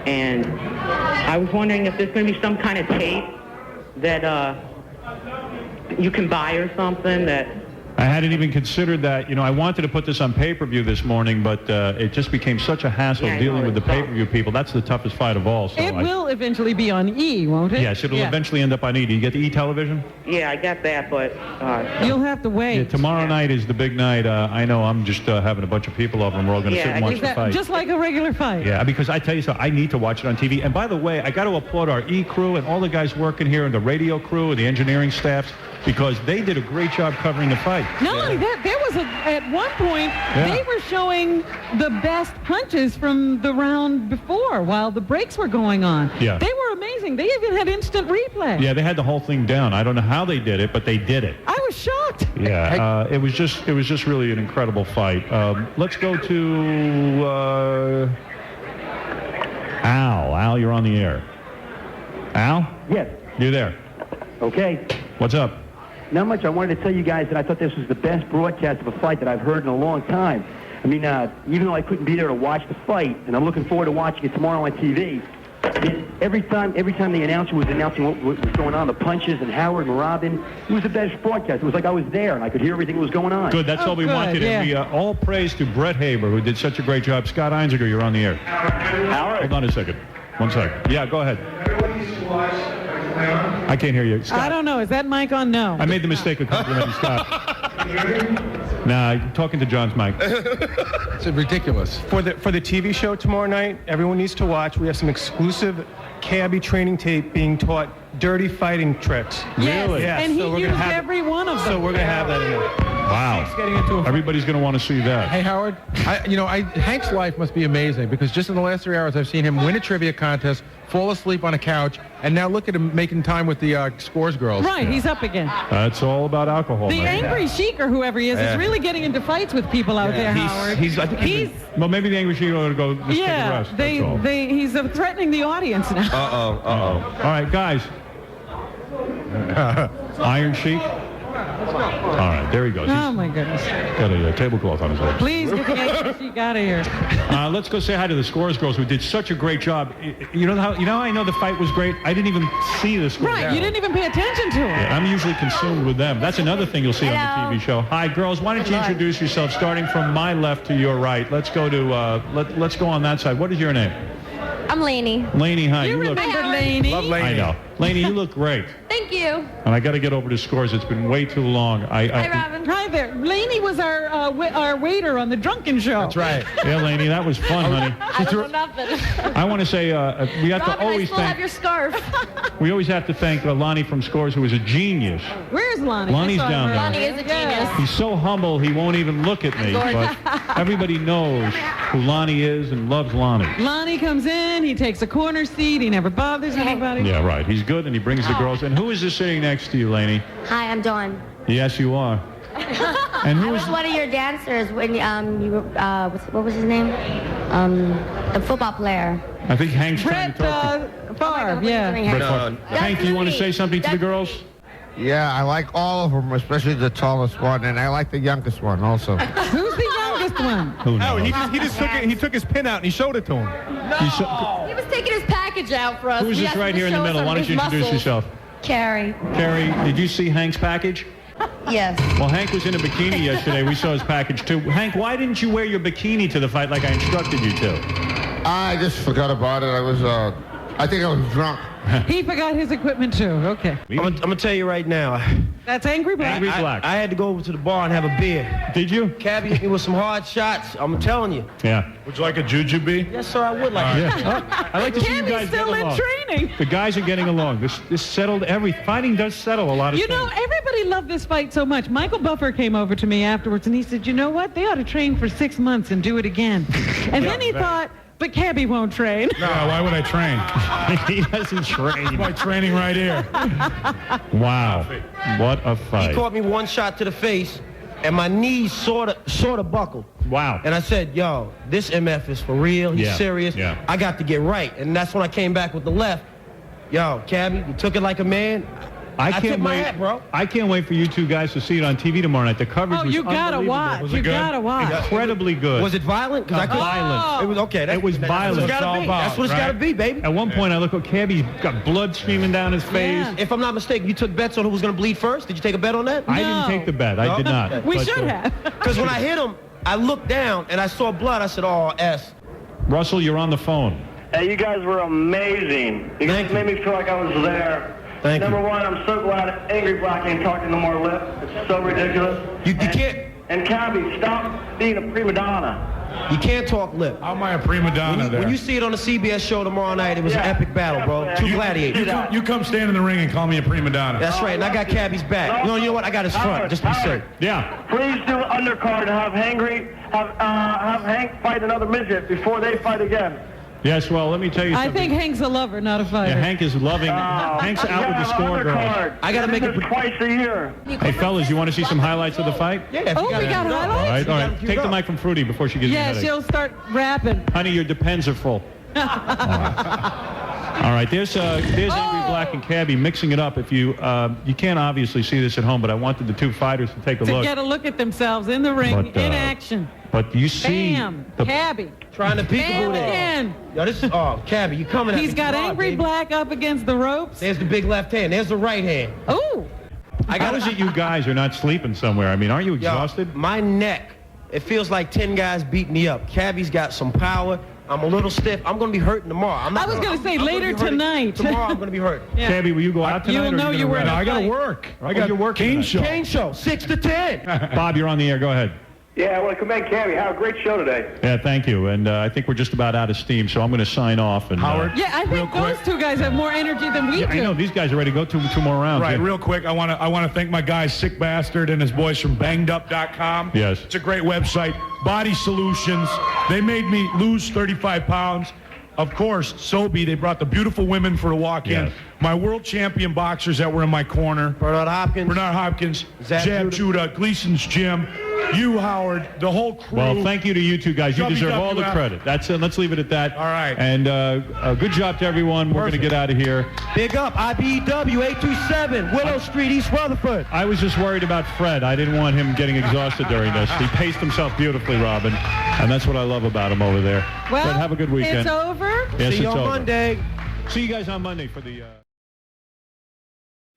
And I was wondering if there's going to be some kind of tape that you can buy or something that... I hadn't even considered that. You know, I wanted to put this on pay-per-view this morning, but it just became such a hassle dealing with the pay-per-view people. That's the toughest fight of all. So it will eventually be on E, won't it? Yes, it'll eventually end up on E. Do you get the E television? Yeah, I got that, but... You'll have to wait. Yeah, tomorrow night is the big night. I know I'm just having a bunch of people over, and we're all going to sit and watch the fight. Just like a regular fight. Yeah, because I tell you so, I need to watch it on TV. And by the way, I got to applaud our E crew and all the guys working here and the radio crew and the engineering staffs, because they did a great job covering the fight. Not only that, there was at one point, they were showing the best punches from the round before while the breaks were going on. Yeah. They were amazing. They even had instant replay. Yeah, they had the whole thing down. I don't know how they did it, but they did it. I was shocked. Yeah, it was just really an incredible fight. Let's go to Al. Al, you're on the air. Al? Yes. You're there. Okay. What's up? not much. I wanted to tell you guys that I thought this was the best broadcast of a fight that I've heard in a long time. I mean, even though I couldn't be there to watch the fight, and I'm looking forward to watching it tomorrow on TV, every time the announcer was announcing what was going on, the punches and Howard and Robin, it was the best broadcast. It was like I was there, and I could hear everything that was going on. Good, that's all we wanted. yeah. And we all praise to Brett Haber, who did such a great job. Scott Einziger, you're on the air. Howard. Hold on a second. One second. Yeah, go ahead. I can't hear you. Scott. I don't know. Is that mic on? No. I made the mistake of complimenting Scott. Nah, I'm talking to John's mic. It's ridiculous. For the TV show tomorrow night, everyone needs to watch. We have some exclusive Cabbie training tape being taught dirty fighting tricks. Yes, Really? and he used every one of them. So we're going to have that in there. Wow. Everybody's going to want to see that. Hey, Howard, Hank's life must be amazing because just in the last 3 hours, I've seen him win a trivia contest, fall asleep on a couch, and now look at him making time with the Scores girls. Right, he's up again. That's all about alcohol. The Angry Sheik or whoever he is really getting into fights with people out there, Howard. Well, maybe the English Sheik ought to go just take a rest. He's threatening the audience now. All right, guys. Iron Sheik. All right, there he goes. Oh, my goodness. Got a tablecloth on his head. Please get the Angry Sheik out of here. Let's go say hi to the Scores girls who did such a great job. You know how I know the fight was great? I didn't even see the Scores. Right, you didn't even pay attention to it. Yeah, I'm usually consumed with them. That's another thing you'll see on the TV show. Hi, girls. Why don't you introduce yourself, starting from my left to your right? Let's go to let's go on that side. What is your name? I'm Lainey. Lainey, hi. You remember Lainey? Love Lainey. I know. Lainey, you look great. Thank you. And I got to get over to Scores. It's been way too long. Hi, Robin. Hi there. Lainey was our waiter on the Drunken Show. That's right. Yeah, Lainey, that was fun, honey. I don't know nothing. I want to say we have Robin, to always I still have your scarf. we always have to thank Lonnie from Scores, who is a genius. Where's Lonnie? Lonnie's down there. Lonnie is a genius. He's so humble he won't even look at me, but everybody knows who Lonnie is and loves Lonnie. Lonnie comes in, he takes a corner seat, he never bothers anybody. Yeah, right. He's good, and he brings the girls. And who is this sitting next to you, Lainey? Hi, I'm Dawn. Yes, you are. And I who was is? one of your dancers when you were, what was his name? The football player. I think Hank's trying to talk to you. Favre, yeah. Brett Favre. Hank, do you want to say something to the girls? Yeah, I like all of them, especially the tallest one, and I like the youngest one also. Who's the youngest one? Who knows? He just took it. He took his pin out and he showed it to him. He was taking his package out for us. Who's this right here in the middle? Why don't you introduce yourself? Carrie. Carrie, did you see Hank's package? Yes. Well, Hank was in a bikini yesterday. We saw his package, too. Hank, why didn't you wear your bikini to the fight like I instructed you to? I just forgot about it. I think I was drunk. He forgot his equipment, too. Okay. I'm gonna tell you right now. That's Angry Black. Angry Black. I had to go over to the bar and have a beer. Did you? Cabbie hit me with some hard shots. I'm telling you. Yeah. Would you like a jujube? Yes, sir, I would like it. Yeah. I like to see you guys still get in along. training. The guys are getting along. This settled fighting does settle a lot of You things. know, everybody loved this fight so much. Michael Buffer came over to me afterwards, and he said, you know what? They ought to train for 6 months and do it again. And then he thought, but Cabbie won't train. No, why would I train? He doesn't train. By training right here. Wow. What a fight. He caught me one shot to the face, and my knees sort of buckled. Wow. And I said, yo, this MF is for real. He's serious. Yeah. I got to get right. And that's when I came back with the left. Yo, Cabbie, you took it like a man. I took can't my wait, hat, bro. I can't wait for you two guys to see it on TV tomorrow night. The coverage was you gotta unbelievable. watch. Was You it good? gotta watch. Incredibly good. Was it violent? Because I could. Violent. It was okay. It was violent. That's what it's gotta be. That's what it's gotta be, baby. At one point, I look at Cabbie, got blood streaming down his face. If I'm not mistaken, you took bets on who was going to bleed first. Did you take a bet on that? I didn't take the bet. I did not. We But, should have. Because when I hit him, I looked down and I saw blood. I said, oh, S. Russell, you're on the phone. Hey, you guys were amazing. You guys made me feel like I was there. Number one, I'm so glad Angry Black ain't talking no more lip. It's so ridiculous. You can't. And Cabbie, stop being a prima donna. You can't talk lip. How am I a prima donna there? When you see it on the CBS show tomorrow night, it was an epic battle, bro. Two gladiators. You come stand in the ring and call me a prima donna. That's right, and I got Cabbie's back. No, you know what? I got his front, just to be safe. Yeah. Please do an undercard and have Hank fight another midget before they fight again. Yes, well, let me tell you I something. think Hank's a lover, not a fighter. Yeah, Hank is loving. Hank's out with the score girls. I got to make it twice a year. Hey, fellas, you want to see some highlights of the fight? Yeah. Oh, we got highlights? All right. Take the mic from Fruity before she gives me a Yeah, headache. she'll start rapping. Honey, your depends are full. All right, there's Angry Black and Cabbie mixing it up. If you can't obviously see this at home, but I wanted the two fighters to take a look. To get a look at themselves in the ring, But, in action. But you see, Bam, Cabbie. Trying to peekaboo there. Bam, Yo, this is Cabbie, you coming at me. He's got hard, Angry baby. Black up against the ropes. There's the big left hand. There's the right hand. Ooh. how is it you guys are not sleeping somewhere? I mean, aren't you exhausted? Yo, my neck, it feels like 10 guys beat me up. Cabbie's got some power. I'm a little stiff. I'm going to be hurting tomorrow. I was going to say later tonight. Tomorrow I'm going to be hurt. Yeah. Cabbie, will you go out tonight? You'll know you were in a I got to fight. work. I got your work. Kane show. Kane show, 6 to 10. Bob, you're on the air. Go ahead. Yeah, I want to commend Cabbie. Have a great show today. Yeah, thank you. And I think we're just about out of steam, so I'm going to sign off. And Howard? Yeah, I think those two guys have more energy than we do. I know these guys are ready to go two more rounds. Right, Yeah. real quick, I want to thank my guy Sick Bastard and his boys from BangedUp.com. Yes. It's a great website. Body Solutions. They made me lose 35 pounds. Of course, Sobe, they brought the beautiful women for the walk-in. Yes. My world champion boxers that were in my corner. Bernard Hopkins. Jab Judah, Gleason's Gym, you, Howard, the whole crew. Well, thank you to you two guys. You deserve all the WWF. credit. That's it. Let's leave it at that. All right. And good job to everyone. We're going to get out of here. Big up, IBEW 827, Willow Street, East Rutherford. I was just worried about Fred. I didn't want him getting exhausted during this. He paced himself beautifully, Robin. And that's what I love about him over there. Well, Fred, have a good weekend. It's over. Yes, See you it's on over. Monday. See you guys on Monday for the...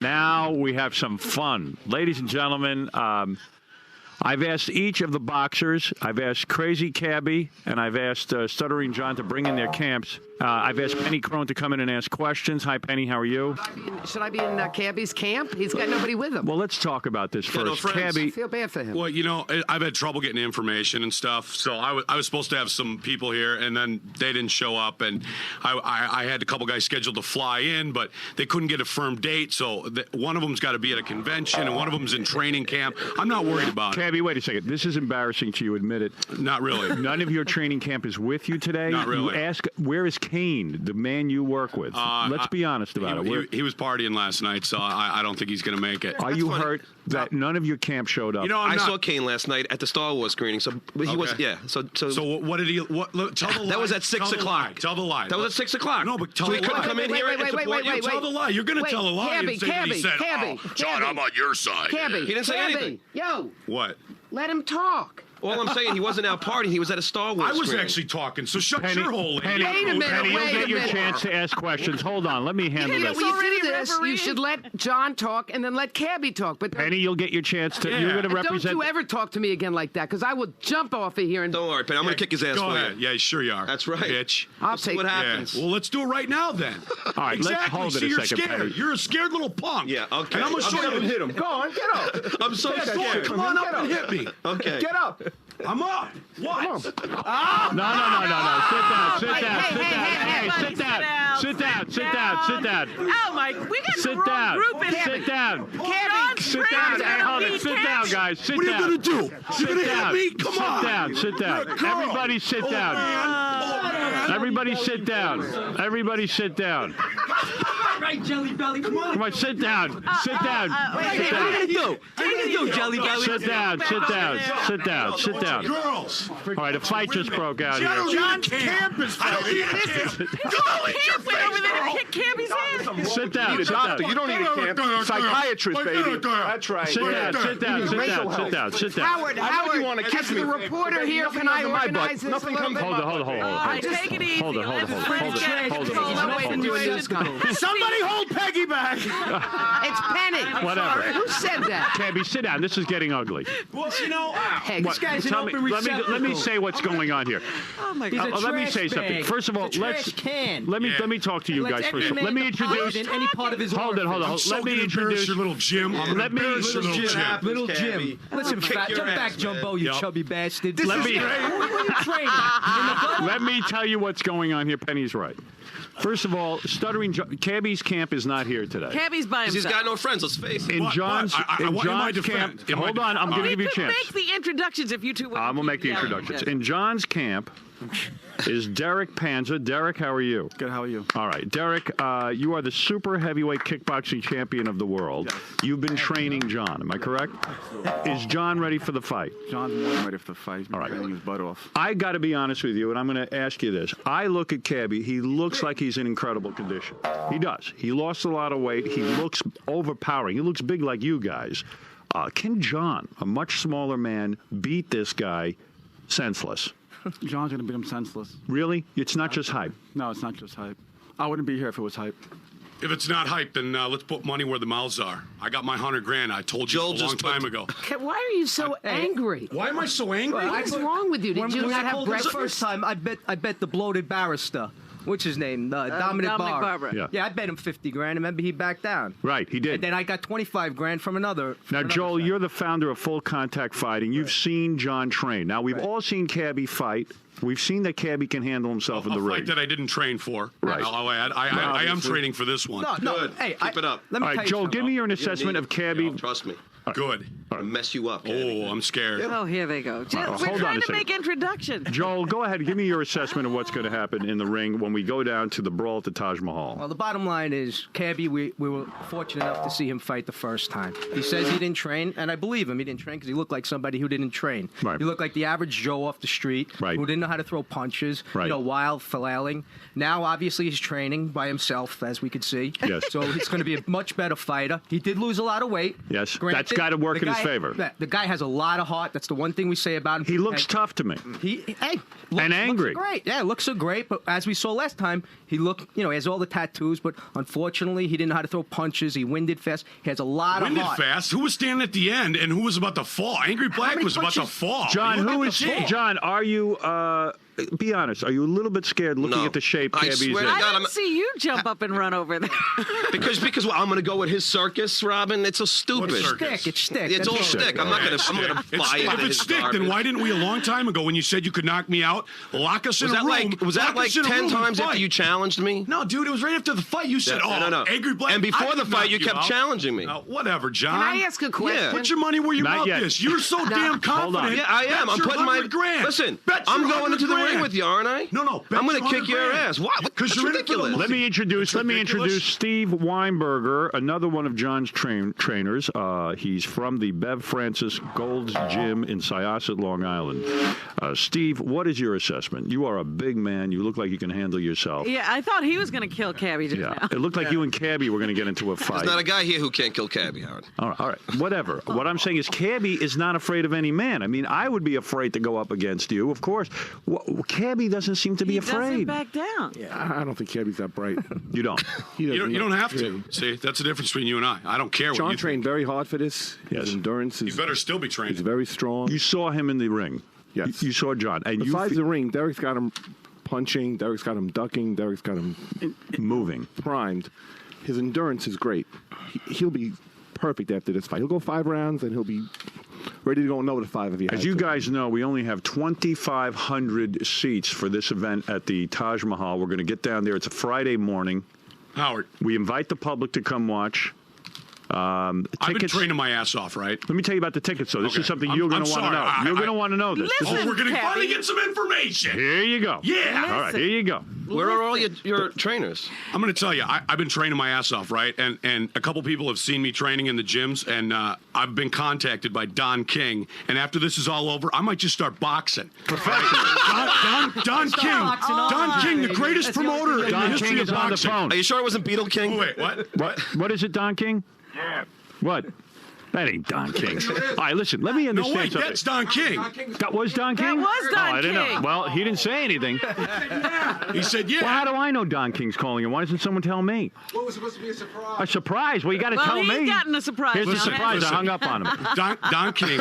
Now we have some fun. Ladies and gentlemen, I've asked each of the boxers, I've asked Crazy Cabbie, and I've asked Stuttering John to bring in their camps. I've asked Penny Crone to come in and ask questions. Hi, Penny. How are you? Should I be in Cabbie's camp? He's got nobody with him. Well, let's talk about this Yeah, no first. friends. Cabbie, I feel bad for him. Well, you know, I've had trouble getting information and stuff, so I was supposed to have some people here, and then they didn't show up, and I had a couple guys scheduled to fly in, but they couldn't get a firm date, so one of them's got to be at a convention, and one of them's in training camp. I'm not worried about it. Cabbie, wait a second. This is embarrassing to you, admit it. Not really. None of your training camp is with you today? Not really. You ask, where is Kane, the man you work with? Let's be honest about it. He was partying last night, so I don't think he's going to make it. Are you hurt that none of your camp showed up? You know, I saw Kane last night at the Star Wars screening. So he was, yeah. So what did he? What? Tell the lie. That was at 6 o'clock. Tell the lie. That was at 6 o'clock. No, but tell So the he couldn't lie. come in here and support you. Tell the lie. You're going to tell a lie and say that he said, John, I'm on your side. Cabbie, He didn't say anything. Yo, What? let him talk. All I'm saying, he wasn't out partying. He was at a Star Wars I was screening. actually talking, so shut Penny, your hole. Penny, Wait a minute, Penny, you'll wait get a your minute. chance to ask questions. Hold on, let me handle this. When you do this, you should let John talk and then let Cabbie talk. But Penny, you'll get your chance to. You're going to and represent. don't you ever talk to me again like that, because I will jump off of here and. Don't worry, Penny. I'm going to kick his ass Go for ahead. you. Yeah, sure you are. That's right. Bitch. I'll We'll see take what happens. Well, let's do it right now then. All right, exactly. let's hold it See, a you're second, scared. Penny. You're a scared little punk. Yeah, okay. And I'm going to show you. Hit him. Go on, get up. I'm so scared. Come on up and hit me. Okay. Get up. I'm up. What? No. Sit down. Oh my, we got Sit the wrong down. group in here. Sit down. John's Sit down. friends Hey, are hold it. being Sit down, captured. guys. Sit What are you down. going to do? You're Sit going to down. hit me? Come Sit on. down. Sit down. You're a girl. Everybody sit Oh, down. man. Everybody sit down. Everybody sit down. Right, Jelly Belly, come on. Come on, sit down. Sit down. Wait, what are you going to do? What are you going to do, Jelly Belly? Sit down. Sit down. Girls. All right, a fight just broke out here. John's campus fighting. Camp went over there to kick Cabbie's ass. Sit down. Sit down. You don't need a camp. Psychiatrist, baby. That's right. Sit down. Howard, you want to kiss as me. the reporter here, can I organize this Nothing a little comes bit? Hold it. All right, take it easy. Hold it. Somebody hold Peggy back. It's Penny. Whatever. Who said that? Cabbie, sit down. This is getting ugly. Well, you know, Hey, What? this guy's an Tell me- open receptacle. let me say what's going on here. Oh my He's a God. Let me trash say something. bag. First of all, It's a let me talk to you And guys let's first. every Let me man introduce. deposit any part of his Hold it. I'm so Let me gonna embarrass introduce your little Jim. I'm gonna Let me- embarrass your little Jim. Little Jim. Listen, fat, jump back, Jumbo, you Yep. chubby bastard. Let me- Where you training? In the butt? Let me tell you what's going on here. Penny's right. First of all, Stuttering John, Cabbie's camp is not here today. Cabbie's by He's himself. got no friends, let's face it. In John's in my camp, defense, hold on, I'm going to give you a chance. Make the introductions if you two would. I'm going to make the introductions. In John's camp, is Derek Panza. Derek, how are you? Good, how are you? All right. Derek, you are the super heavyweight kickboxing champion of the world. Yes. You've been training John, am I correct? Is John ready for the fight? John's more than ready for the fight. He's been all right. training his butt off. I got to be honest with you, and I'm going to ask you this. I look at Cabbie. He looks like he's in incredible condition. He does. He lost a lot of weight. He looks overpowering. He looks big like you guys. Can John, a much smaller man, beat this guy senseless? John's going to beat him senseless. Really? It's not just hype? No, it's not just hype. I wouldn't be here if it was hype. If it's not hype, then let's put money where the mouths are. I got my $100,000. I told you a long time ago. Why are you so angry? Why am I so angry? What's wrong with you? Did you not have breakfast? The first time, I bet the bloated barrister. What's his name? Dominic Barber. Yeah, I bet him $50,000. Remember, he backed down. Right, he did. And then I got $25,000 from another. Now, Joel, you're the founder of Full Contact Fighting. You've seen John train. Now, we've all seen Cabbie fight. We've seen that Cabbie can handle himself in the ring. A fight that I didn't train for. Right. I'll add. I am training for this one. No. Good. Hey, keep it up. Let me all right, Joel, give me your assessment of Cabbie. Trust me. Good. I'll mess you up. Oh, I'm scared. Oh, here they go. We're trying to make introductions. Joel, go ahead. Give me your assessment of what's going to happen in the ring when we go down to the brawl at the Taj Mahal. Well, the bottom line is, Cabbie, we were fortunate enough to see him fight the first time. He says he didn't train, and I believe him. He didn't train because he looked like somebody who didn't train. Right. He looked like the average Joe off the street who didn't know how to throw punches, wild, flailing. Now, obviously, he's training by himself, as we could see. Yes. So he's going to be a much better fighter. He did lose a lot of weight. Yes. Granted, that's got to work in his favor. The guy has a lot of heart. That's the one thing we say about him. He looks tough to me. And angry. Looks great. Yeah, looks so great. But as we saw last time, he looked, he has all the tattoos, but unfortunately, he didn't know how to throw punches. He winded fast. He has a lot of heart. Winded fast? Who was standing at the end and who was about to fall? Angry Black was about to fall. John, John, are you... be honest. Are you a little bit scared looking at the shape Cabbie's in? I didn't see you jump up and run over there. because I'm going to go with his circus, Robin. It's so stupid. It's stick. It's all stick. I'm not going to buy it. If it's stick, then why didn't we a long time ago when you said you could knock me out, lock us in a room? Was that like 10 times after you challenged me? No, dude, it was right after the fight. You said, no. Angry Black. And before the fight, you kept challenging me. Whatever, John. Can I ask a question? Yeah. Put your money where your mouth is. You're so damn confident. Yeah, I am. I'm putting my $100,000. Listen, I'm going into the ring with you, aren't I? No. I'm going to kick your ass. Why? Because you're ridiculous. Let me introduce Steve Weinberger, another one of John's trainers. He's from the Bev Francis Gold's Gym in Syosset, Long Island. Steve, what is your assessment? You are a big man. You look like you can handle yourself. Yeah, I thought he was going to kill Cabbie just now. It looked like you and Cabbie were going to get into a fight. There's not a guy here who can't kill Cabbie, Howard. All right. Whatever. What I'm saying is Cabbie is not afraid of any man. I mean, I would be afraid to go up against you, of course. Cabbie doesn't seem to be afraid. He doesn't back down. Yeah, I don't think Cabbie's that bright. You don't? You don't have to. See, that's the difference between you and I. I don't care what you think. John trained very hard for this. Yes. His endurance is... You better still be trained. He's very strong. You saw him in the ring. Yes. You saw John. And besides the ring, Derek's got him punching. Derek's got him ducking. Derek's got him... moving. Primed. His endurance is great. He'll be perfect after this fight. He'll go 5 rounds, and he'll be... ready to go another 5 if he has As you guys know, we only have 2,500 seats for this event at the Taj Mahal. We're going to get down there. It's a Friday morning. Howard. We invite the public to come watch. I've been training my ass off, right? Let me tell you about the tickets, though. This is something you're going to want to know. You're going to want to know this. We're going to finally get some information. Here you go. Yeah. All right, here you go. Where are all your trainers? I'm going to tell you, I've been training my ass off, right? And a couple people have seen me training in the gyms, and I've been contacted by Don King. And after this is all over, I might just start boxing. Don King, the greatest promoter in the history of boxing. Are you sure it wasn't Beetle King? Oh, wait, what? What is it, Don King? Yeah. What? That ain't Don King. All right, listen, let me understand something. That's Don King. That was Don King? That was Don I didn't know. King. Well, he didn't say anything. He said, yeah. Well, how do I know Don King's calling him? Why doesn't someone tell me? What was supposed to be a surprise? A surprise? Well, you got to tell me. He's gotten a surprise. Here's the now. surprise. I hung up on him. Don King.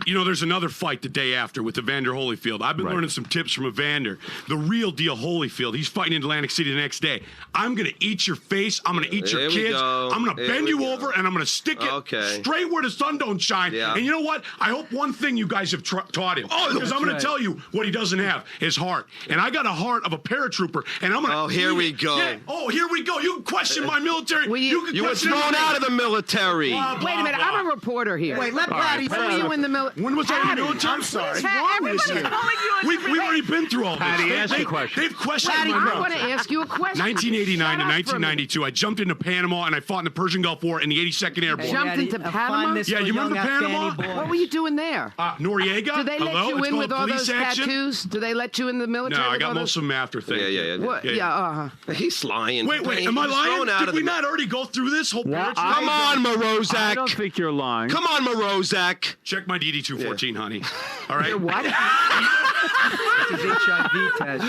There's another fight the day after with Evander Holyfield. I've been learning some tips from Evander. The real deal Holyfield. He's fighting in Atlantic City the next day. I'm going to eat your face. I'm going to eat your kids. I'm going to bend you over, and I'm going to stick it straight great where the sun don't shine. Yeah. And you know what? I hope one thing you guys have taught him. Oh, because I'm going to tell you what he doesn't have, his heart. And I got a heart of a paratrooper, and I'm going to... Oh, here we go. Yeah. Oh, here we go. You can question my military. You were thrown out of the military. Blah, blah, Wait a minute, blah. I'm a reporter here. Wait, let Patty When were you in the military? When was I in the military? I'm sorry. What's wrong with you? We've already been through all this. Patty, ask a question. They've questioned Patty, my I'm military. going to ask you a question. 1989 to Shut up for a minute. 1992, I jumped into Panama and I fought in the Persian Gulf War in the 82nd Airborne. Jumped into Panama? Yeah, you remember Panama? What were you doing there? Noriega? Do they let Hello? you It's in with called all those police action? tattoos? Do they let you in the military? No, I with got all most those? of them after things. Yeah. What? Yeah, He's lying. Wait, He am I was lying? thrown out Did of we the- not already go through this whole Well, period? Come on, Morozak. I don't think you're lying. Come on, Morozak. Check my DD-214, honey. All right? What? His HIV test.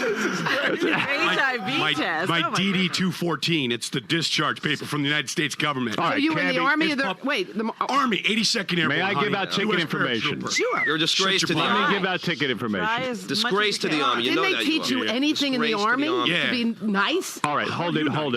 My DD-214. It's the discharge paper from the United States government. All So right, you in the Cabbie, Army? it's The Army, 82nd Airborne. May I give honey. out ticket US information? paratrooper. Sure. You're a disgrace Shut to your the mouth. Let me Army. give out ticket information. Disgrace to the Army. You Didn't know they that teach you are. anything in the Disgrace to Army Army. Yeah. to be nice? All right, hold it. Hold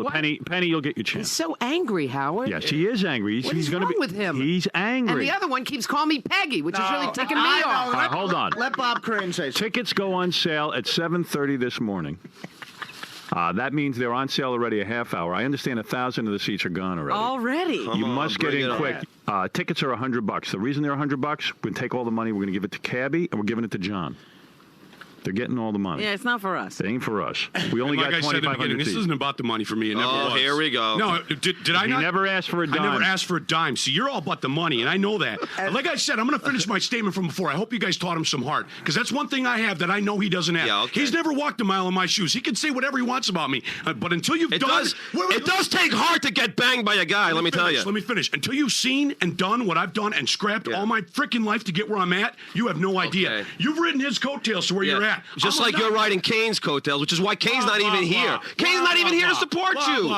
What? it. Penny, you'll get your He's chance. so angry, Howard. Yes, he is angry. What He's is gonna wrong be with him? He's angry. And the other one keeps calling me Peggy, which is really ticking me I know. off. All right, hold on. Let Bob Crane say something. Tickets go on sale at 7:30 this morning. That means they're on sale already a half hour. I understand 1,000 of the seats are gone already. Already? You must get bring in it quick. Tickets are $100. The reason they're $100, we're going to take all the money, we're going to give it to Cabbie, and we're giving it to John. They're getting all the money. Yeah, it's not for us. It ain't for us. We only Like got I said in the beginning, 2,500 this seats. isn't about the money for me. It never was. Here we go. No, did I He not? never asked for a dime. I never asked for a dime. See, you're all about the money, and I know that. Like I said, I'm going to finish my statement from before. I hope you guys taught him some heart, because that's one thing I have that I know he doesn't have. Yeah, okay. He's never walked a mile in my shoes. He can say whatever he wants about me, but until you've It done does. It does take heart to get banged by a guy. Let me tell you. Let me finish. Until you've seen and done what I've done and scrapped all my freaking life to get where I'm at, you have no idea. Okay. You've ridden his coattails to where you're at. Just I'm like not- you're riding Kane's coattails, which is why Kane's not even here. Kane's not even here to support you.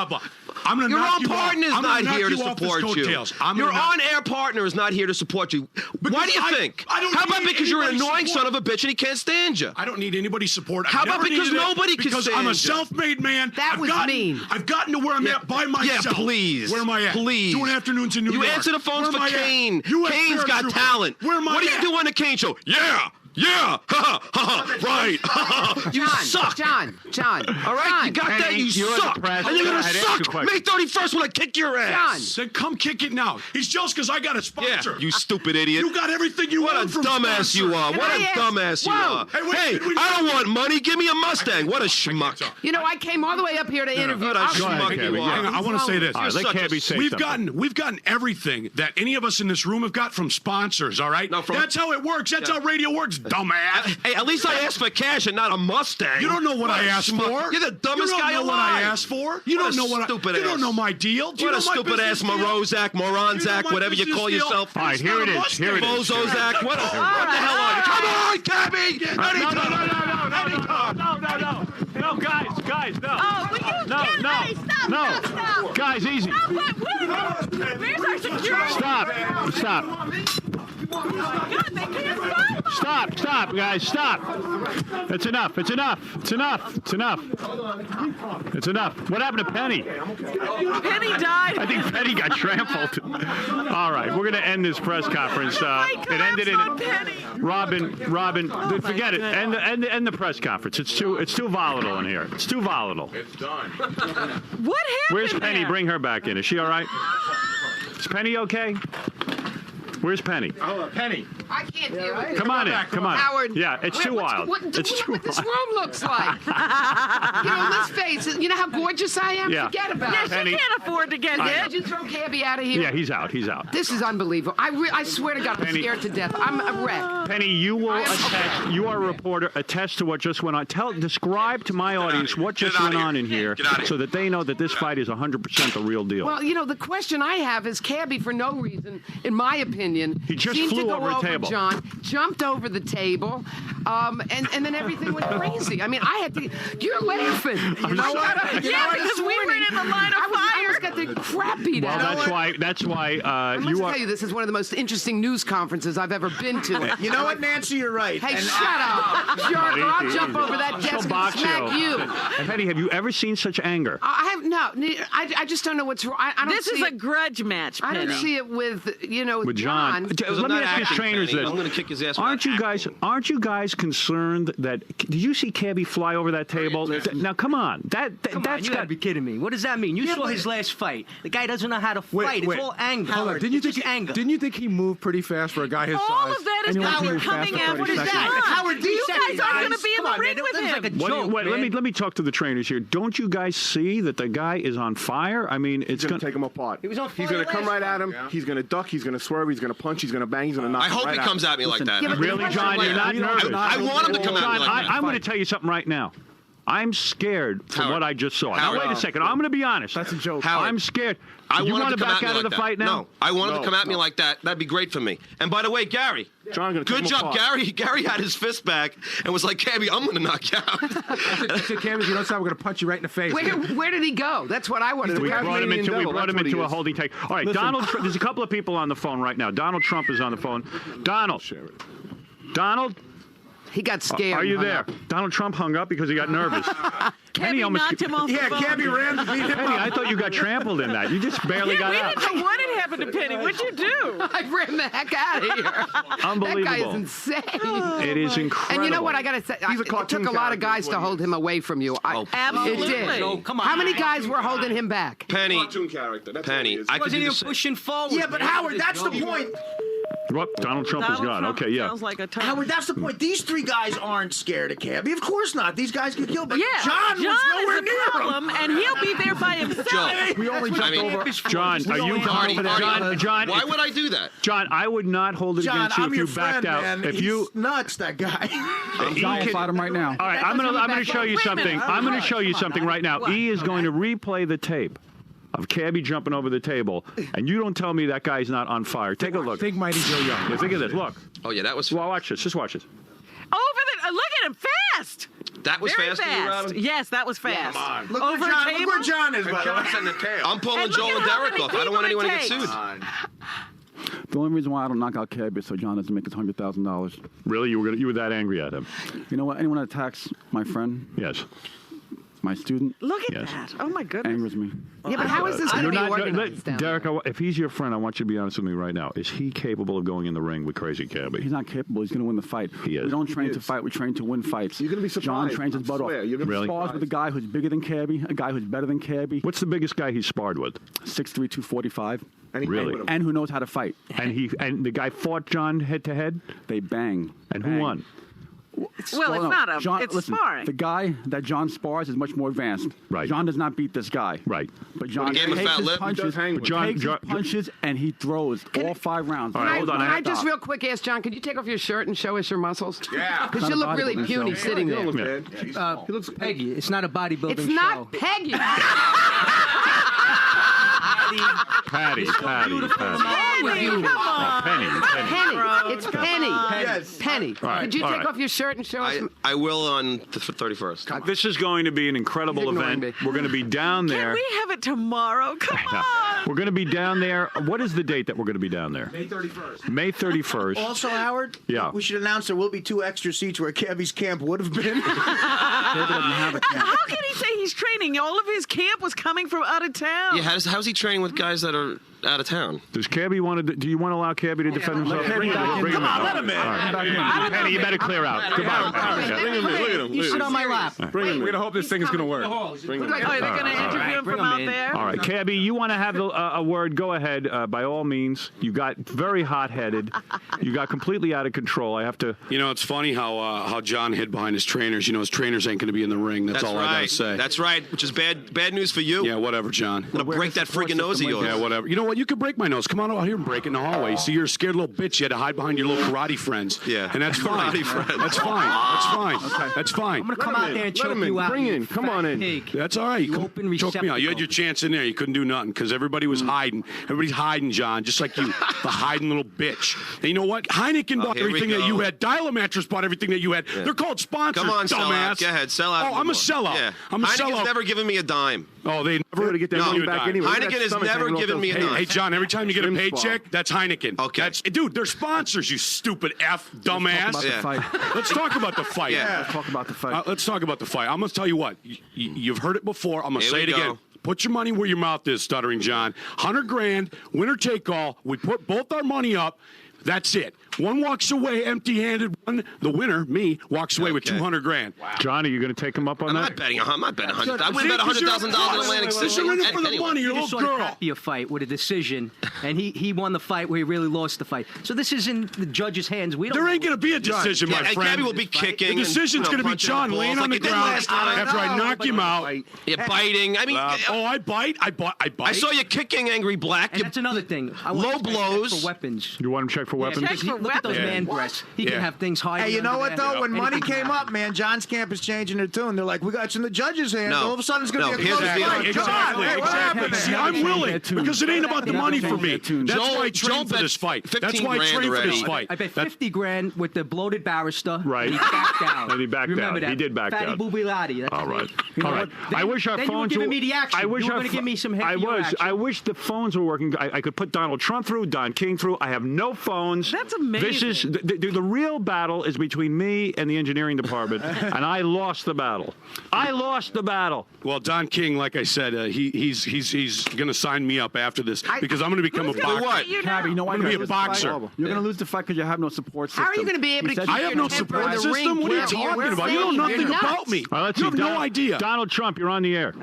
I'm gonna Your knock own you off. partner's I'm gonna not knock here to you off his support you. coattails. I'm Your gonna knock- on-air partner is not here to support you. Why do you think? I don't How about need because you're an anybody's annoying support. son of a bitch and he can't stand you? I don't need anybody's support. How I've about never because needed it nobody can because stand I'm a you? self-made man. That was mean. I've gotten to where I'm at by myself. Yeah, please. Where am I at? Please. Doing afternoons in New You York. answer the phones Where for am I at? Kane. US Kane's got paratrooper. talent. Where am I What do you at? do on the Kane show? Yeah. Yeah, right. You suck. John. All right, you got that. Penny, You you're suck, the press. and you're gonna I'd ask you a suck. question. May 31st when I kick your ass. Then come kick it now. He's jealous because I got a sponsor. Yeah, you stupid idiot. You got everything you What want a from dumbass sponsor. you are. What a dumbass you are. Hey, wait, I don't want money. Give me a Mustang. What a schmuck. You know, I came all the way up here to interview. What a schmuck you are. Hang on, I want to say this. All right, let Cabbie say We've something. gotten everything that any of us in this room have got from sponsors, all right? That's how it works. That's how radio works, dumbass. Hey, at least I asked for cash and not a Mustang. You don't know what I a asked schmuck. for. You're the dumbest guy You don't know alive. what I asked for. You What don't a know what stupid You ass. don't know my deal. Do you What a know my stupid ass business deal? Morozak, Do you Moronzak, know my whatever you business call deal? yourself. All right, here it is. Here it is. Bozozak. What the hell are you? Come on, Cabbie. No, guys, no. Oh, will you get ready? Stop. Guys, easy. Where's our security? Stop. God, they can't stop. Stop, guys, stop. It's enough. What happened to Penny? Penny died. I think Penny got trampled. All right, we're going to end this press conference. It ended in Robin, forget it. End the press conference. It's too volatile in here. It's too volatile. It's done. What happened? Where's Penny? there? Bring her back in. Is she all right? Is Penny okay? Where's Penny? Oh, Penny. I can't deal with it. Come on in. Howard. Yeah, it's too wild. It's too what this wild. room looks like. You know, let's face it. You know how gorgeous I am? Yeah. Forget about Yeah, it. she can't afford to get hit. Did you throw Cabbie out of here? Yeah, he's out. This is unbelievable. I swear to God, I'm Penny. scared to death. I'm a wreck. Penny, you will attest. You are a reporter. Attest to what just went on. Describe to my audience what just went on in here, so that they know that this fight is 100% the real deal. Well, you know, the question I have is Cabbie, for no reason, in my opinion, He just seemed flew to go over a table. table. John, jumped over the table, and then everything went crazy. I mean, I had to. You're laughing. You know what? Yeah, because we were in the line of fire. I almost got the crap beat out. Well, that's why I must tell you, this is one of the most interesting news conferences I've ever been to. You know what, Nancy? You're right. Hey, shut up, jerk! Or I'll jump over that desk and smack you. Penny, have you ever seen such anger? I have no. I just don't know what's wrong. I don't This see is a it. grudge match, I Penny. don't see it with With John. Let me ask you trainers this. I'm going to kick his ass. Aren't you guys concerned that? Did you see Cabbie fly over that table? Now, come on. That's you gotta be kidding me. What does that mean? You saw his last fight. The guy doesn't know how to fight. It's all anger. Hold on. Didn't you think he moved pretty fast for a guy his size? All of that is Anyone coming after What is John. that? Howard, You guys aren't going to be in the ring with him. Let me talk to the trainers here. Don't you guys see that the guy is on fire? I mean, it's going to take him apart. He was on fire. He's going to come right at him. Yeah. He's going to duck. He's going to swerve. He's going to punch. He's going to bang. He's going to knock. I hope right he comes at me like that. Really, John? You're not nervous. I want him to come at me like that. I'm going to tell you something right now. I'm scared from what I just saw. Now, wait a second. I'm going to be honest. That's a joke. Howard, I'm scared. I you want want him to to come back at me out of like the that. fight now? No, I want him to come at me like that. That'd be great for me. And by the way, Gary, good job, Gary. Gary had his fist back and was like, Cabbie, I'm going to knock you out. Cabbie, you don't stop. We're going to punch you right in the face. Where did he go? That's what I wanted to know. We brought him into a holding tank. All right, Donald. There's a couple of people on the phone right now. Donald Trump is on the phone. Donald. He got scared. Are you there? Donald Trump hung up because he got nervous. Cabbie knocked him off the phone. Cabbie ran to beat him Penny, I thought you got trampled in that. You just barely got out. We didn't know what had happened to Penny. What'd you do? I ran the heck out of here. Unbelievable. That guy is insane. It is incredible. And you know what I got to say? It took a lot of guys to hold him away from you. Absolutely. It did. So, come on. How many guys were holding him back? Penny, Cartoon character. That's Penny, what I could Wasn't do even the same. pushing forward. Yeah, but Howard, that's the point. What? Donald Trump is gone. Trump Okay, yeah. Sounds like a ton. Howard, that's the point. These three guys aren't scared of Cabbie. Of course not. These guys get killed. But Yeah, John was nowhere is the near problem, and he'll be there by himself. Joe, We only jumped over. John, are you confident? John, why would I do that? John, I would not hold it John, against you I'm if your you friend, backed out. man. If He's you nuts, that guy. John will fight him right now. All right, I'm gonna show you something. I'm gonna show you something right now. E is going to replay the tape of Cabbie jumping over the table, and you don't tell me that guy's not on fire. Take a look. Think Mighty Joe Young. Yeah, think of this. Look. Oh, yeah, that was Well, watch this. Just watch this. Look at him, fast. that was Very fast. fast. Yes, that was fast. Look Over where a John, table. look where John is, by the way. in the tail. I'm pulling And look Joel at and how Derek many off. I don't want people anyone it to get takes. sued. The only reason why I don't knock out Cabbie is so John doesn't make his $100,000. Really? You were that angry at him? You know what? Anyone that attacks my friend, Yes. my student, Look at that. Oh, my goodness. angers me. Yeah, but how is this going to be organized down Derek, if he's your friend, I want you to be honest with me right now. Is he capable of going in the ring with Crazy Cabbie? He's not capable. He's going to win the fight. He is. We don't train He to is. fight. We train to win fights. You're going to be John surprised. trains his butt off. I swear, you're gonna be Really? Spars with a guy who's bigger than Cabbie, a guy who's better than Cabbie. What's the biggest guy he sparred with? 6'3", 245. And he Really? hung with him. And who knows how to fight. And the guy fought John head to head? They bang. And who won? Well, it's not a. John, it's listen, sparring. The guy that John spars is much more advanced. Right. John does not beat this guy. Right. But John He gave him a takes fat his lip. punches, He does hang with him. takes his punches, and he throws all 5 rounds. All right, hold on. Can I just real quick ask John, could you take off your shirt and show us your muscles? Yeah. Because you look really puny sitting He don't there. look bad. He looks Peggy. It's not a bodybuilding It's show. not Peggy. Patty. Penny, come on. Penny. Penny. It's Penny. Yes. Penny. All right, Could you all take right. off your shirt and show us? I will on the 31st. This is going to be an incredible He's ignoring event. me. We're going to be down Can there. we have it tomorrow? Come on. We're going to be down there. What is the date that we're going to be down there? May 31st. May 31st. Also, Howard, Yeah. we should announce there will be 2 extra seats where Cabbie's camp would have been. How can he say he's training? All of his camp was coming from out of town. Yeah, how's he training with guys that are out of town? Does Cabbie want to? Do you want to allow Cabbie to defend himself? Bring him back in. Bring him in. Come on, let him in. All right. Penny, you better clear out. Goodbye. Bring him in. Look at him. You sit on my lap. Bring him in. We're going to hope this thing is going to work. Bring him in. Oh, they're going to interview him from out there? All right, Cabbie, you want to have a word? Go ahead. By all means. You got very hot-headed. You got completely out of control. I have to. You know, it's funny how John hid behind his trainers. You know, his trainers ain't going to be in the ring. That's all I got to say. That's That's right, which is bad news for you. Yeah, whatever, John. I'm going to break that freaking nose of yours. Yeah, whatever. You know what? You could break my nose. Come on out here and break it in the hallway. See, you're a scared little bitch. You had to hide behind your little karate friends. Yeah. And that's fine. Karate friends. That's fine. That's fine. Okay. That's fine. I'm going to come out there and choke you out. Bring in. Come on in. Pig. That's all right. You open Choke me out. You had your chance in there. You couldn't do nothing because everybody was hiding. Everybody's hiding, John, just like you. The hiding little bitch. And you know what? Heineken bought everything that you had. Dial Mattress bought everything that you had. Yeah. They're called sponsors. Come on, dumbass. sellout. Go ahead, sell out. Oh, I'm a sellout. Yeah. I'm a sellout. Heineken's never given me a dime. Oh, they never get that money back anyway. Heineken has never given me a dime. Hey, John, every time you get a paycheck, that's Heineken. Okay. Dude, they're sponsors, you stupid F dumbass. Let's talk about the fight. Yeah. Let's talk about the fight. Let's talk about the fight. I'm going to tell you what. You've heard it before. I'm going to say it again. Put your money where your mouth is, Stuttering John. $100,000, winner take all. We put both our money up. That's it. One walks away empty-handed. One, the winner, me, walks away with $200,000. Wow. John, are you going to take him up on that? I'm not betting 100. I wouldn't bet $100,000 in Atlantic City. You're in it for the money. You're a little girl. Be a fight with a decision, and he won the fight where he really lost the fight. So this is in the judge's hands. We don't. There ain't going to be a decision, my friend. Cabbie will be kicking. The decision's going to be John laying on the ground after I knock him out. Yeah, biting. I mean, I bite. I bite. I saw you kicking Angry Black. And that's another thing. Low blows. For weapons. You want him to check for weapons? Look at those man breasts. He can have things hiding. Hey, you know what, though? When money Anything came up, man, John's camp is changing their tune. They're like, we got you in the judge's hands. No. All of a sudden, it's going to be a here's close the fight. deal. John, hey, what happened? See, I'm willing because it ain't about the money for me. That's why I trained for this fight. That's why I trained for this fight. I bet $50,000 with the bloated barrister. Right. And he backed down. And he backed Remember down. that. He did back Fatty down. Boobilati. All right. All right. I wish our then phones you were were. giving me the action. I wish you were going to give me some heavier action. I wish the phones were working. I could put Donald Trump through, Don King through. I have no phones. That's amazing. This is the real battle is between me and the engineering department, and I lost the battle. I lost the battle. Well, Don King, like I said, he's going to sign me up after this because I'm going to become a boxer. What? Cabbie, you know why I'm going to be a boxer. You're going to lose the fight because you have no support system. How are you going to be able to keep I have your no temper support in the system. ring? What are you Cabbie? talking about? You know You're nothing nuts. about me. All right, let's You see. have no idea. Donald Trump, you're on the air.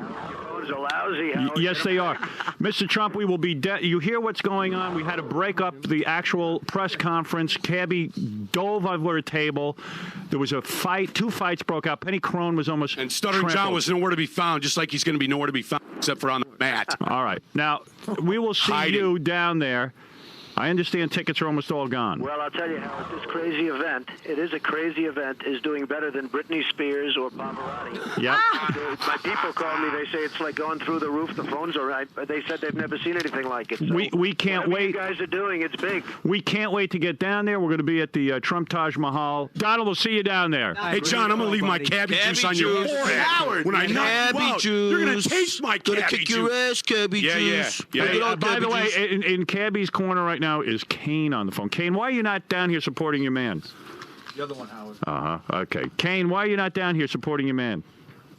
Are lousy. Yes, they are. Mr. Trump, we will be you hear what's going on. We had to break up the actual press conference. Cabbie dove over a table. There was a fight. 2 fights broke out. Penny Crone was almost And Stuttering John trampled. was nowhere to be found, just like he's going to be nowhere to be found except for on the mat. All right. Now, we will see you down there. I understand tickets are almost all gone. Well, I'll tell you, Howard, this crazy event, it is a crazy event, is doing better than Britney Spears or Pavarotti. Yeah. My people call me, they say it's like going through the roof, the phones are right. They said they've never seen anything like it. So We can't whatever wait. you guys are doing, it's big. We can't wait to get down there. We're going to be at the Trump Taj Mahal. Donald, we'll see you down there. Hey, John, I'm going to leave my cabbie juice on your forehead. Howard, when I knock you out, you're going to taste my cabbie kick juice. your ass, Cabbie juice. Yeah. Hey, by the way, in Cabbie's corner right now is Kane on the phone. Kane, why are you not down here supporting your man? The other one, Howard. Okay. Kane, why are you not down here supporting your man?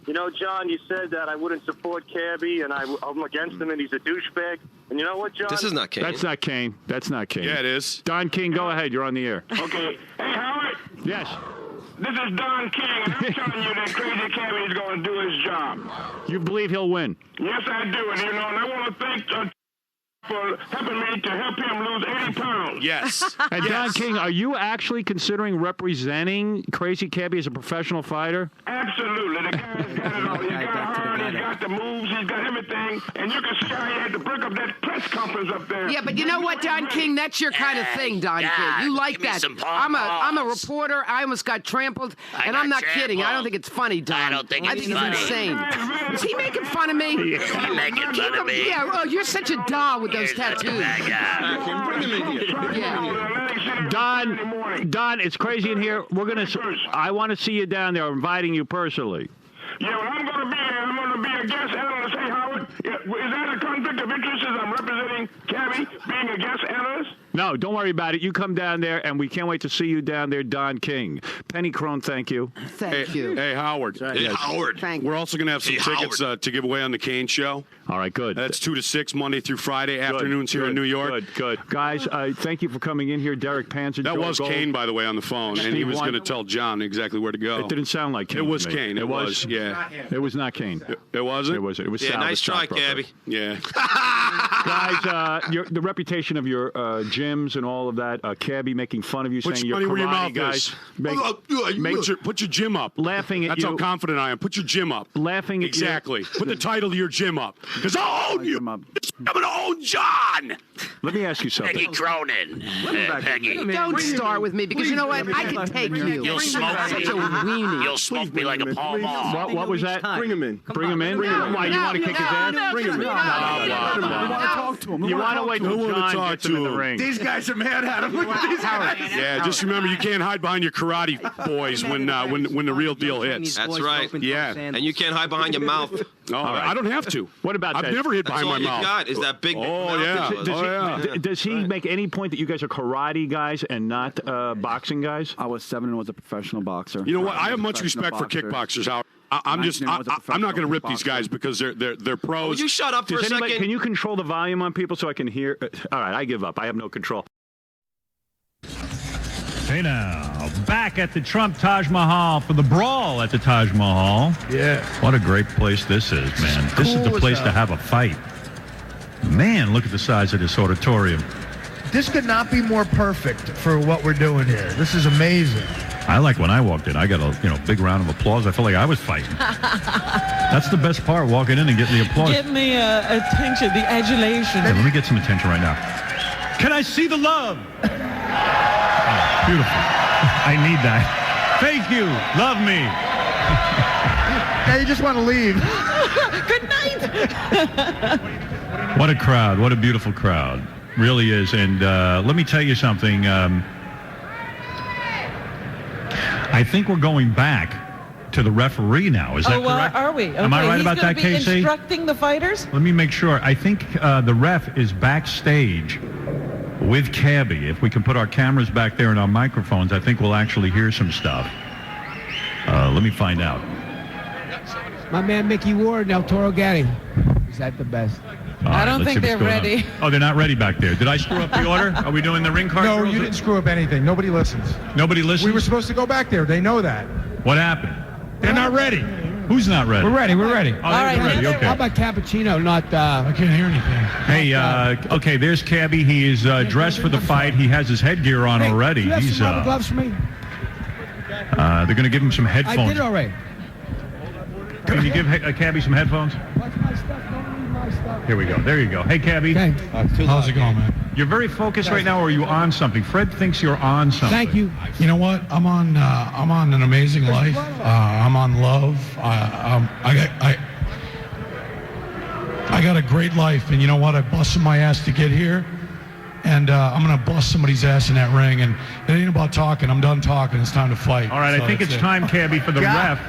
You know, John, you said that I wouldn't support Cabbie, and I'm against him, and he's a douchebag. And you know what, John? This is not Kane. That's not Kane. That's not Kane. Yeah, it is. Don King, go ahead. You're on the air. Okay. Hey, Howard. Yes. This is Don King, and I'm telling you that Crazy Cabbie is going to do his job. You believe he'll win? Yes, I do. And, and I want to thank for helping me to help him lose 80 pounds. Yes. And Don King, are you actually considering representing Crazy Cabbie as a professional fighter? Absolutely. The guy's got it all. He's got heart, he's got the moves, he's got everything. And you can see how he had to break up that press conference up there. Yeah, but you know what, Don King? That's your kind of thing, Don King. You like that. I'm a reporter. I almost got trampled, and I'm not kidding. I don't think it's funny, Don. I don't think it's funny. It's insane. Is he making fun of me? He's making fun of me. Yeah, oh, you're such a doll with those tattoos. Bring him in here. Yeah. Don, it's crazy in here. I want to see you down there. I'm inviting you personally. Yeah, well, I'm going to be there. I'm going to be a guest analyst. Hey, Howard, is that a conflict of interest as I'm representing Cabbie being a guest analyst? No, don't worry about it. You come down there, and we can't wait to see you down there, Don King. Penny Crone, thank you. Thank you. Hey, Howard. Hey, Howard. Thank you. We're also going to have some tickets to give away on the Kane Show. All right, good. That's 2 to 6, Monday through Friday, afternoons here in New York. Good. Guys, thank you for coming in here. Derek Panzer. That Joe was Gold. Kane, by the way, on the phone, and he was going to tell John exactly where to go. It didn't sound like Kane. It was to me. Kane. It was, yeah. It was not Kane. It wasn't? It was Yeah, Sal, nice the try, stockbroker. Cabbie. Yeah. Guys, the reputation of your gyms and all of that, Cabbie making fun of you, Put saying your you're money where your karate mouth guys. is. Put your gym up. Laughing at That's you. how confident I am. Put your gym up. Laughing at exactly. you. Put the title of your gym up. Because I'll own you. I'm going to own John. Let me ask you something. Peggy Cronin. Peggy. Don't start with me because you know what? I can take you. You'll smoke Such me. a weenie. You'll smoke me like a Pall Mall. What was that? Bring him in. Bring him in? Why, you want to kick his ass? Bring him in. We want to talk to him. You want to wait till John gets him in the ring. These guys are mad at him. Look at these guys. Yeah, just remember you can't hide behind your karate boys when the real deal hits. That's right. Yeah. And you can't hide behind your mouth. No, I don't have to. What about I've that? never hid That's behind all my you mouth. got is that big Oh, mouth. yeah. Does he make any point that you guys are karate guys and not boxing guys? I was 7 and was a professional boxer. You know what? I have much respect for kickboxers, Howard. I'm not going to rip these guys because they're pros. Will you shut up for a second? Can you control the volume on people so I can hear? All right, I give up. I have no control. Hey now, back at the Trump Taj Mahal for the brawl at the Taj Mahal. Yeah. What a great place this is, man. This is the cool as place hell. to have a fight. Man, look at the size of this auditorium. This could not be more perfect for what we're doing here. This is amazing. I like when I walked in. I got a big round of applause. I felt like I was fighting. That's the best part, walking in and getting the applause. Get me attention, the adulation. Yeah, let me get some attention right now. Can I see the love? Oh, beautiful. I need that. Thank you. Love me. Now you just want to leave. Good night. What a crowd. What a beautiful crowd. Really is. And let me tell you something. I think we're going back to the referee now. Is that correct? Are we? Okay. Am I right about that, He's going to be Casey? instructing the fighters? Let me make sure. I think the ref is backstage with Cabbie. If we can put our cameras back there and our microphones, I think we'll actually hear some stuff. Let me find out. My man Mickey Ward and El Toro Gatti. Is that the best? I don't think they're ready. Oh, they're not ready back there. Did I screw up the order? Are we doing the ring card? No, girls? you didn't screw up anything. Nobody listens. Nobody listens? We were supposed to go back there. They know that. What happened? They're not ready. Who's not ready? We're ready. We're ready. Oh, all right, ready. Okay. How about cappuccino, not... I can't hear anything. Hey, okay, there's Cabbie. He is dressed for the fight. He has his headgear on already. You have He's some rubber gloves for me? they're going to give him some headphones. I did it already. Can you give Cabbie some headphones? Watch my stuff. Don't read my stuff. Here we go. There you go. Hey, Cabbie. Okay. How's it going, man? You're very focused right now, or are you on something? Fred thinks you're on something. Thank you. You know what? I'm on an amazing life. I'm on love. I got a great life, and you know what? I busted my ass to get here, and I'm gonna bust somebody's ass in that ring. And it ain't about talking. I'm done talking. It's time to fight. All right, So I think that's it's it. time, Cabbie, for the ref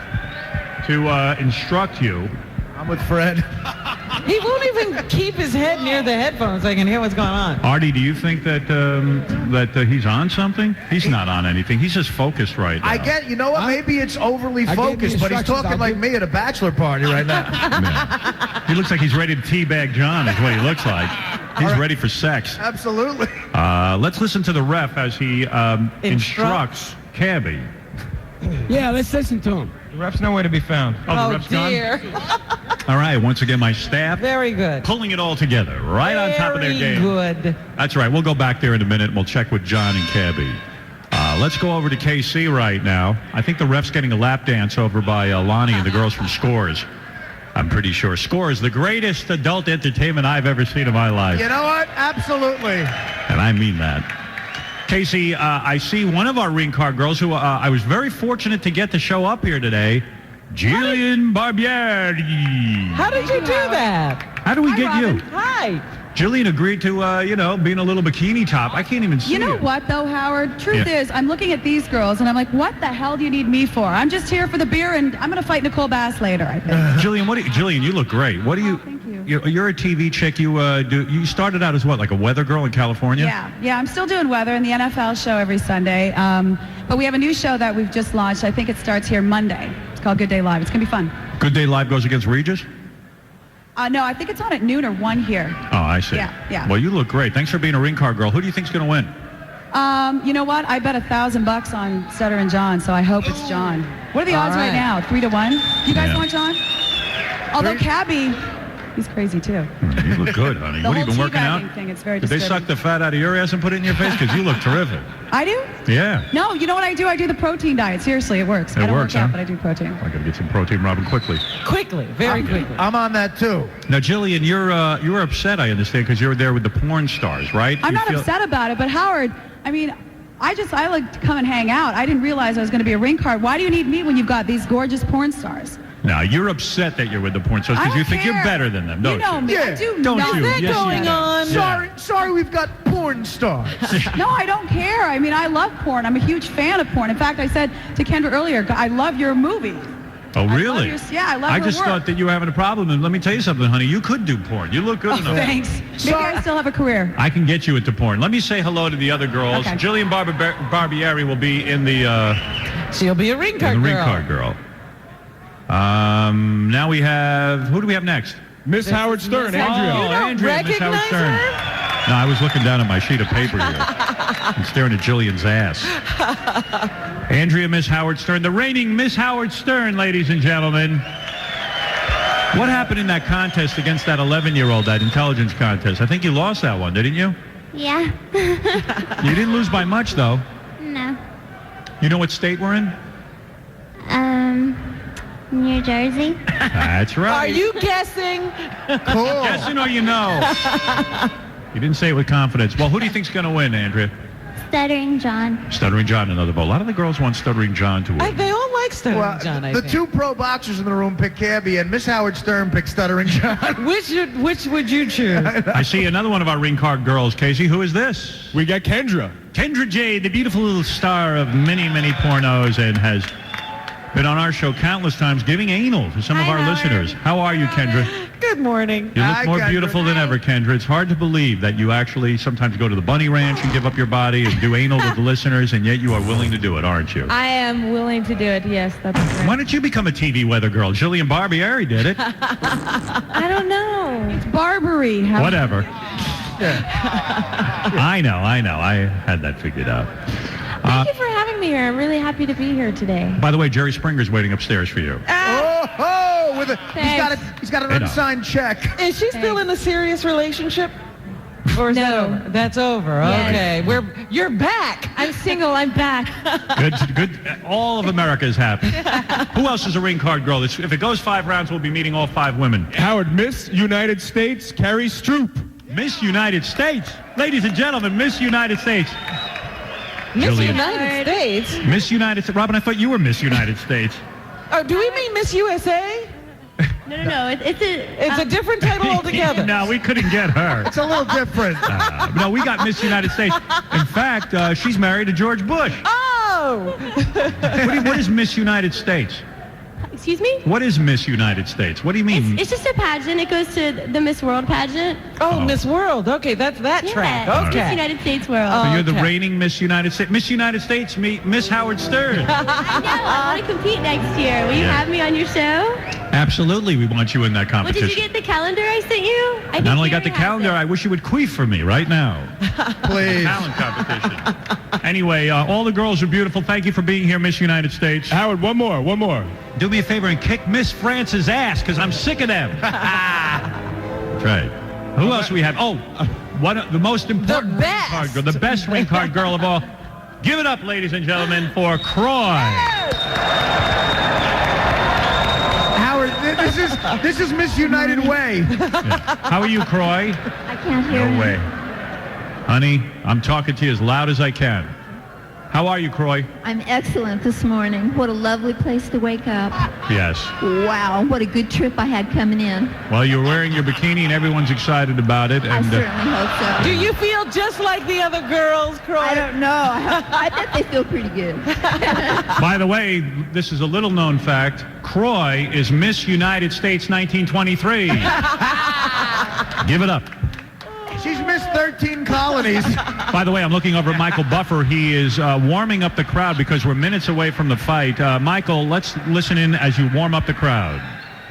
to instruct you. I'm with Fred. He won't even keep his head near the headphones so I can hear what's going on. Artie, do you think that he's on something? He's not on anything. He's just focused right now. I get, you know what? Maybe it's overly I gave focused, you but he's instructions. talking like me at a bachelor party right now. He looks like he's ready to teabag John, is what he looks like. He's ready for sex. Absolutely. Let's listen to the ref as he instructs Cabbie. Yeah, let's listen to him. The ref's nowhere to be found. Oh, the ref's dear. gone? All right, once again, my staff. Very good. Pulling it all together, right on top of their game. Very good. That's right. We'll go back there in a minute, and we'll check with John and Cabbie. Let's go over to KC right now. I think the ref's getting a lap dance over by Lonnie and the girls from Scores. I'm pretty sure. Scores, the greatest adult entertainment I've ever seen in my life. You know what? Absolutely. And I mean that. Casey, I see one of our ring card girls who I was very fortunate to get to show up here today, Jillian Barbieri. How did you do that? How do we get Robin. you? Hi. Jillian agreed to, being a little bikini top. I can't even see You know it. what, though, Howard? Truth is, I'm looking at these girls, and I'm like, what the hell do you need me for? I'm just here for the beer, and I'm going to fight Nicole Bass later, I think. Jillian, you look great. What do you... thank you. You're a TV chick. You started out as what, like a weather girl in California? Yeah, I'm still doing weather in the NFL show every Sunday. But we have a new show that we've just launched. I think it starts here Monday. It's called Good Day Live. It's going to be fun. Good Day Live goes against Regis? No, I think it's on at noon or 1 here. Oh, I see. Yeah. Well, you look great. Thanks for being a ring card girl. Who do you think's going to win? You know what? I bet $1,000 on Stuttering John, so I hope it's John. What are the odds right now? 3 to 1? You guys want John? Although Cabbie He's crazy too. You look good, honey. The What have you whole been working out? teabagging thing, it's very Did they disturbing. suck the fat out of your ass and put it in your face? Because you look terrific. I do? Yeah. No, you know what I do? I do the protein diet. Seriously, it works. I It don't works, work out, huh? but I do protein. I got to get some protein, Robin, quickly. Quickly, very quickly. I'm on that too. Now, Jillian, you're upset, I understand, because you're there with the porn stars, right? I'm You not feel- upset about it, but Howard, I mean, I like to come and hang out. I didn't realize I was going to be a ring card. Why do you need me when you've got these gorgeous porn stars? Now, you're upset that you're with the porn stars because you think you're better than them, don't You know me. I do Don't not. you? What's Yes, going you do. on? Yeah. Sorry, we've got porn stars. No, I don't care. I mean, I love porn. I'm a huge fan of porn. In fact, I said to Kendra earlier, I love your movie. Oh, really? I love I her just work. thought that you were having a problem, and let me tell you something, honey. You could do porn. You look good enough. Thanks. Maybe I still have a career. I can get you into porn. Let me say hello to the other girls. Okay. Jillian Barbieri will be in the... She'll be a ring card in the girl. ring card girl. Now we have... Who do we have next? Miss Howard Stern, Andrea. Oh, You don't Andrea, Miss Howard recognize Stern. her? No, I was looking down at my sheet of paper here. I'm staring at Jillian's ass. Andrea, Miss Howard Stern. The reigning Miss Howard Stern, ladies and gentlemen. What happened in that contest against that 11-year-old, that intelligence contest? I think you lost that one, didn't you? Yeah. You didn't lose by much, though. No. You know what state we're in? New Jersey. That's right. Are you guessing? Cool. Guessing or you know? You didn't say it with confidence. Well, who do you think's going to win, Andrea? Stuttering John. Stuttering John, another vote. A lot of the girls want Stuttering John to win. They all like Stuttering John, I the think. two pro boxers in the room pick Cabbie, and Miss Howard Stern picked Stuttering John. Which would you choose? I see another one of our ring card girls, Casey. Who is this? We got Kendra. Kendra J, the beautiful little star of many, many pornos, and has been on our show countless times giving anal to some of our listeners. How are you, Kendra? Good morning. You look more beautiful than ever, Kendra. It's hard to believe that you actually sometimes go to the bunny ranch and give up your body and do anal with the listeners, and yet you are willing to do it, aren't you? I am willing to do it, yes, that's correct. Why don't you become a TV weather girl? Jillian Barbieri did it. I don't know. It's Barbary. Whatever. I know. I had that figured out. Thank you for having me here. I'm really happy to be here today. By the way, Jerry Springer's waiting upstairs for you. He's got an unsigned check. Is she still in a serious relationship? Or is that over? That's over. Yes. Okay. You're back. I'm single. I'm back. Good. All of America is happy. Who else is a ring card girl? If it goes 5 rounds, we'll be meeting all 5 women. Howard, Miss United States, Carrie Stroop. Miss United States. Ladies and gentlemen, Miss United States. Miss Jillian. United States? Miss United States. Robin, I thought you were Miss United States. Oh, do we mean Miss USA? No. It's a different title altogether. No, we couldn't get her. It's a little different. No, we got Miss United States. In fact, she's married to George Bush. Oh! What is Miss United States? Excuse me? What is Miss United States? What do you mean? It's just a pageant. It goes to the Miss World pageant. Oh, Miss World. Okay, that's that track. Yeah, Okay. Miss United States World. So you're the reigning Miss United States. Miss United States, meet Miss Howard Stern. I know. I want to compete next year. Will you have me on your show? Absolutely, we want you in that Well, competition. did you get the calendar I sent you? I Not only got the calendar, I wish you would queef for me right now. Please. Talent competition. Anyway, all the girls are beautiful. Thank you for being here, Miss United States. Howard, one more. Do me a favor and kick Miss France's ass, because I'm sick of them. That's right. Who else we have? Oh, the most important ring card girl, the best ring card girl of all. Give it up, ladies and gentlemen, for Croy. Howard, this is Miss United Way. Yeah. How are you, Croy? I can't hear No you. way. Honey, I'm talking to you as loud as I can. How are you, Croy? I'm excellent this morning. What a lovely place to wake up. Yes. Wow, what a good trip I had coming in. Well, you're wearing your bikini and everyone's excited about it. I And certainly hope so. Do you feel just like the other girls, Croy? I don't know. I bet they feel pretty good. by the way, this is a little known fact. Croy is Miss United States 1923. Give it up. She's missed 13 colonies. By the way, I'm looking over at Michael Buffer. He is warming up the crowd because we're minutes away from the fight. Michael, let's listen in as you warm up the crowd.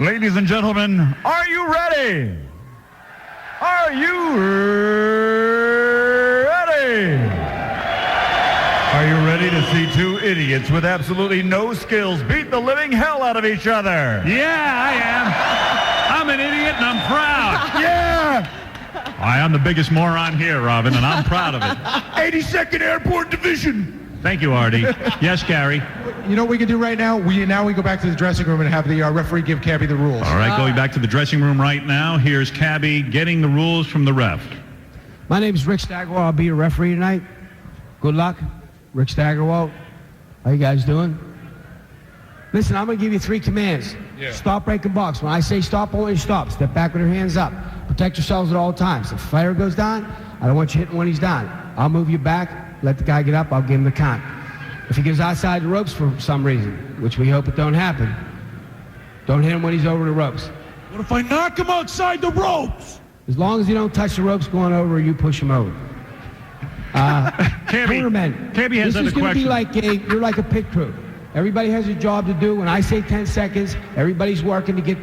Ladies and gentlemen, are you ready? Are you ready? Are you ready to see two idiots with absolutely no skills beat the living hell out of each other? Yeah, I am. I'm an idiot and I'm proud. I am the biggest moron here, Robin, and I'm proud of it. 82nd Airport Division. Thank you, Artie. Yes, Gary. You know what we can do right now? We go back to the dressing room and have the referee give Cabbie the rules. All right, going back to the dressing room right now. Here's Cabbie getting the rules from the ref. My name's Rick Staggerwalt. I'll be your referee tonight. Good luck. Rick Staggerwalt. How you guys doing? Listen, I'm going to give you 3 commands. Yeah. Stop, break, and box. When I say stop, I want you to stop. Step back with your hands up. Protect yourselves at all times. If the fighter goes down, I don't want you hitting when he's down. I'll move you back. Let the guy get up. I'll give him the count. If he goes outside the ropes for some reason, which we hope it don't happen, don't hit him when he's over the ropes. What if I knock him outside the ropes? As long as you don't touch the ropes going over, you push him over. Cameramen, Cabbie has this is other going to be questions. you're like a pit crew. Everybody has a job to do. When I say 10 seconds, everybody's working to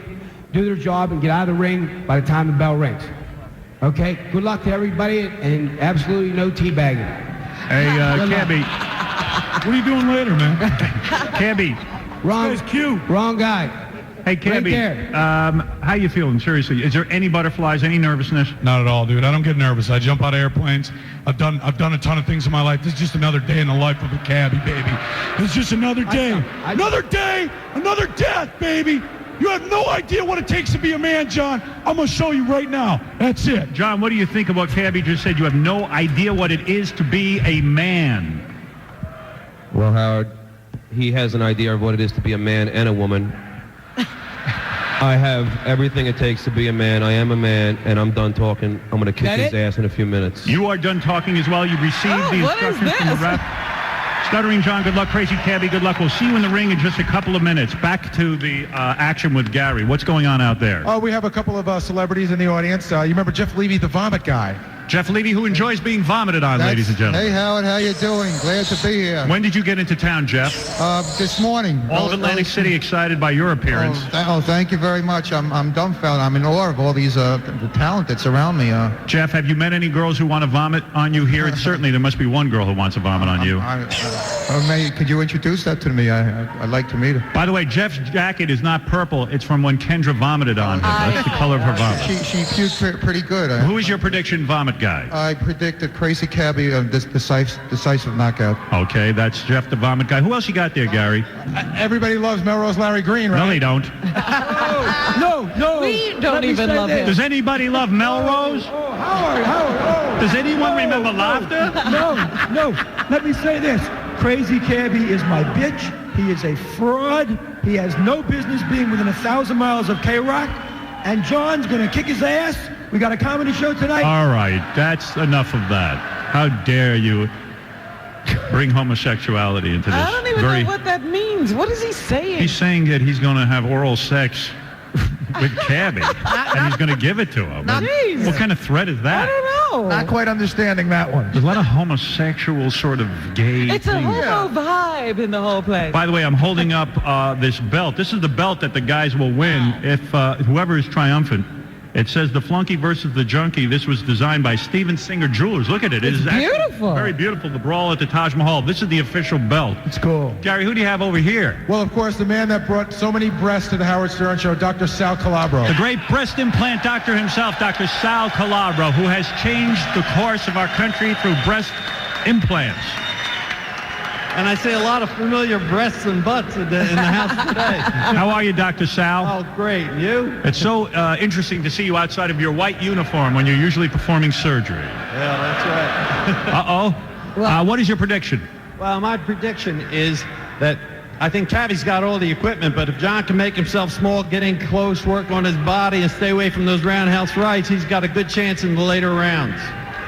do their job and get out of the ring by the time the bell rings. Okay? Good luck to everybody, and absolutely no teabagging. Hey, Cabbie. What are you doing later, man? Cabbie. Wrong guy. Hey, Cabbie. Right there. How you feeling? Seriously, is there any butterflies, any nervousness? Not at all, dude. I don't get nervous. I jump out of airplanes. I've done a ton of things in my life. This is just another day in the life of a cabbie, baby. It's just another day. Another day, another death, baby. You have no idea what it takes to be a man, John. I'm going to show you right now. That's it. John, what do you think of what Cabbie just said? You have no idea what it is to be a man. Well, Howard, he has an idea of what it is to be a man and a woman. I have everything it takes to be a man. I am a man, and I'm done talking. I'm going to kick his ass in a few minutes. You are done talking as well. You received the instructions from the ref. Stuttering John, good luck. Crazy Cabbie, good luck. We'll see you in the ring in just a couple of minutes. Back to the action with Gary. What's going on out there? Oh, we have a couple of celebrities in the audience. You remember Jeff Levy, the vomit guy? Jeff Levy, who enjoys being vomited on, ladies and gentlemen. Hey, Howard, how you doing? Glad to be here. When did you get into town, Jeff? This morning. All of Atlantic City excited by your appearance. Thank you very much. I'm dumbfounded. I'm in awe of all these the talent that's around me. Jeff, have you met any girls who want to vomit on you here? Certainly there must be one girl who wants to vomit on you. Could you introduce that to me? I'd like to meet her. By the way, Jeff's jacket is not purple. It's from when Kendra vomited on him. That's the color of her vomit. She puked pretty good. Who is your prediction vomit guy? I predicted Crazy Cabbie decisive knockout. Okay, that's Jeff the vomit guy. Who else you got there, Gary? Everybody loves Melrose Larry Green, right? No, they don't. No. We don't even love him. Does anybody love Melrose? Howard. Does anyone remember laughter? No. Let me say this. Crazy Cabbie is my bitch. He is a fraud. He has no business being within 1,000 miles of K-Rock. And John's going to kick his ass. We got a comedy show tonight. All right, that's enough of that. How dare you bring homosexuality into this? I don't even know what that means. What is he saying? He's saying that he's going to have oral sex with Cabbie, and he's going to give it to him. What kind of threat is that? I don't know. Not quite understanding that one. There's a lot of homosexual sort of gay It's a things. homo vibe in the whole place. By the way, I'm holding up this belt. This is the belt that the guys will win if whoever is triumphant. It says the flunky versus the junkie. This was designed by Steven Singer Jewelers. Look at it. It's beautiful. Very beautiful. The brawl at the Taj Mahal. This is the official belt. It's cool. Gary, who do you have over here? Well, of course, the man that brought so many breasts to the Howard Stern Show, Dr. Sal Calabro. The great breast implant doctor himself, Dr. Sal Calabro, who has changed the course of our country through breast implants. And I see a lot of familiar breasts and butts in the house today. How are you, Dr. Sal? Oh, great. You? It's so interesting to see you outside of your white uniform when you're usually performing surgery. Yeah, that's right. Uh-oh. What is your prediction? Well, my prediction is that I think Cabbie's got all the equipment, but if John can make himself small, get in close, work on his body, and stay away from those roundhouse rights, he's got a good chance in the later rounds.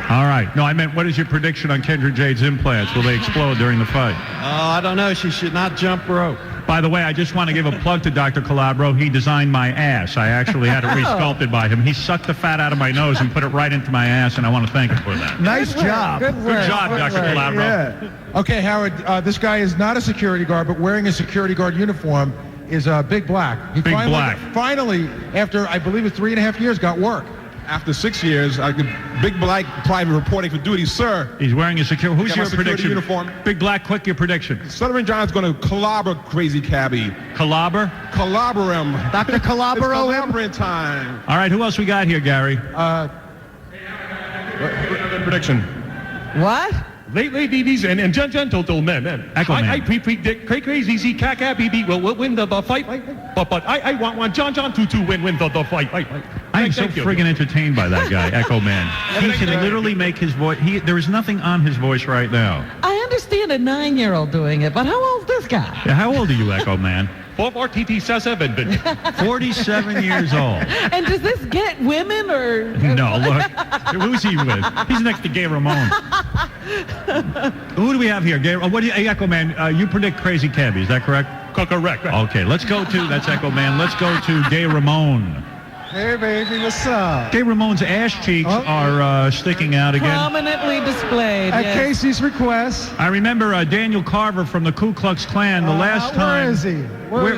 All right. No, I meant, what is your prediction on Kendra Jade's implants? Will they explode during the fight? Oh, I don't know. She should not jump rope. By the way, I just want to give a plug to Dr. Calabro. He designed my ass. I actually had it resculpted by him. He sucked the fat out of my nose and put it right into my ass, and I want to thank him for that. Nice job. Good work. Good job, Dr. Calabro. Yeah. Okay, Howard, this guy is not a security guard, but wearing a security guard uniform is Big Black. He Big Black. Finally, after, I believe it's 3.5 years, got work. After 6 years, Big Black private reporting for duty, sir. He's wearing a security. Who's your prediction? Uniform. Big Black, quick, your prediction. Stuttering John's going to clobber Crazy Cabbie. Clobber? Clobber him. Dr. Calabro him. It's time. All right, who else we got here, Gary? Prediction. What? Ladies and gentlemen, Echo Man. I predict crazy Cabbie will win the fight, but I want John to win the fight. I am so Thank you. friggin' entertained by that guy, Echo Man. He can literally make his voice. There is nothing on his voice right now. I understand a 9-year-old doing it, but how old is this guy? Yeah, how old are you, Echo Man? 47. 47 years old. And does this get women or? No, look. Who's he with? He's next to Gay Ramon. Who do we have here? Gay, Echo Man, you predict Crazy Cabbie, is that correct? Correct. Okay, let's go to, that's Echo Man, let's go to Gay Ramon. Hey, baby, what's up? Gay Ramon's ass cheeks are sticking out again. Prominently displayed. At yes. Casey's request. I remember Daniel Carver from the Ku Klux Klan the last time. Where is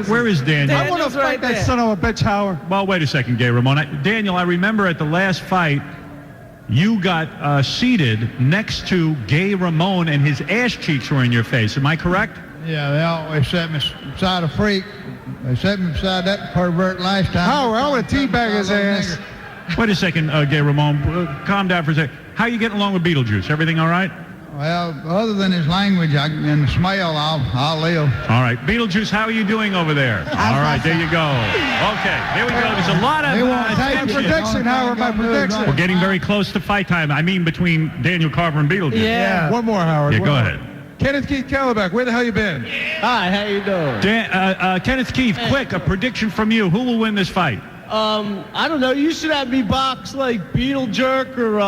he? Where is Daniel? I want to fight that son of a bitch, Howard. Well, wait a second, Gay Ramon. Daniel, I remember at the last fight, you got seated next to Gay Ramon and his ass cheeks were in your face. Am I correct? Yeah, they always set me beside a freak. They set me beside that pervert last time. Howard, I want to teabag his ass. Wait a second, Gay Ramon. Calm down for a second. How you getting along with Beetlejuice? Everything all right? Well, other than his language and the smell, I'll live. All right. Beetlejuice, how are you doing over there? All right, there you go. Okay, there we go. There's a lot of prediction, Howard, my prediction. We're getting very close to fight time. I mean, between Daniel Carver and Beetlejuice. Yeah. One more, Howard. Yeah, go ahead. Kenneth Keith Calabac, where the hell you been? Hi, how you doing? Kenneth Keith, quick, a prediction from you. Who will win this fight? I don't know. You should have me box like Beetle Jerk or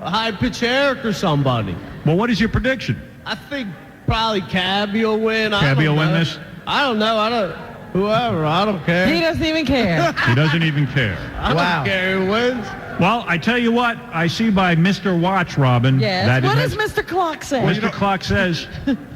High Pitch Eric or somebody. Well, what is your prediction? I think probably Cabbie will win. Cabbie will win this? I don't know. Whoever. I don't care. He doesn't even care. He doesn't even care. I don't care who wins. Well, I tell you what, I see by Mr. Watch, Robin. Yes. That What it does Mr. Clock say? Mr. Clock says,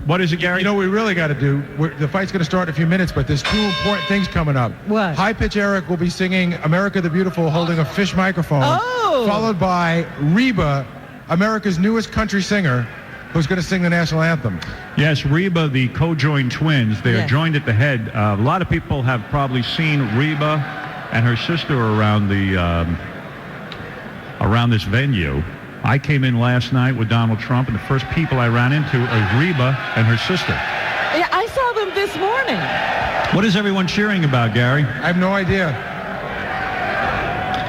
what is it, Gary? You know what we really got to do? The fight's going to start in a few minutes, but there's two important things coming up. What? High Pitch Eric will be singing America the Beautiful holding a fish microphone. Oh. Followed by Reba, America's newest country singer, who's going to sing the national anthem. Yes, Reba, the co-joined twins, they are joined at the head. A lot of people have probably seen Reba and her sister around this venue. I came in last night with Donald Trump, and the first people I ran into are Reba and her sister. Yeah, I saw them this morning. What is everyone cheering about, Gary? I have no idea.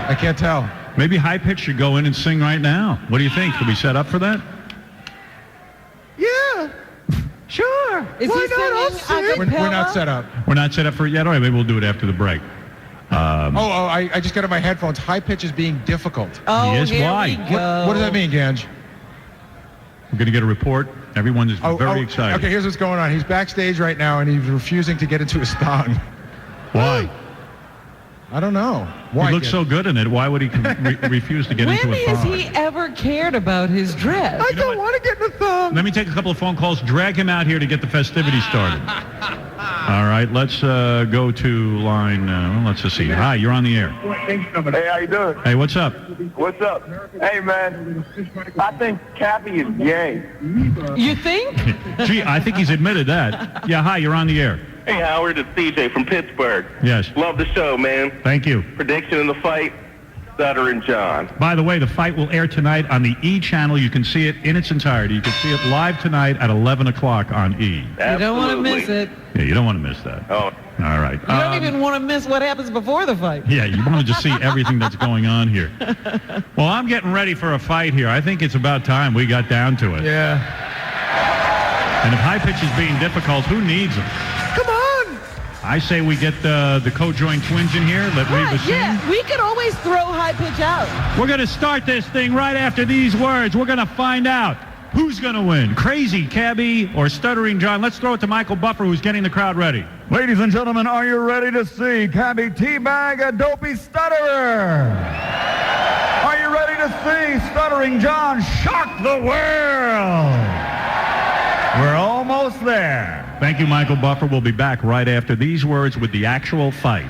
I can't tell. Maybe High Pitch should go in and sing right now. What do you think? Can we set up for that? Yeah. Sure. Is Why he not? I'll singing sing. We're not set up. We're not set up for it yet? All right, maybe we'll do it after the break. I just got on my headphones. High Pitch is being difficult. Oh, Yes, here why? we go. What does that mean, Ganj? We're going to get a report. Everyone is very excited. Okay, here's what's going on. He's backstage right now, and he's refusing to get into his thong. Why? I don't know. Why? He looks so good in it. Why would he refuse to get into When a has thong? he ever cared about his dress? I don't want to get in the thumb. Let me take a couple of phone calls. Drag him out here to get the festivities started. All right, let's go to line, let's just see. Hi, you're on the air. Hey, how you doing? Hey, what's up? What's up? Hey, man. I think Cabbie is gay. You think? Gee, I think he's admitted that. Yeah, hi, you're on the air. Hey, Howard, it's CJ from Pittsburgh. Yes. Love the show, man. Thank you. Prediction in the fight, Stuttering John. By the way, the fight will air tonight on the E channel. You can see it in its entirety. You can see it live tonight at 11 o'clock on E. You don't want to miss it. Yeah, you don't want to miss that. Oh. All right. You don't even want to miss what happens before the fight. Yeah, you want to just see everything that's going on here. Well, I'm getting ready for a fight here. I think it's about time we got down to it. Yeah. And if High Pitch is being difficult, who needs him? Come on. I say we get the co-joined twins in here. Let Reba sing. Yeah, we could always throw High Pitch out. We're going to start this thing right after these words. We're going to find out who's going to win. Crazy Cabbie or Stuttering John? Let's throw it to Michael Buffer, who's getting the crowd ready. Ladies and gentlemen, are you ready to see Cabbie teabag a dopey stutterer? Are you ready to see Stuttering John shock the world? We're almost there. Thank you, Michael Buffer. We'll be back right after these words with the actual fight.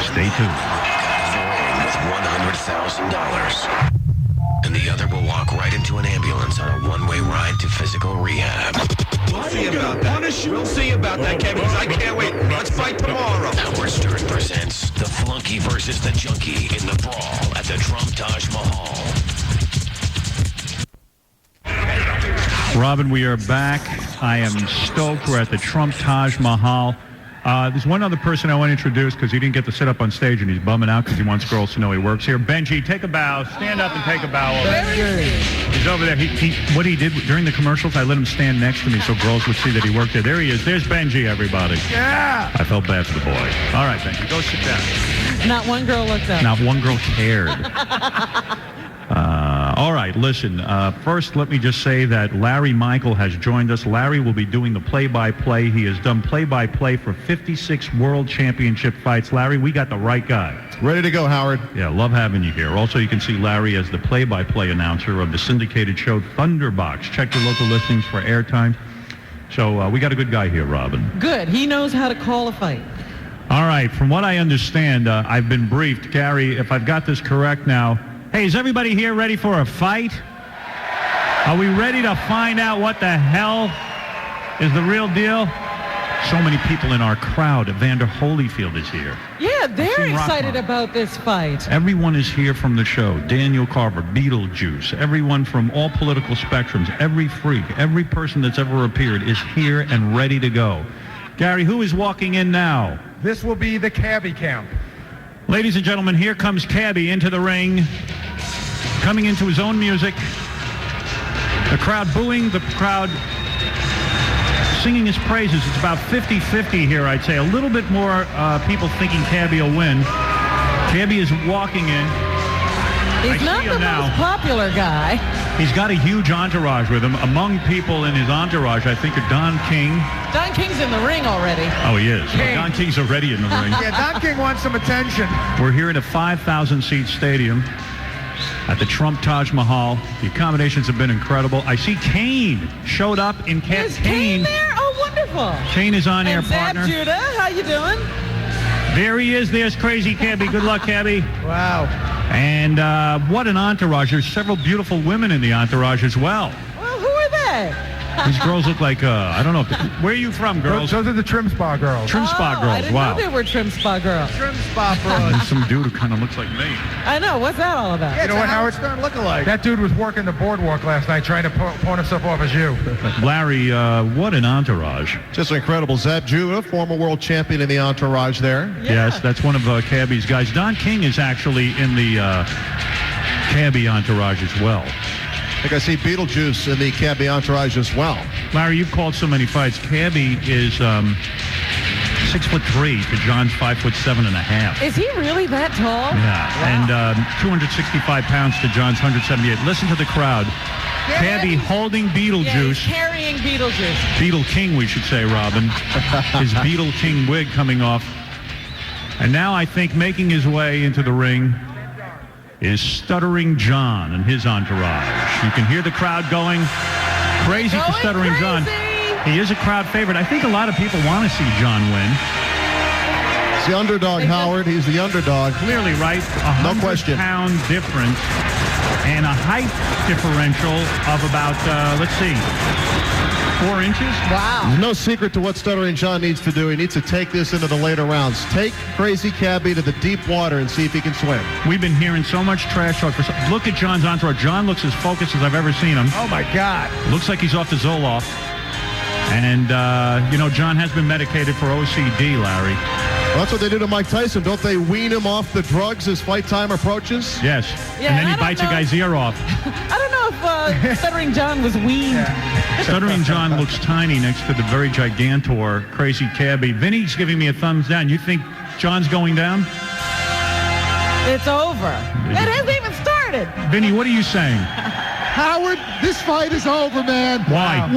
Stay tuned. With $100,000. And the other will walk right into an ambulance on a one-way ride to physical rehab. We'll see about that. We'll see about that, Kevin, because I can't wait. Let's fight tomorrow. Howard Stern presents the flunky versus the junkie in the brawl at the Trump Taj Mahal. Robin, we are back. I am stoked. We're at the Trump Taj Mahal. There's one other person I want to introduce because he didn't get to sit up on stage and he's bumming out because he wants girls to know he works here. Benji, take a bow. Stand up and take a bow. He's over there. What he did during the commercials, I let him stand next to me so girls would see that he worked there. There he is. There's Benji, everybody. Yeah. I felt bad for the boy. All right, Benji, go sit down. Not one girl looked up. Not one girl cared. All right, listen. First, let me just say that Larry Michael has joined us. Larry will be doing the play-by-play. He has done play-by-play for 56 World Championship fights. Larry, we got the right guy. Ready to go, Howard. Yeah, love having you here. Also, you can see Larry as the play-by-play announcer of the syndicated show Thunderbox. Check your local listings for airtime. So we got a good guy here, Robin. Good. He knows how to call a fight. All right, from what I understand, I've been briefed. Gary, if I've got this correct now, hey, is everybody here ready for a fight? Are we ready to find out what the hell is the real deal? So many people in our crowd. Evander Holyfield is here. Yeah, they're excited about this fight. Everyone is here from the show. Daniel Carver, Beetlejuice, everyone from all political spectrums, every freak, every person that's ever appeared is here and ready to go. Gary, who is walking in now? This will be the Cabbie camp. Ladies and gentlemen, here comes Cabbie into the ring, coming into his own music. The crowd booing, the crowd singing his praises. It's about 50-50 here, I'd say. A little bit more people thinking Cabbie will win. Cabbie is walking in. He's not the most popular guy. He's got a huge entourage with him. Among people in his entourage, I think, are Don King. Don King's in the ring already. Oh, he is. Well, Don King's already in the ring. Yeah, Don King wants some attention. We're here at a 5,000-seat stadium at the Trump Taj Mahal. The accommodations have been incredible. I see Kane showed up in Is Kane there? Oh, wonderful. Kane is on air, and Zab partner. Judah, how you doing? There he is. There's Crazy Cabbie. Good luck, Cabbie. Wow. And what an entourage. There's several beautiful women in the entourage as well. Well, who are they? These girls look like, I don't know. Where are you from, girls? Those are the Trim Spa girls. Trim Spa girls, I didn't wow. know they were Trim Spa girls. Trim Spa bros. There's some dude who kind of looks like me. I know. What's that all about? You know what, Howard Stern look-alike? That dude was working the boardwalk last night trying to pawn himself off as you. Larry, what an entourage. Just incredible. Zab Judah, former world champion in the entourage there. Yeah. Yes, that's one of Cabbie's guys. Don King is actually in the Cabbie entourage as well. I think I see Beetlejuice in the Cabbie entourage as well. Larry, you've called so many fights. Cabbie is 6'3" to John's 5'7.5". Is he really that tall? Yeah, Wow. and 265 pounds to John's 178. Listen to the crowd. Cabbie holding Yeah, he's Beetlejuice. carrying Beetlejuice. Beetle King, we should say, Robin. His Beetle King wig coming off. And now I think making his way into the ring is Stuttering John and his entourage. You can hear the crowd going crazy for Stuttering John. He is a crowd favorite. I think a lot of people want to see John win. It's the underdog, Howard. He's the underdog. Clearly, right? No question. 100-pound difference and a height differential of about, let's see, 4 inches? Wow. There's no secret to what Stuttering John needs to do. He needs to take this into the later rounds. Take Crazy Cabbie to the deep water and see if he can swim. We've been hearing so much trash talk. Look at John's entourage. John looks as focused as I've ever seen him. Oh, my God. Looks like he's off the Zoloft. And, John has been medicated for OCD, Larry. Well, that's what they do to Mike Tyson. Don't they wean him off the drugs as fight time approaches? Yes. Yeah, and then I he don't bites a know. guy's ear off. I don't know if Stuttering John was weaned. Stuttering John looks tiny next to the very gigantor Crazy Cabbie. Vinny's giving me a thumbs down. You think John's going down? It's over. It hasn't even started. Vinny, what are you saying? Howard, this fight is over, man. Why?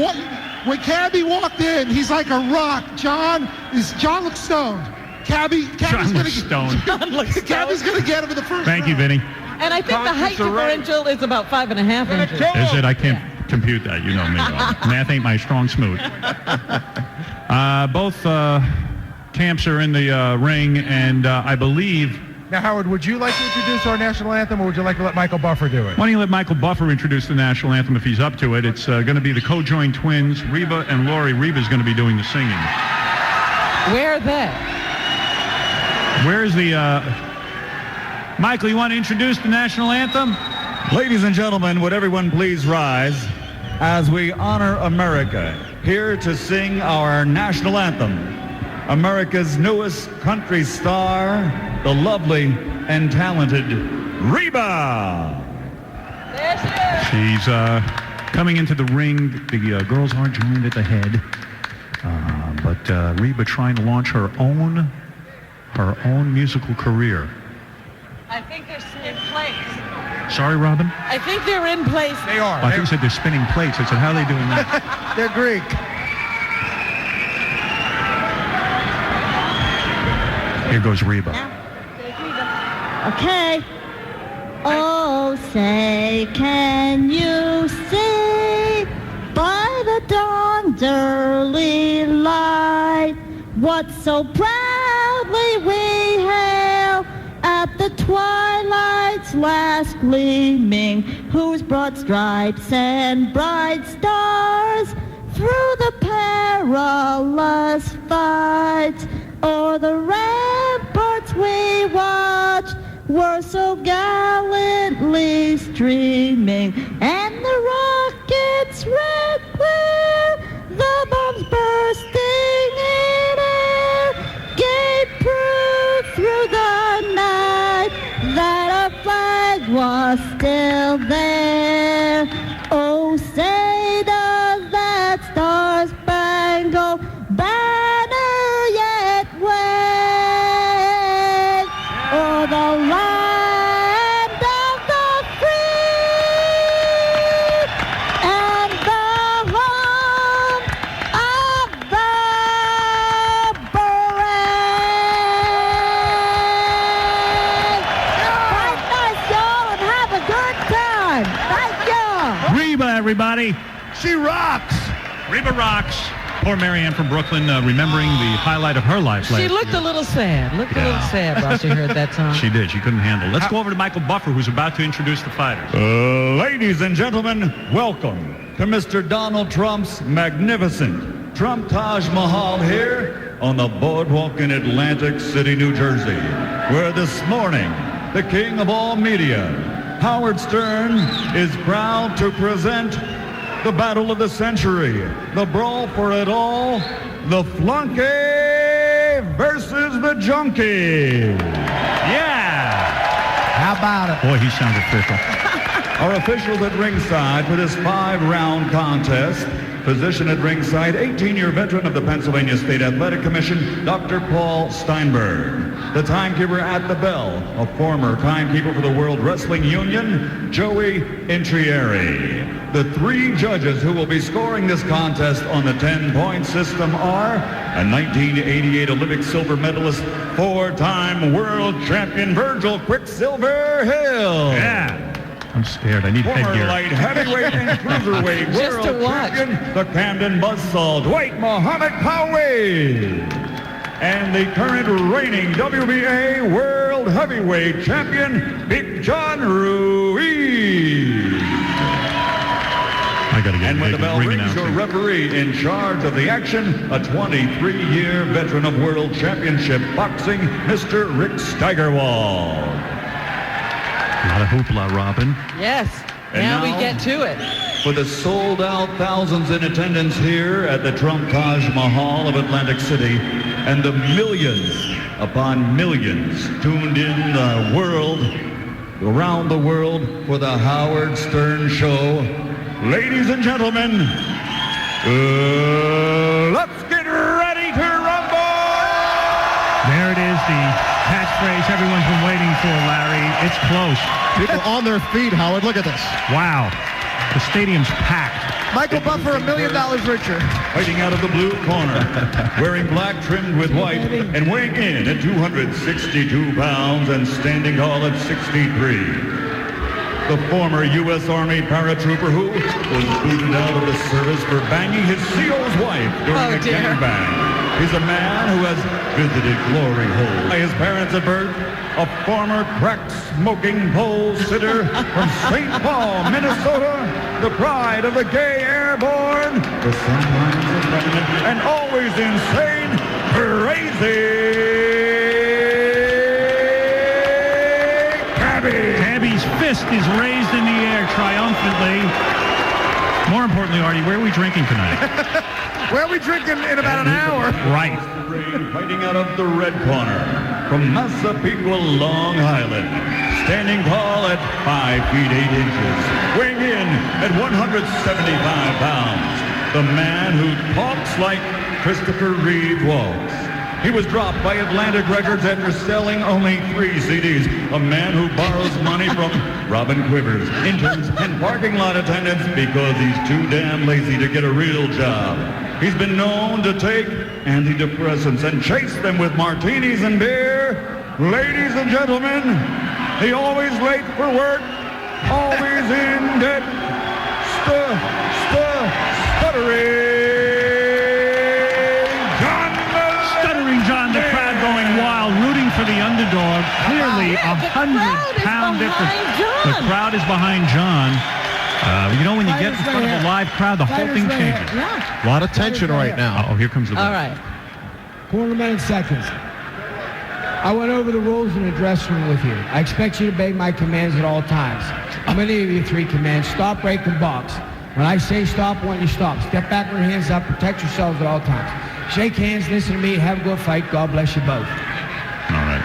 When Cabbie walked in, he's like a rock. John looks stoned. Cabbie's John gonna looks stoned. Cabbie's gonna get him in the first Thank you, round. Vinny. And I think the height differential is about 5.5 inches. Is it? I can't compute that. You know me. Math ain't my strong smoot. Both camps are in the ring, and I believe... Now, Howard, would you like to introduce our national anthem, or would you like to let Michael Buffer do it? Why don't you let Michael Buffer introduce the national anthem if he's up to it? It's going to be the co-joined twins, Reba and Lori. Reba's going to be doing the singing. Where are they? Where's the... Michael, you want to introduce the national anthem? Ladies and gentlemen, would everyone please rise as we honor America, here to sing our national anthem, America's newest country star, the lovely and talented Reba. She's coming into the ring. The girls are joined at the head, but Reba trying to launch her own musical career. I think they're in place. Sorry, Robin? I think they're in place. They are. I think you said they're spinning plates. I said, how are they doing that? They're Greek. Here goes Reba. Okay. Oh, say, can you see by the dawn's early light what so proudly we hail at the twilight's last gleaming, whose broad stripes and bright stars through the perilous fights o'er the ramparts we watched were so gallantly streaming, and the rockets red glare, the bombs bursting in air, gave proof through the night that our flag was still there. Oh, say does that star-spangled banner yet wave o'er the land of the free and the home of the brave. Fight nice, y'all, and have a good time. Thank you. Reba, everybody. She rocks. Reba rocks. Poor Marianne from Brooklyn, remembering the highlight of her life. She looked a little sad. A little sad while she heard that song. She did. She couldn't handle it. Let's go over to Michael Buffer, who's about to introduce the fighters. Ladies and gentlemen, welcome to Mr. Donald Trump's magnificent Trump Taj Mahal here on the boardwalk in Atlantic City, New Jersey, where this morning, the king of all media, Howard Stern, is proud to present the battle of the century, the brawl for it all, the flunky versus the junkie. Yeah! How about it? Boy, he sounds official. Our officials at ringside for this 5-round contest. Physician at ringside, 18-year veteran of the Pennsylvania State Athletic Commission, Dr. Paul Steinberg. The timekeeper at the bell, a former timekeeper for the World Wrestling Union, Joey Intrieri. The 3 judges who will be scoring this contest on the 10-point system are a 1988 Olympic silver medalist, 4-time world champion Virgil Quicksilver Hill. Yeah. I'm scared. I need Former headgear. light heavyweight and cruiserweight Just to world watch. champion, the Camden Buzzsaw, Dwight Muhammad Poway. And the current reigning WBA world heavyweight champion, Big John Ruiz. I gotta get And when the bell ring rings, your announcing. referee in charge of the action, a 23-year veteran of world championship boxing, Mr. Rick Steigerwald. A lot of hoopla, Robin. Yes. And Now we now- get to it. For the sold-out thousands in attendance here at the Trump Taj Mahal of Atlantic City, and the millions upon millions tuned in the world, around the world for the Howard Stern Show. Ladies and gentlemen, let's get ready to rumble! There it is, the catchphrase everyone's been waiting for, Larry. It's close. People on their feet, Howard. Look at this. Wow. The stadium's packed. Michael Buffer, $1 million richer. Fighting out of the blue corner, wearing black trimmed with white, and weighing in at 262 pounds and standing tall at 63. The former U.S. Army paratrooper who was booted out of the service for banging his CO's wife during a gangbang. He's a man who has visited glory hole by his parents at birth, a former crack-smoking pole sitter from St. Paul, Minnesota, the pride of the gay airborne, the sometimes effeminate and always insane, crazy Cabbie. Cabbie's fist is raised in the air triumphantly. More importantly, Artie, where are we drinking tonight? Where are we drinking in about an hour? Right. Fighting out of the red corner from Massapequa, Long Island. Standing tall at 5 feet 8 inches. Weighing in at 175 pounds. The man who talks like Christopher Reeve walks. He was dropped by Atlantic Records after selling only 3 CDs. A man who borrows money from Robin Quivers, interns, and parking lot attendants because he's too damn lazy to get a real job. He's been known to take antidepressants and chase them with martinis and beer. Ladies and gentlemen, he always late for work, always in debt, stuttering. John, the crowd going wild, rooting for the underdog. Clearly, 100-pound difference. The crowd is behind John. You know, when you get in front of a live crowd, the whole thing changes. A lot of tension right now. Oh, here comes the ball. All right. Quarter minute seconds. I went over the rules in the dressing room with you. I expect you to obey my commands at all times. I'm going to give you 3 commands. Stop, break, and box. When I say stop, I want you to stop. Step back with your hands up. Protect yourselves at all times. Shake hands, listen to me, have a good fight. God bless you both. All right.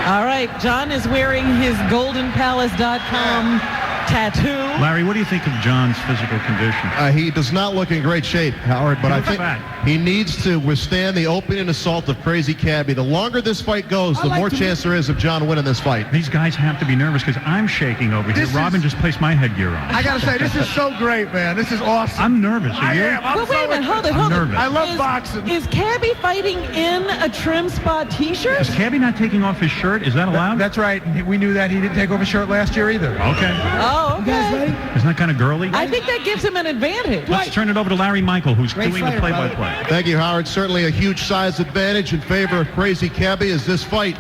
All right, John is wearing his goldenpalace.com tattoo. Larry, what do you think of John's physical condition? He does not look in great shape, Howard, but I think he needs to withstand the opening assault of Crazy Cabbie. The longer this fight goes, the more chance there is of John winning this fight. These guys have to be nervous because I'm shaking over here. Robin just placed my headgear on. I gotta say, this is so great, man. This is awesome. I'm nervous. Are you? Well, wait a minute, hold it. Nervous. I love boxing. Is Cabbie fighting in a trim spot t-shirt? Is Cabbie not taking off his shirt? Is that allowed? That's right. We knew that. He didn't take off his shirt last year either. Okay. Oh, okay. You guys ready? Isn't that kind of girly? I think that gives him an advantage. Let's turn it over to Larry Michael, who's doing the play-by-play. Thank you, Howard. Certainly a huge size advantage in favor of Crazy Cabbie as this fight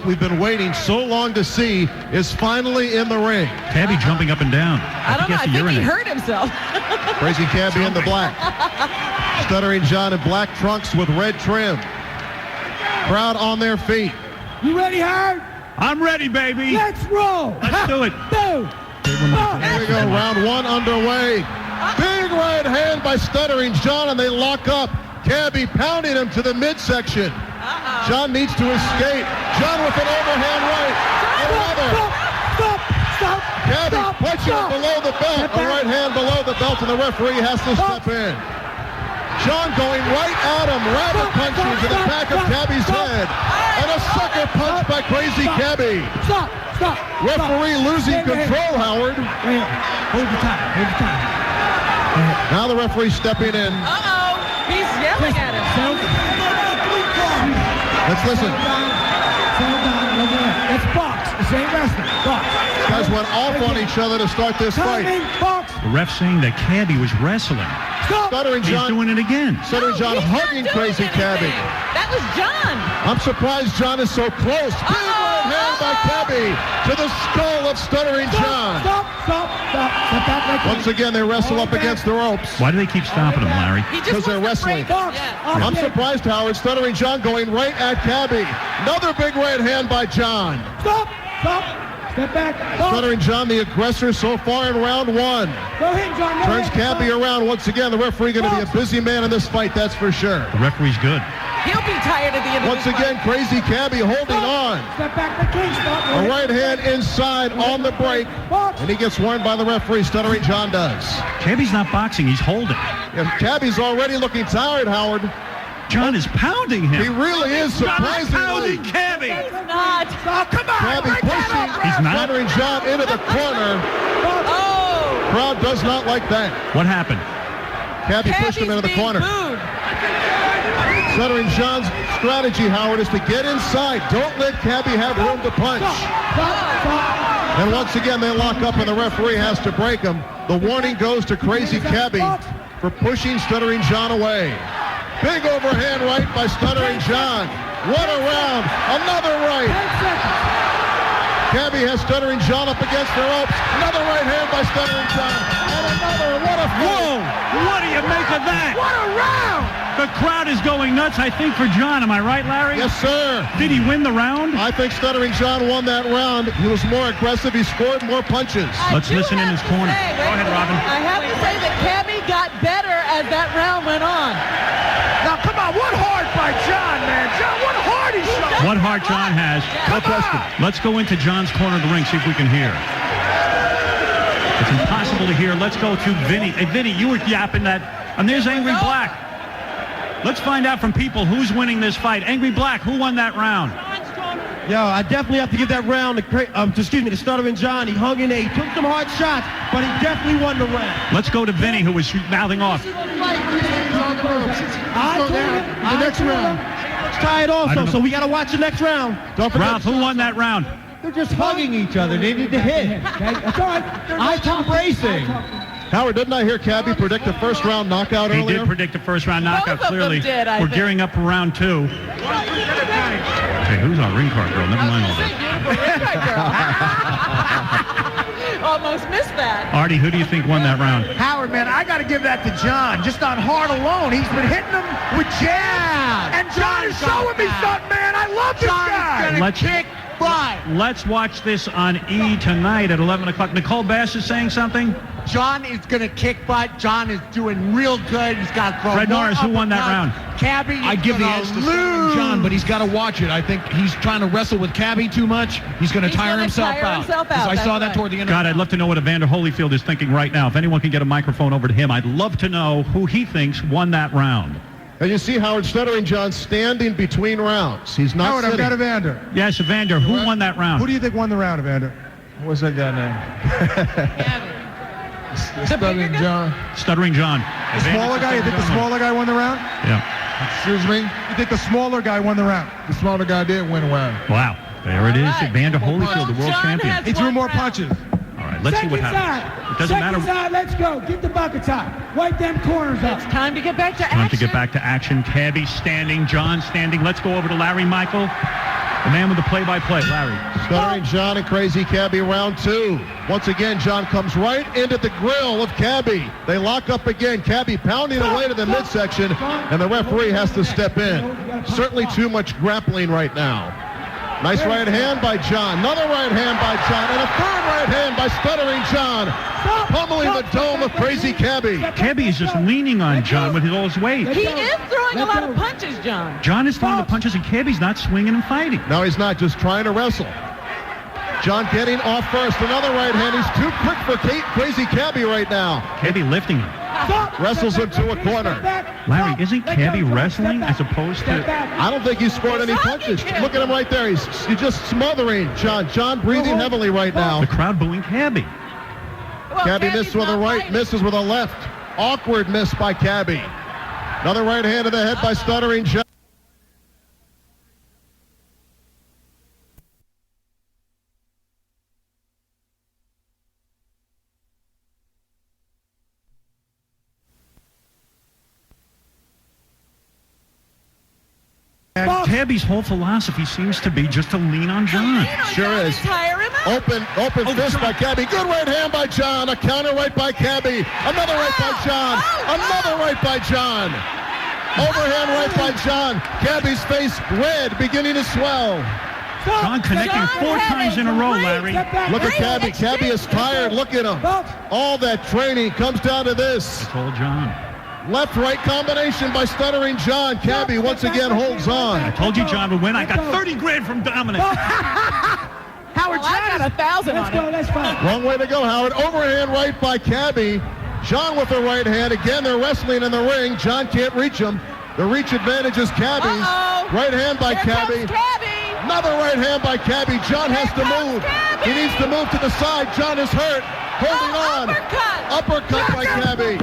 we've been waiting so long to see is finally in the ring. Cabbie jumping up and down. I don't know. I think he hurt himself. Crazy Cabbie in the black. Stuttering John in black trunks with red trim. Crowd on their feet. You ready, Howard? I'm ready, baby. Let's roll. Let's do it. Here we go, round 1 underway. Big right hand by Stuttering John, and they lock up. Cabbie pounding him to the midsection. John needs to escape. John with an overhand right. Another. Stop. Cabbie punching him below the belt. A right hand below the belt, and the referee has to step in. John going right at him. Rabbit punching to the back of Cabbie's head. And a sucker punch by Crazy Cabbie. Stop. Referee losing control, Howard. Hold the time. Now the referee stepping in. Uh-oh. He's yelling at him. Let's listen. It's box. This ain't wrestling. Box. Guys went off on each other to start this fight. Box. The ref saying that Cabbie was wrestling. Stuttering John. He's doing it again. Stuttering John hugging Crazy Cabbie. That was John. I'm surprised John is so close. Big right hand by Cabbie to the skull of Stuttering John. Stop. Once again, they wrestle up against the ropes. Why do they keep stopping him, Larry? Because they're wrestling. I'm surprised, Howard. Stuttering John going right at Cabbie. Another big right hand by John. Stop. Step back. Stuttering John, the aggressor so far in round 1. Go ahead, John. Turns Cabbie around once again. The referee going to be a busy man in this fight, that's for sure. The referee's good. He'll be tired at the end of Once again, Crazy Cabbie holding on. Step back, the king. Stop. A right hand inside on the break. And he gets warned by the referee. Stuttering John does. Cabbie's not boxing. He's holding. And Cabbie's already looking tired, Howard. John is pounding him. He really is, surprisingly. Pounding Cabbie. He's not. Oh, come on. Cabbie pushing Stuttering John into the corner. Oh. Crowd does not like that. What happened? Cabbie pushed him into the corner. Stuttering John's strategy, Howard, is to get inside. Don't let Cabbie have room to punch. And once again, they lock up and the referee has to break him. The warning goes to Crazy Cabbie for pushing Stuttering John away. Big overhand right by Stuttering John. What a round. Another right. Cabbie has Stuttering John up against the ropes. Another right hand by Stuttering John. And another. What a Whoa! What do you make of that? What a round! The crowd is going nuts, I think, for John. Am I right, Larry? Yes, sir. Did he win the round? I think Stuttering John won that round. He was more aggressive. He scored more punches. Let's listen in his corner. Go ahead, Robin. I have to say that Cabbie got better as that round went on. Now, come on, one heart by John, man. John, what heart he showed. What heart John has. No question. Let's go into John's corner of the ring, see if we can hear. It's impossible to hear. Let's go to Vinny. Hey, Vinny, you were yapping that. And there's Angry Black. Let's find out from people who's winning this fight. Angry Black, who won that round? Yo, I definitely have to give that round to Stuttering John. He hung in there. He took some hard shots, but he definitely won the round. Let's go to Vinny, who was mouthing off. The next round. It's tied also, so we got to watch the next round. Don't forget. Ralph, who won that round? They're just hugging each other. They need to hit. Okay, that's all right. I top racing. Howard, didn't I hear Cabbie predict the first round knockout He earlier? did predict the first round knockout, Both of them clearly. did, I We're think. gearing up for round 2. Hey, who's our ring card girl? Never mind all that. Almost missed that. Artie, who do you think won that round? Howard, man, I got to give that to John. Just on heart alone, he's been hitting him with jabs. And John is showing me something, man. I love this guy. Let's kick butt. Let's watch this on E tonight at 11 o'clock. Nicole Bass is saying something? John is going to kick butt. John is doing real good. He's got to throw Fred more Norris, who won that round? Cabbie I give the edge to Stuttering John, but he's got to watch it. I think he's trying to wrestle with Cabbie too much. He's going to tire himself out. 'Cause I saw that toward the end. God, I'd love to know what Evander Holyfield is thinking right now. If anyone can get a microphone over to him, I'd love to know who he thinks won that round. And you see Howard Stuttering John standing between rounds. He's not Howard, I've sitting. got Evander. Yes, Evander, who won that round? Who do you think won the round, Evander? What's that guy name? Stuttering John. Stuttering John. The smaller guy? You think the smaller guy won the round? Yeah. Excuse me? You think the smaller guy won the round? The smaller guy did win the round. Wow. There it is. Evander Holyfield, the world champion. He threw more punches. All right, let's see what happens. It doesn't matter. Side, let's go. Get the buckets out. Wipe them corners up. It's time to get back to action. Time to get back to action. Cabbie standing, John standing. Let's go over to Larry Michael, the man with the play-by-play. Larry. Stuttering John and Crazy Cabbie round 2. Once again, John comes right into the grill of Cabbie. They lock up again. Cabbie pounding away to the midsection, and the referee has to step in. Certainly too much grappling right now. Nice right hand by John. Another right hand by John. And a third right hand by Stuttering John. Pummeling the dome of Crazy Cabbie. Cabbie is just leaning on John with all his weight. He is throwing a lot of punches, John. John is throwing the punches, and Cabbie's not swinging and fighting. No, he's not. Just trying to wrestle. John getting off first. Another right hand. He's too quick for Crazy Cabbie right now. Cabbie lifting him. Wrestles him to a corner. Larry, isn't Cabbie wrestling as opposed to... I don't think he's scored any punches. Look at him right there. He's just smothering John. John breathing heavily right now. The crowd booing Cabbie. Cabbie missed with a right, misses with a left. Awkward miss by Cabbie. Another right hand to the head by Stuttering John. Cabbie's whole philosophy seems to be just to lean on John. Sure is. Tire him out. Open fist by Cabbie. Good right hand by John. A counter right by Cabbie. Another right by John. Another right by John. Overhand right by John. Cabbie's face red, beginning to swell. John connecting 4 times in a row, Larry. Look at Cabbie. Cabbie is tired. Look at him. All that training comes down to this. I told John. Left-right combination by Stuttering John. Cabbie once again holds on. I told you John would win. I got 30 grand from Dominic. Howard, I got 1,000 on it. Let's fight. Wrong way to go, Howard. Overhand right by Cabbie. John with the right hand. Again, they're wrestling in the ring. John can't reach him. The reach advantage is Cabbie's. Right hand by Cabbie. Another right hand by Cabbie. John has to move. He needs to move to the side. John is hurt. Holding on. Uppercut by Cabbie.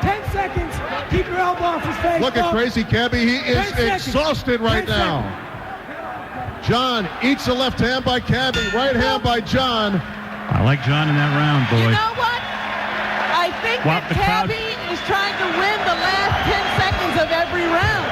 10 seconds. Keep your elbow off his face. Look at Crazy Cabbie. He is exhausted right now. John eats the left hand by Cabbie. Right hand by John. I like John in that round, boy. You know what? I think that Cabbie is trying to win the last 10 seconds of every round.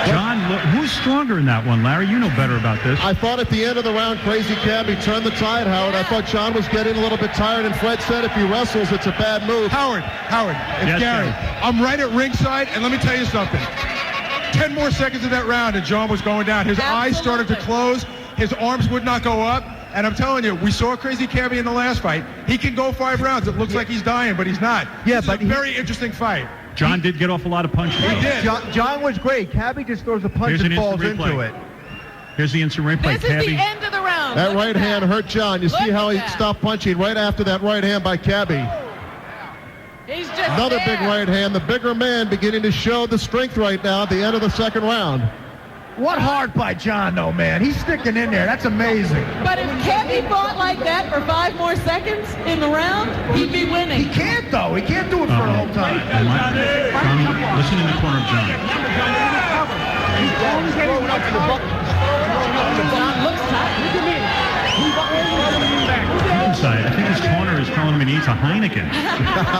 John who's stronger in that one, Larry? You know better about this. I thought at the end of the round, Crazy Cabbie turned the tide, Howard. I thought John was getting a little bit tired, and Fred said if he wrestles, it's a bad move. Howard, it's Yes, Gary. sir. I'm right at ringside, and let me tell you something. 10 more seconds of that round, and John was going down. His eyes started to close. His arms would not go up. And I'm telling you, we saw Crazy Cabbie in the last fight. He can go 5 rounds. It looks like he's dying, but he's not. Yeah, This is but a very interesting fight. John did get off a lot of punches. He did. John was great. Cabbie just throws a punch Here's and an falls instant into replay. it. Here's the instant replay. This is the end of the round. That Look right at hand hurt John. You see how he stopped punching right after that right hand by Cabbie. He's just Another there. big right hand. The bigger man beginning to show the strength right now at the end of the second round. What hard by John, though, man. He's sticking in there. That's amazing. But if Cabbie fought like that for 5 more seconds in the round, he'd be winning. He can't, though. He can't do it for the whole time. John, listen in the corner of John. John looks tired. Look Inside, I think his corner is telling him he needs a Heineken.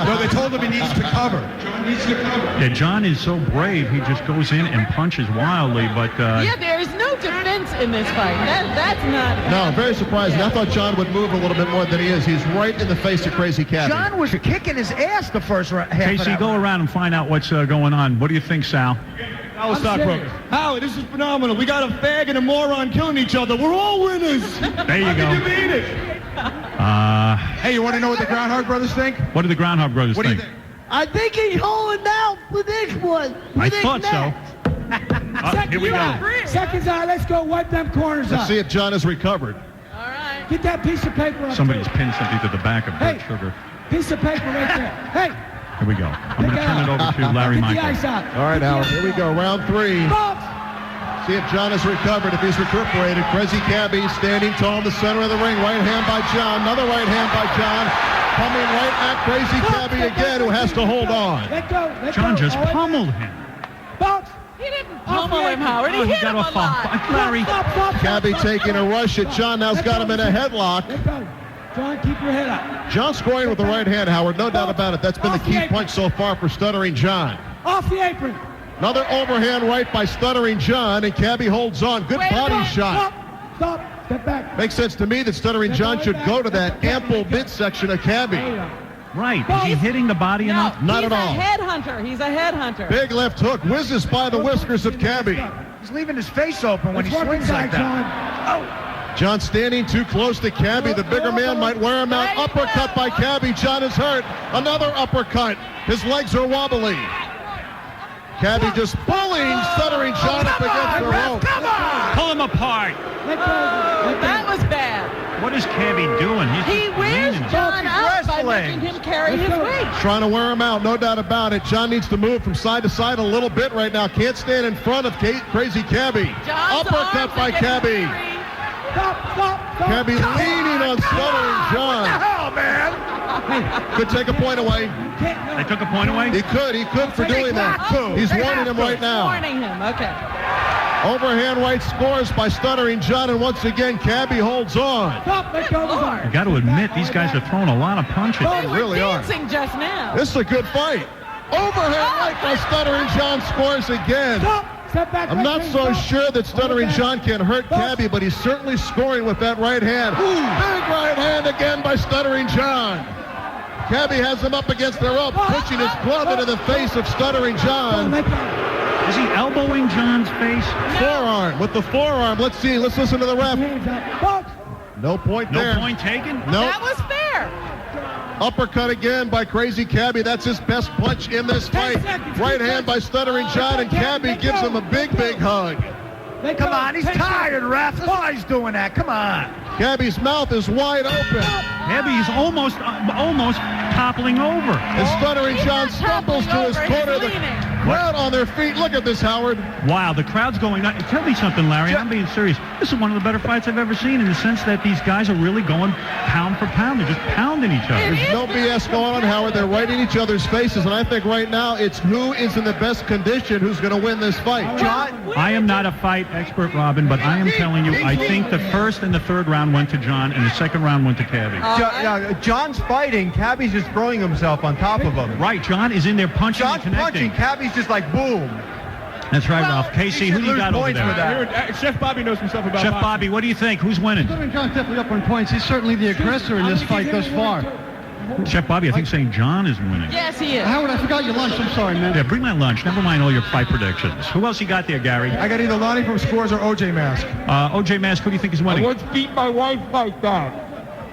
No, they told him he needs to cover. John needs to cover. Yeah, John is so brave. He just goes in and punches wildly, but... Yeah, there is no defense in this fight. That's not... No, very surprising. I thought John would move a little bit more than he is. He's right in the face of Crazy Cabbie. John was kicking his ass the first half of Casey, that go round. around and find out what's going on. What do you think, Sal? Howard Stockbroker. Howard, this is phenomenal. We got a fag and a moron killing each other. We're all winners. There you go. How can you beat it? Hey, you want to know what the Groundhog Brothers think? What do the Groundhog Brothers What do you think? think? I think he's holding out for this one. I thought so. Here we go. Seconds out. Let's go. Wipe them corners Let's up. see if John has recovered. Get that piece of paper up. Somebody's too. pinned something to the back of Dirt Sugar. Piece of paper right there. Hey. Here we go. I'm going to turn it over to Larry Get the Michael. ice out. All right, Howard, here we go. Round 3. See if John has recovered, if he's recuperated. Crazy Cabbie standing tall in the center of the ring. Right hand by John. Another right hand by John. Coming right at Crazy Cabbie again, who has to hold on. Let go. Let John go. just pummeled him. Box. He didn't pummel him, Howard. He hit him a lot. Larry. Cabbie taking a rush at John. Now's got him in a headlock. Let go. John, keep your head up. John scoring with the right hand, Howard. No doubt about it. That's been the key punch so far for Stuttering John. Off the apron. Another overhand right by Stuttering John, and Cabbie holds on. Good body shot. Stop. Step back. Makes sense to me that Stuttering John should go to that ample midsection of Cabbie. Right. Is he hitting the body enough? Not at all. He's a headhunter. He's a headhunter. Big left hook whizzes by the whiskers of Cabbie. He's leaving his face open when he swings like that. John standing too close to Cabbie. The bigger man might wear him out. Uppercut by Cabbie. John is hurt. Another uppercut. His legs are wobbly. Cabbie just pulling Stuttering John up against the rope. Pull him apart. That was bad. What is Cabbie doing? He wears John out by making him carry his weight. Trying to wear him out, no doubt about it. John needs to move from side to side a little bit right now. Can't stand in front of Crazy Cabbie. Uppercut by Cabbie. Cabbie leaning on Stuttering John. What the hell, man? Could take a point away. They took a point away? He could for doing that. He's warning him right now. Warning him. Okay. Overhand right scores by Stuttering John, and once again, Cabbie holds on. You got to admit, these guys are throwing a lot of punches. They really are. Dancing just now. This is a good fight. Overhand right by Stuttering John scores again. I'm not so sure that Stuttering John can hurt Cabbie, but he's certainly scoring with that right hand. Big right hand again by Stuttering John. Cabbie has him up against the rope, pushing his glove into the face of Stuttering John. Is he elbowing John's face? Forearm, with the forearm. Let's see, let's listen to the ref. No point there. No point taken? No. That was fair. Uppercut again by Crazy Cabbie. That's his best punch in this fight. Right hand by Stuttering John, and Cabbie gives him a big, big hug. Come on, he's tired, ref. That's why he's doing that. Come on. Cabbie's mouth is wide open. Cabbie's almost toppling over. And Stuttering John stumbles to his corner. The crowd on their feet. Look at this, Howard. Wow, the crowd's going nuts. Tell me something, Larry. I'm being serious. This is one of the better fights I've ever seen in the sense that these guys are really going pound for pound. They're just pounding each other. There's no BS going on, Howard. They're right in each other's faces, and I think right now it's who is in the best condition who's going to win this fight. I am not a fight expert, Robin, but I am telling you, I think the first and the third round went to John, and the second round went to Cabbie. John's fighting. Cabbie's just throwing himself on top of him. Right, John is in there punching and John's connecting. punching. Cabbie's just like boom. That's right, Ralph. Casey, who do you got over there? Chef Bobby knows himself about Chef boxing. Bobby, what do you think? Who's winning? Stuttering John's definitely up on points. He's certainly the aggressor in this fight thus far. Chef Bobby, I think St. John is winning. Yes, he is. Howard, I forgot your lunch. I'm sorry, man. Yeah, bring my lunch. Never mind all your fight predictions. Who else you got there, Gary? I got either Lonnie from Scores or OJ Mask. OJ Mask, who do you think is winning? Let's beat my wife like that.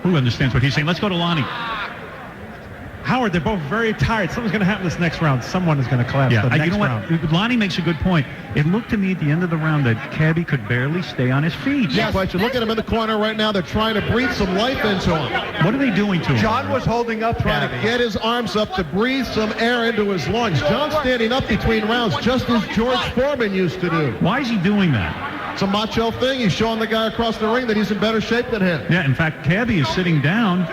Who understands what he's saying? Let's go to Lonnie. Howard, they're both very tired. Something's going to happen this next round. Someone is going to collapse the next you know what? round. Lonnie makes a good point. It looked to me at the end of the round that Cabbie could barely stay on his feet. Yes, question. Look at him in the corner right now. They're trying to breathe some life into him. What are they doing to him? John was holding up Trying to get his arms up to breathe some air into his lungs. John's standing up between rounds just as George Foreman used to do. Why is he doing that? It's a macho thing. He's showing the guy across the ring that he's in better shape than him. Yeah, in fact, Cabbie is sitting down.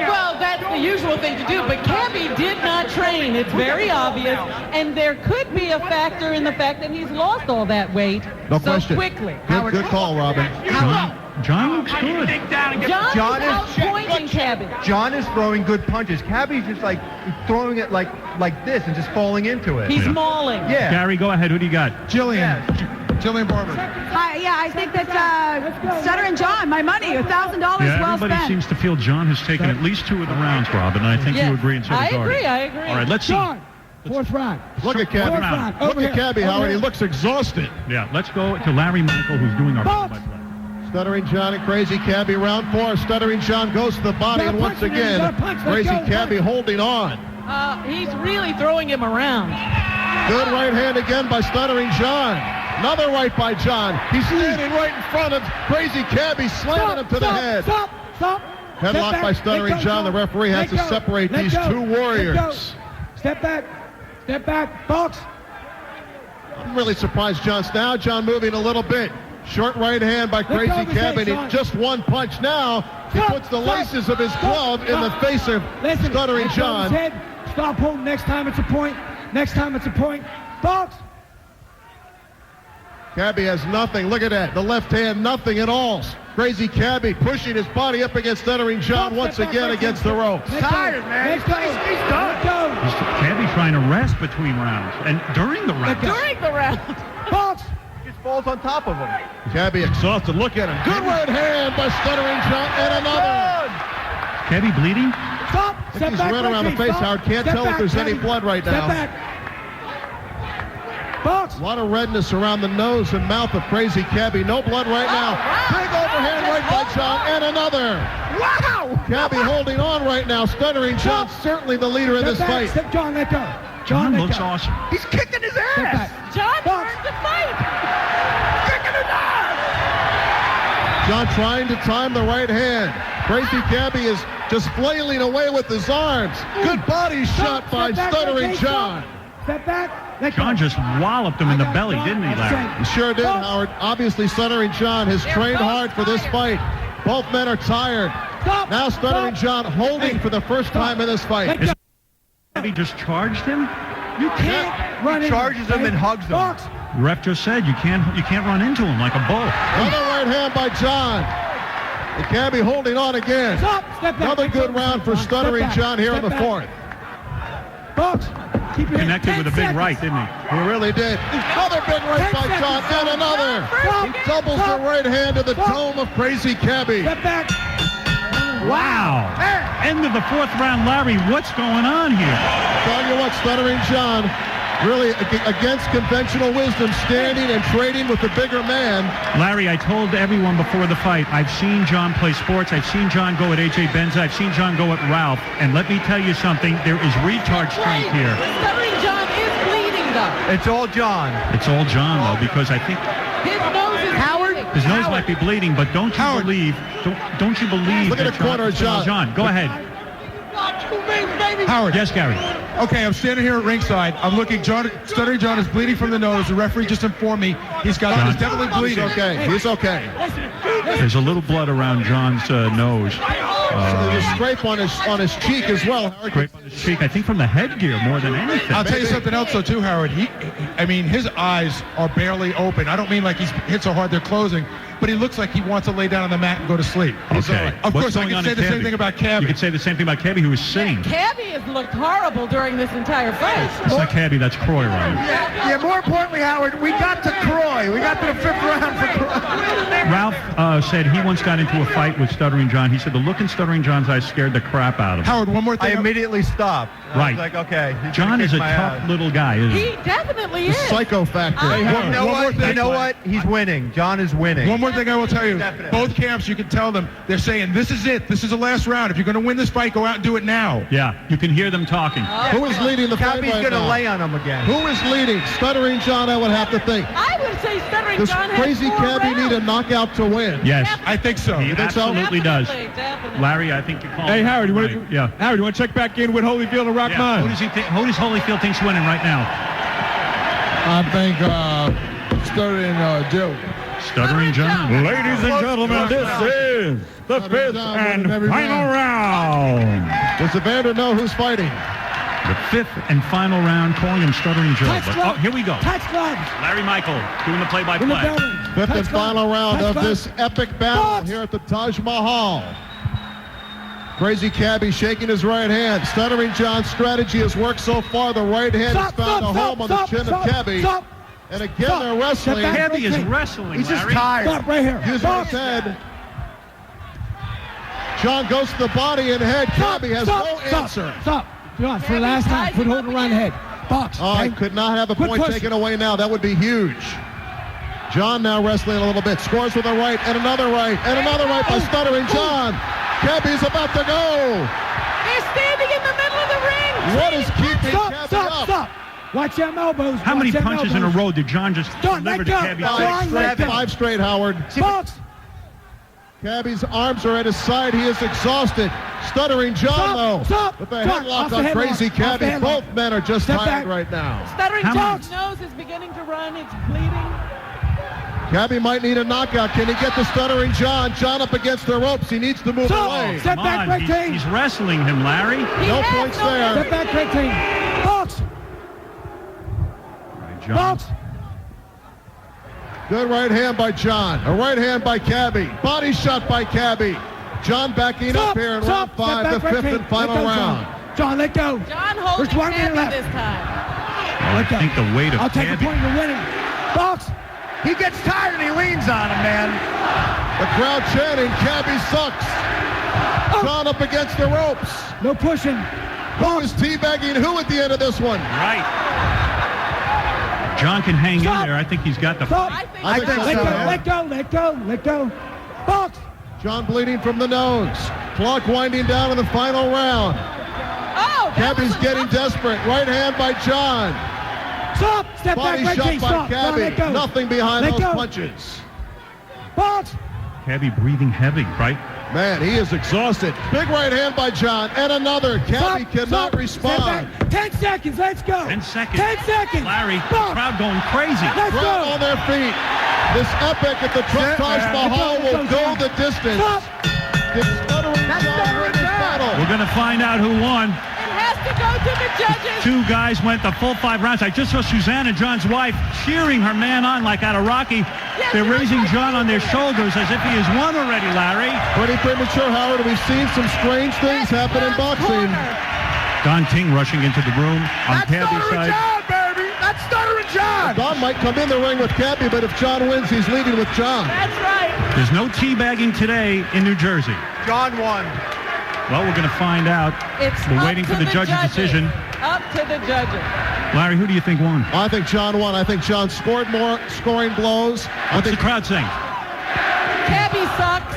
Well, that's the usual thing to do, but Cabbie did not train. It's very obvious, and there could be a factor in the fact that he's lost all that weight No so question. quickly. Good call, Robin. John looks good. John is outpointing Cabbie. John is throwing good punches. Cabbie's just like throwing it like this and just falling into it. He's mauling. Yeah. Gary, go ahead. Who do you got? Jillian Barber. I think that Stuttering John, my money, $1,000 Yeah, well everybody spent. seems to feel John has taken at least 2 of the rounds, Robin. And I think you agree and so does I Artie. agree. I agree. All right, let's see. John, fourth round. Look at Cabbie. Fourth round. Look Over at here. Cabbie, Over Howard. here. He looks exhausted. Yeah, let's go to Larry Michael, who's doing our Box. Stuttering John and Crazy Cabbie, round 4. Stuttering John goes to the body, and once again, Crazy Cabbie holding on. He's really throwing him around. Good right hand again by Stuttering John. Another right by John. He's standing right in front of Crazy Cabbie, slamming him to the head. Stop. Headlock by Stuttering John. The referee has to separate these two warriors. Step back, box. I'm really surprised John's now. John moving a little bit. Short right hand by Crazy Cabbie. Just one punch now. He puts the laces of his glove in the face of Stuttering John. Stop holding. Next time it's a point. Box. Cabbie has nothing. Look at that. The left hand, nothing at all. Crazy Cabbie pushing his body up against Stuttering John once again against the ropes. Tired, man. He's done. Cabbie trying to rest between rounds and during the round. During the round. Box. Just falls on top of him. Cabbie exhausted. Look at him. Good right hand by Stuttering John and another. Cabbie bleeding? Stop. I think he's red around the face, Howard. Can't tell if there's any blood right now. Step back. Box. A lot of redness around the nose and mouth of Crazy Cabbie. No blood right now. Big overhand right by John and another. Wow! Cabbie holding on right now. Stuttering John certainly the leader in this fight. John, let go. John looks awesome. He's kicking his ass. John earned the fight. Kicking his ass. John trying to time the right hand. Crazy Cabbie is just flailing away with his arms. Good body shot by Stuttering John. Step back. John just walloped him in the belly, didn't he, Larry? He sure did, Howard. Obviously, Stuttering John has trained hard for this fight. Both men are tired. Now Stuttering John holding for the first time in this fight. He just charged him? You can't run in. Charges him and hugs him. Box. The ref just said you can't run into him like a bull. Another right hand by John. And Cabbie holding on again. Another good round for Stuttering John here in the fourth. Box. Connected with a big right, didn't he? He really did. Another big right by John and another. He doubles the right hand to the dome of Crazy Cabbie. Step back. Wow. End of the fourth round, Larry. What's going on here? Tell you what, Stuttering John really against conventional wisdom, standing and trading with the bigger man. Larry, I told everyone before the fight, I've seen John play sports. I've seen John go at A.J. Benza. I've seen John go at Ralph. And let me tell you something, there is retard strength here. Stuttering John is bleeding, though. It's all John. It's all John, though, because I think His nose is Howard. his nose might be bleeding, but don't you believe Look at the corner of John. John, go ahead. Howard. Yes, Gary. Okay, I'm standing here at ringside. I'm looking. Stuttering John is bleeding from the nose. The referee just informed me he's definitely bleeding. He's okay. He's okay. There's a little blood around John's nose. There's a scrape on his cheek as well. Scrape on his cheek, I think from the headgear more than anything. I'll tell you something else, though, too, Howard. I mean, his eyes are barely open. I don't mean like he's hit so hard they're closing. but he looks like he wants to lay down on the mat and go to sleep. Okay. Of What's course, I going can on say in the same Cabbie? thing about Cabbie. You could say the same thing about Cabbie, who was singing. Cabbie has looked horrible during this entire fight. It's not Cabbie, that's Croy, Ryan. Yeah, more importantly, Howard, we got to Croy. We got to the 5th round for Croy. Ralph said he once got into a fight with Stuttering John. He said the look in Stuttering John's eyes scared the crap out of him. Howard, one more thing. I immediately stopped. Right. I was like, okay. he's John gonna is kick a my tough ass. little guy, isn't he? He definitely The is. psycho factor. You know what? You know what? He's winning. John is winning. One more thing I will tell you. Definitely. Both camps, you can tell them, they're saying, this is it. This is the last round. If you're going to win this fight, go out and do it now. Yeah, you can hear them talking. Who is leading the fight Cabbie's right going to now? lay on him again. Who is leading? Stuttering John, I would have to think. I would say Stuttering Does John has crazy 4 Cabbie need a rounds. knockout to win? Yes, I think so. he think so? absolutely does. Definitely. Larry, I think you're calling. Hey, Howard, you want right. to Yeah. Howard, you want to check back in with Holyfield and Rock Yeah. Mine? Who does Holyfield think's winning right now? I think Stuttering Joe. Stuttering John. Ladies and gentlemen, this is the 5th and final round. Does Evander know who's fighting? The 5th and final round, calling him Stuttering Joe. Touch But, glove. here we go. Touch gloves. Larry Michael doing the play-by-play. In the building. Fifth Touch and glove. final round Touch of glove. this epic battle Box. here at the Taj Mahal. Crazy Cabbie shaking his right hand. Stuttering John's strategy has worked so far. The right hand has found a home on the chin of Cabbie. Stop. And again, Stop. they're wrestling. Step back. Cabbie is wrestling, He's just Larry. tired. Stop right here. Here's what he said. John goes to the body and head. Cabbie has no answer. Stop. John, for the last time, quit holding around the head. Box. Oh, I okay? could not have a Quit point pushing. taken away now. That would be huge. John now wrestling a little bit. Scores with a right and another right and another right by Stuttering John. Cabbie's about to go. They're standing in the middle of the ring. What is keeping Stop, Cabbie stop, up? stop. Watch them elbows. How many Watch them punches in a elbows. row did John just John, deliver let to go. Cabbie? John, let go. Five straight, Howard. Box. Cabbie's arms are at his side. He is exhausted. Stuttering John, Stop, though. stop. With the John, headlock off the on headlock, Crazy off the Cabbie. headlock. Both men are just Step tired back. right now. Stuttering How John's many- nose is beginning to run. It's bleeding. Cabbie might need a knockout. Can he get to Stuttering John? John up against the ropes. He needs to move Stop. away. Step Come back, on, Red he's, King. he's wrestling him, Larry. No points there. Step back, Red King. Box. Right, John. Box. Good right hand by John. A right hand by Cabbie. Body shot by Cabbie. John backing up here in round 5, the 5th and final round. John, let go. John holding There's 1 minute Cabbie left. this time. I think the weight of I'll take a Cabbie. point. You're winning. Box. He gets tired and he leans on him, man. The crowd chanting, Cabbie sucks. John up against the ropes. No pushing. Who is teabagging who at the end of this one? Right. John can hang Stop. in there. I think he's got the Stop. I think Let so, go. yeah. Let go. Let go. Let go. Box. John bleeding from the nose. Clock winding down in the final round. Oh, that Cabbie's was a getting rough- desperate. Right hand by John. Stop. Step Body back, Red shot King. by Stop. John, Cabbie. let go. Nothing behind Let those go. punches. Box. Cabbie breathing heavy, right? Man, he is exhausted. Big right hand by John. And another. Cabbie Stop. cannot Stop. respond. Step back. 10 seconds. Let's go. 10 seconds. 10 seconds. Larry, the Box. crowd going crazy. Let's Crowd go. on their feet. This epic at the Taj Mahal Let's go, will go the distance. Stop. Did Stuttering John win this battle? We're going to find out who won. It has to go to the judges. Two guys went the full 5 rounds. I just saw Susanna, John's wife, cheering her man on like out of Rocky. They're raising John on their shoulders as if he has won already, Larry. Pretty premature, Howard. We've seen some strange things happen in boxing. Don Ting rushing into the room on That's Cabbie's Stuttering side. John, baby. That's Stuttering John. Don might come in the ring with Cabbie, but if John wins, he's leading with John. That's right. There's no teabagging today in New Jersey. John won. Well, we're going to find out. It's We're up waiting to for the judge's decision. Up to the judges. Larry, who do you think won? I think John won. I think John scored more scoring blows. What's the crowd saying? Cabbie sucks.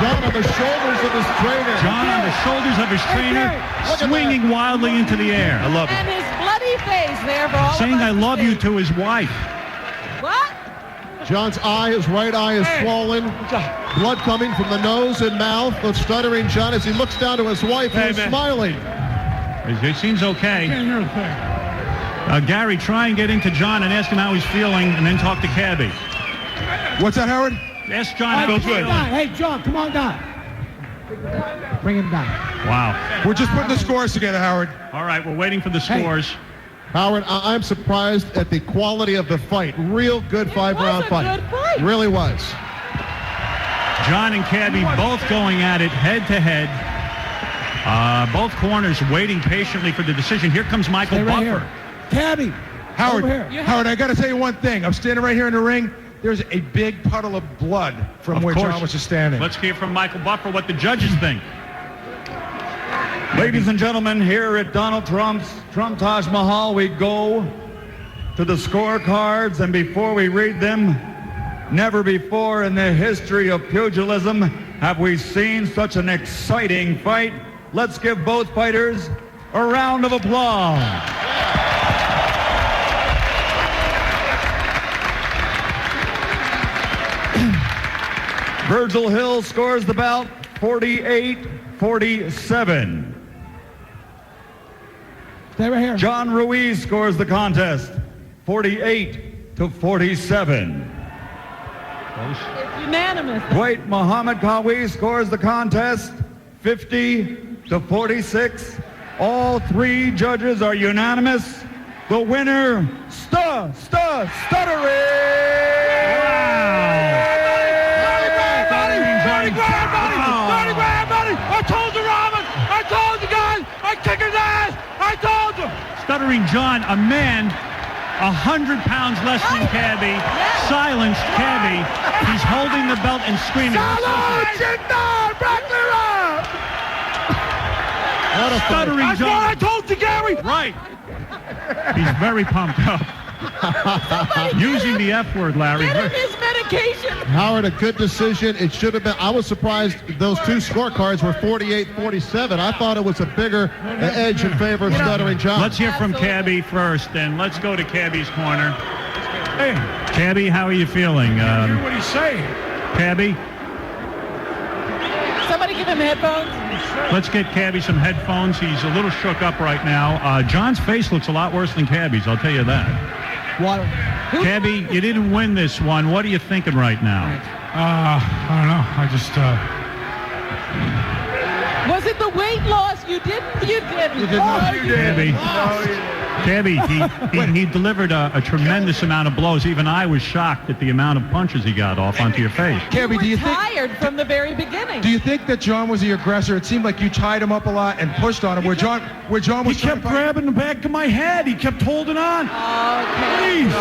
John on the shoulders of his trainer. John on the shoulders of his trainer, swinging wildly into the air. I love And his bloody face there for all Saying of us I to love see. you to his wife. What? John's eye, his right eye is swollen. Blood coming from the nose and mouth of Stuttering John as he looks down to his wife who is smiling. It seems okay. Gary, try and get into John and ask him how he's feeling and then talk to Cabbie. What's that, Howard? Ask John how he's feeling. Hey, John, come on down. Bring him down. Wow. We're just putting the scores together, Howard. All right, we're waiting for the scores. Howard, I'm surprised at the quality of the fight. Real good five-round fight. Good fight. Really was. John and Cabbie both going at it head-to-head. Both corners waiting patiently for the decision. Here comes Michael Buffer. Cabbie. Howard, Over here. Howard, I got to tell you one thing. I'm standing right here in the ring. There's a big puddle of blood from where John was just standing. Let's hear from Michael Buffer what the judges think. Ladies and gentlemen, here at Donald Trump's Taj Mahal, we go to the scorecards, and before we read them, never before in the history of pugilism have we seen such an exciting fight. Let's give both fighters a round of applause. Virgil Hill scores the bout 48-47. Stay right here. John Ruiz scores the contest 48-47. It's unanimous. Dwight Muhammad Kawi scores the contest 50-46. All three judges are unanimous. The winner, Stuttering. I told you, Robin! I told you guys! I kick his ass! I told you! Stuttering John, a man 100 pounds less than Cabbie, silenced Cabbie. He's holding the belt and screaming. Stuttering John. That's what I told you, Gary! Right. He's very pumped up. Using the F word, Larry. Get him his medication. Howard, a good decision. It should have been. I was surprised those two scorecards were 48-47. I thought it was a bigger edge in favor of Stuttering John. Let's hear from Cabbie first, and let's go to Cabbie's corner. Hey, Cabbie, how are you feeling? Hear what he's saying. Cabbie? Somebody give him headphones. Let's get Cabbie some headphones. He's a little shook up right now. John's face looks a lot worse than Cabbie's, I'll tell you that. Water. Cabbie, you didn't win this one. What are you thinking right now? I don't know. I just, Was it the weight loss? You didn't. You didn't. You did not. You did. Cabbie, he delivered a tremendous amount of blows. Even I was shocked at the amount of punches he got off onto your face. Cabbie, do you think? Tired from the very beginning. Do you think that John was the aggressor? It seemed like you tied him up a lot and pushed on him. Where John was. He kept grabbing the back of my head. He kept holding on. Please.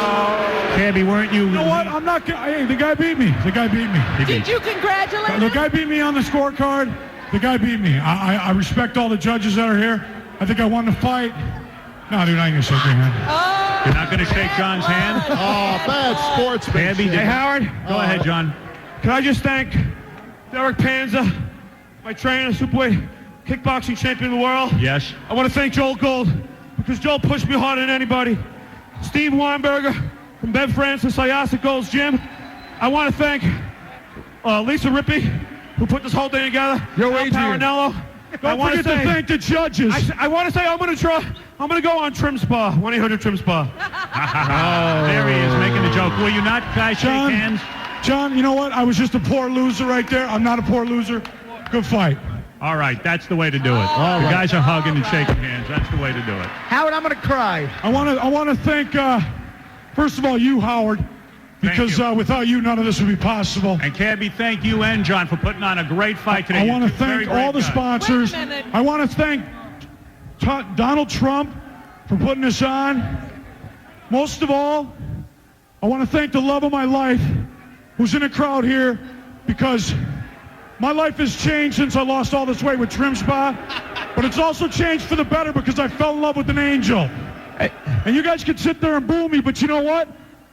Cabbie, weren't you? You know what? I'm not. Hey, the guy beat me. The guy beat me. Did you congratulate him? The guy beat me on the scorecard. The guy beat me. I respect all the judges that are here. I think I won the fight. No, dude, I ain't gonna shake your hand. You're not gonna shake John's hand? Oh, bad sportsmanship. Hey, Howard. Go ahead, John. Can I just thank Derek Panza, my trainer, superweight kickboxing champion of the world? Yes. I want to thank Joel Gold because Joel pushed me harder than anybody. Steve Weinberger from Bev Francis, Syosset Gold's Gym. I want to thank Lisa Rippey, who put this whole thing together. Paranello. Don't forget to thank the judges. I want to say I'm going to go on Trim Spa, 1-800 Trim Spa. There he is making a joke. Will you not guys shake hands? John, you know what? I was just a poor loser right there. I'm not a poor loser. Good fight. All right, that's the way to do it. The guys are hugging and shaking hands. That's the way to do it. Howard, I'm going to cry. I want to thank, first of all, you, Howard. Because without you, none of this would be possible. And Cabbie, thank you and John for putting on a great fight today. I want to thank all the sponsors. I want to thank Donald Trump for putting this on. Most of all, I want to thank the love of my life who's in the crowd here because my life has changed since I lost all this weight with Trim Spa. But it's also changed for the better because I fell in love with an angel. And you guys can sit there and boo me, but you know what?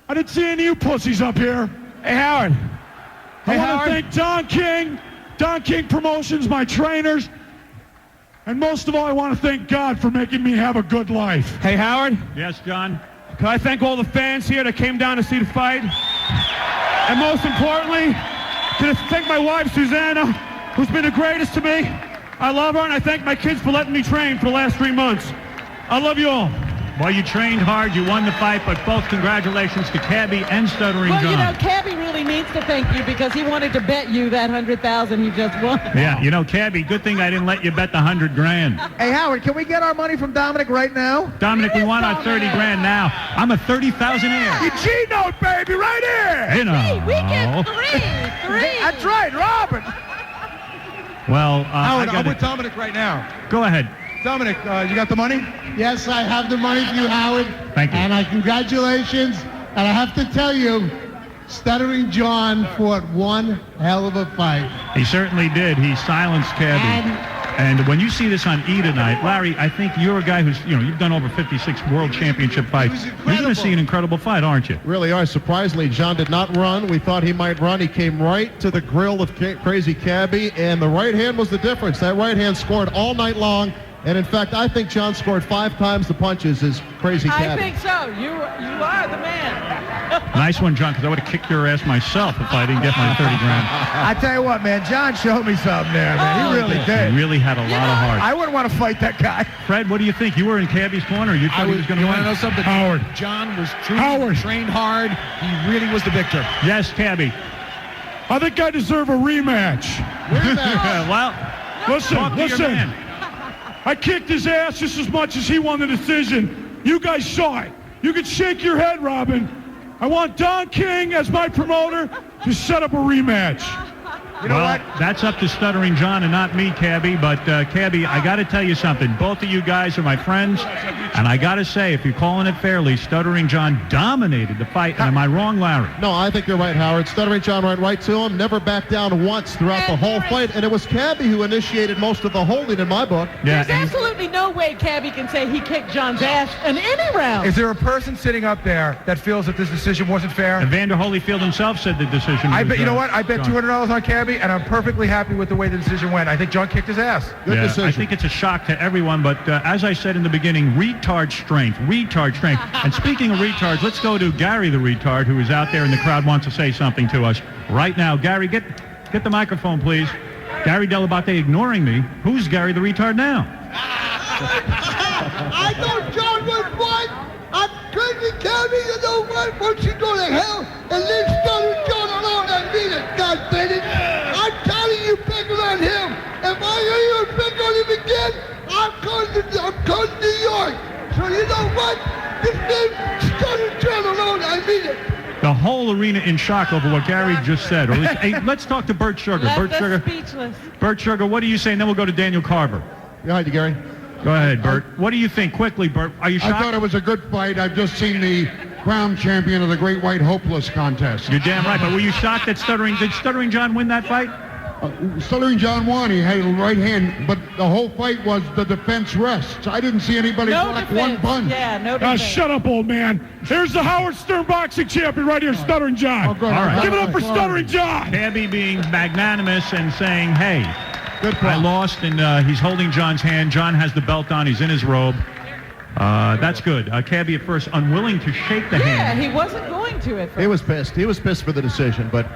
I didn't see any of you pussies up here. Hey, Howard. I want to thank Don King Promotions, my trainers. And most of all, I want to thank God for making me have a good life. Hey, Howard. Yes, John? Can I thank all the fans here that came down to see the fight? And most importantly, to thank my wife, Susanna, who's been the greatest to me. I love her, and I thank my kids for letting me train for the last 3 months. I love you all. Well, you trained hard. You won the fight, but both congratulations to Cabbie and Stuttering John. Well, you know, Cabbie really needs to thank you because he wanted to bet you that $100,000 he just won. Yeah, you know, Cabbie, good thing I didn't let you bet the $100,000. Hey, Howard, can we get our money from Dominic right now? Dominic, we want our $30,000 now. I'm a 30,000-aire. Your G-note, baby, right here. You know. We get three. That's right, Robin. Well, Howard, I'm with Dominic right now. Go ahead. Dominic, you got the money? Yes, I have the money for you, Howard. Thank you. And congratulations. And I have to tell you, Stuttering John fought one hell of a fight. He certainly did. He silenced Cabbie. And when you see this on E! tonight, Larry, I think you're a guy who's, you've done over 56 world championship fights. You're going to see an incredible fight, aren't you? Really are. Surprisingly, John did not run. We thought he might run. He came right to the grill of Crazy Cabbie, and the right hand was the difference. That right hand scored all night long. And in fact, I think John scored 5 times the punches as Crazy Cabbie. I think so. You are the man. Nice one, John, because I would have kicked your ass myself if I didn't get my $30,000. I tell you what, man, John showed me something there, man. He really did. He really had a lot of heart. I wouldn't want to fight that guy. Fred, what do you think? You were in Cabbie's corner. You thought he was going to win? You want to know something? Howard. John was truly trained hard. He really was the victor. Yes, Cabbie. I think I deserve a rematch. Well, listen. I kicked his ass just as much as he won the decision. You guys saw it. You can shake your head, Robin. I want Don King as my promoter to set up a rematch. You know what? That's up to Stuttering John and not me, Cabbie. But, Cabbie, I got to tell you something. Both of you guys are my friends. And I got to say, if you're calling it fairly, Stuttering John dominated the fight. And am I wrong, Larry? No, I think you're right, Howard. Stuttering John went right to him, never backed down once throughout the whole fight. And it was Cabbie who initiated most of the holding in my book. Yeah, There's absolutely no way Cabbie can say he kicked John's ass in any round. Is there a person sitting up there that feels that this decision wasn't fair? Evander Holyfield himself said the decision was, you know what? I bet $200 on Cabbie, and I'm perfectly happy with the way the decision went. I think John kicked his ass. Good decision. I think it's a shock to everyone, but as I said in the beginning, retard strength. And speaking of retards, let's go to Gary the retard, who is out there in the crowd, wants to say something to us right now. Gary, get the microphone, please. Gary Delabate ignoring me. Who's Gary the retard now? I thought John was one. I'm Crazy Cabbie, you know what? Once you go to hell and leave Stuttering John alone, I mean it, God damn it. I'm telling you, pick on him. If I hear you pick on him again, I'm going to New York. So you know what? This name, Stuttering John alone, I mean it. The whole arena in shock over what Gary just said. Or at least, hey, let's talk to Bert Sugar. Left us speechless. Bert Sugar, what do you say? And then we'll go to Daniel Carver. Behind you, Gary. Go ahead, Bert. What do you think? Quickly, Bert. Are you shocked? I thought it was a good fight. I've just seen the crown champion of the Great White Hopeless contest. You're damn right. But were you shocked that did Stuttering John win that fight? Stuttering John won. He had a right hand, but the whole fight was the defense rests. I didn't see anybody block one punch. Yeah, no defense. Shut up, old man. Here's the Howard Stern boxing champion right here, Stuttering John. All right. Give it up for Stuttering John. Cabbie being magnanimous and saying, hey, I lost, and he's holding John's hand. John has the belt on. He's in his robe. That's good. Cabbie at first unwilling to shake the hand. Yeah, he wasn't going to at first. He was pissed. He was pissed for the decision, but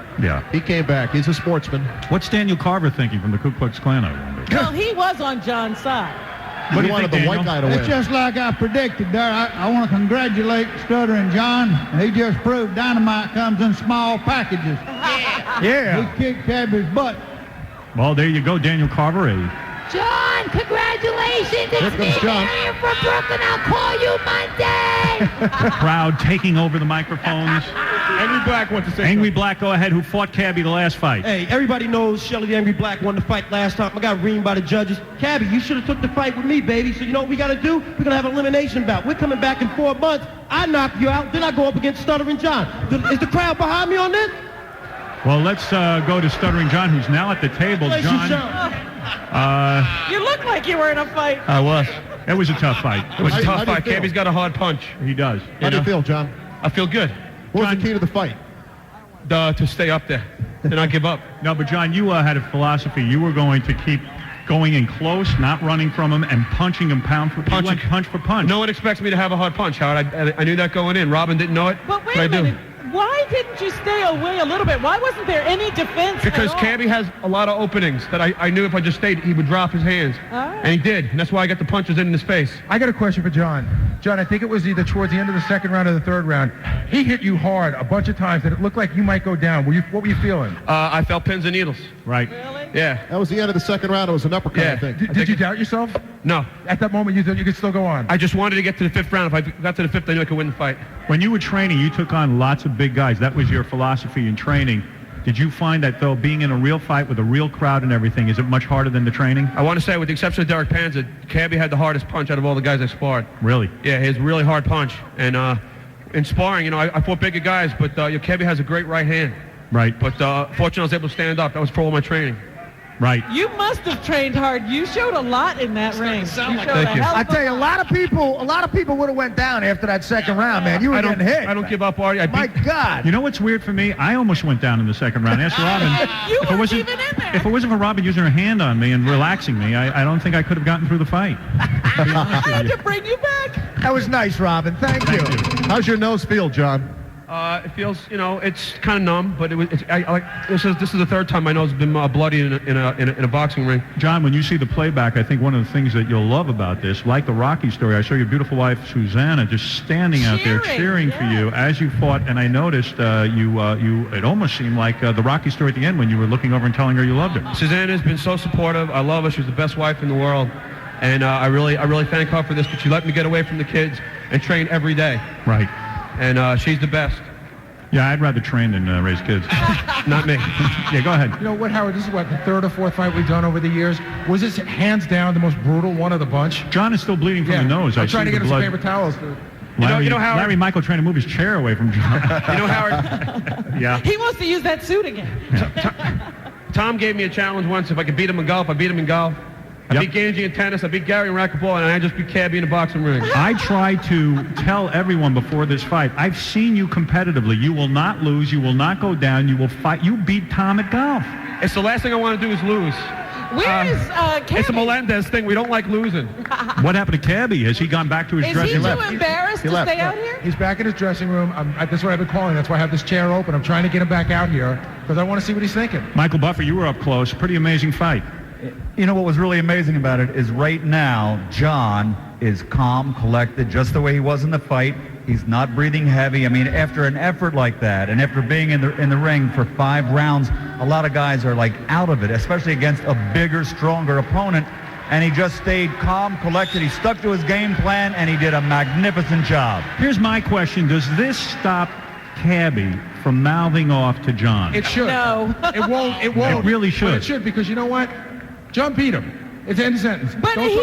he came back. He's a sportsman. What's Daniel Carver thinking from the Ku Klux Klan, I wonder? Well, he was on John's side. What do you wanted the white guy to win? It's just like I predicted there. I want to congratulate Stuttering John. He just proved dynamite comes in small packages. Yeah. He kicked Cabbie's butt. Well, there you go, Daniel Carver. John, congratulations. It's me, John. Marion from Brooklyn. I'll call you Monday. The crowd taking over the microphones. Angry Black wants to say Angry something. Black, go ahead, who fought Cabbie the last fight. Hey, everybody knows Shelly the Angry Black won the fight last time. I got reamed by the judges. Cabbie, you should have took the fight with me, baby. So you know what we got to do? We're going to have an elimination bout. We're coming back in 4 months. I knock you out, then I go up against Stuttering John. Is the crowd behind me on this? Well, let's go to Stuttering John, who's now at the table. John, you look like you were in a fight. I was. It was a tough fight. It was a tough fight. Cabbie's got a hard punch. He does. How do you feel, John? I feel good. What was the key to the fight? To stay up there, to not give up. No, but John, you had a philosophy. You were going to keep going in close, not running from him, and punching him pound for punch. Punch for punch. No one expects me to have a hard punch, Howard. I knew that going in. Robin didn't know it, But wait I a minute. do. why didn't you stay away a little bit? Why wasn't there any defense Because at all? Cabbie has a lot of openings that I knew if I just stayed, he would drop his hands. All right. And he did. And that's why I got the punches in his face. I got a question for John. John, I think it was either towards the end of the second round or the third round. He hit you hard a bunch of times, and it looked like you might go down. What were you feeling? I felt pins and needles. Right. Really? Yeah. That was the end of the second round. It was an uppercut, I think. Did you doubt yourself? No. At that moment, you thought you could still go on? I just wanted to get to the fifth round. If I got to the fifth, I knew I could win the fight. When you were training, you took on lots of big guys. That was your philosophy in training. Did you find that, though, being in a real fight with a real crowd and everything, is it much harder than the training? I want to say, with the exception of Derek Panza, Cabbie had the hardest punch out of all the guys I sparred. Really? Yeah, he has a really hard punch. And in sparring, I fought bigger guys, but Cabbie has a great right hand. Right. But fortunately, I was able to stand up. That was for all my training. Right. You must have trained hard. You showed a lot in that ring. You showed Thank you. I tell you, a lot of people would have went down after that second round, man. You were getting hit. I don't give up, Artie. My God. You know what's weird for me? I almost went down in the second round. Ask Robin. You weren't even in there. If it wasn't for Robin using her hand on me and relaxing me, I don't think I could have gotten through the fight. I had to bring you back. That was nice, Robin. Thank you. How's your nose feel, John? It feels, it's kind of numb, but this is the third time my nose has been bloody in a boxing ring. John, when you see the playback, I think one of the things that you'll love about this, like the Rocky story, I saw your beautiful wife Susanna just standing out there cheering for you as you fought, and I noticed it almost seemed like the Rocky story at the end when you were looking over and telling her you loved her. Susanna's been so supportive. I love her. She's the best wife in the world, and I really thank her for this. But she let me get away from the kids and train every day. Right. And she's the best. Yeah, I'd rather train than raise kids. Not me. Yeah, go ahead. You know what, Howard? This is the third or fourth fight we've done over the years. Was this hands down the most brutal one of the bunch? John is still bleeding from the nose. I'm trying to get him some paper towels. Larry, Howard, Larry Michael trying to move his chair away from John. Howard. Yeah. He wants to use that suit again. Tom gave me a challenge once. If I could beat him in golf, I beat him in golf. I beat Ganji in tennis, I beat Gary in racquetball, and I just beat Cabbie in a boxing ring. I try to tell everyone before this fight, I've seen you competitively. You will not lose. You will not go down. You will fight. You beat Tom at golf. It's the last thing I want to do is lose. Where is Cabbie? It's a Melendez thing. We don't like losing. What happened to Cabbie? Has he gone back to his dressing room? Is he too embarrassed to stay out here? He's back in his dressing room. That's what I've been calling. That's why I have this chair open. I'm trying to get him back out here because I want to see what he's thinking. Michael Buffer, you were up close. Pretty amazing fight. You know what was really amazing about it is right now, John is calm, collected, just the way he was in the fight. He's not breathing heavy. I mean, after an effort like that, and after being in the ring for 5 rounds, a lot of guys are like out of it, especially against a bigger, stronger opponent. And he just stayed calm, collected. He stuck to his game plan, and he did a magnificent job. Here's my question. Does this stop Cabbie from mouthing off to John? It should. No. It won't. It won't. It really should. But it should, because you know what? John beat him. It's end sentence. But he's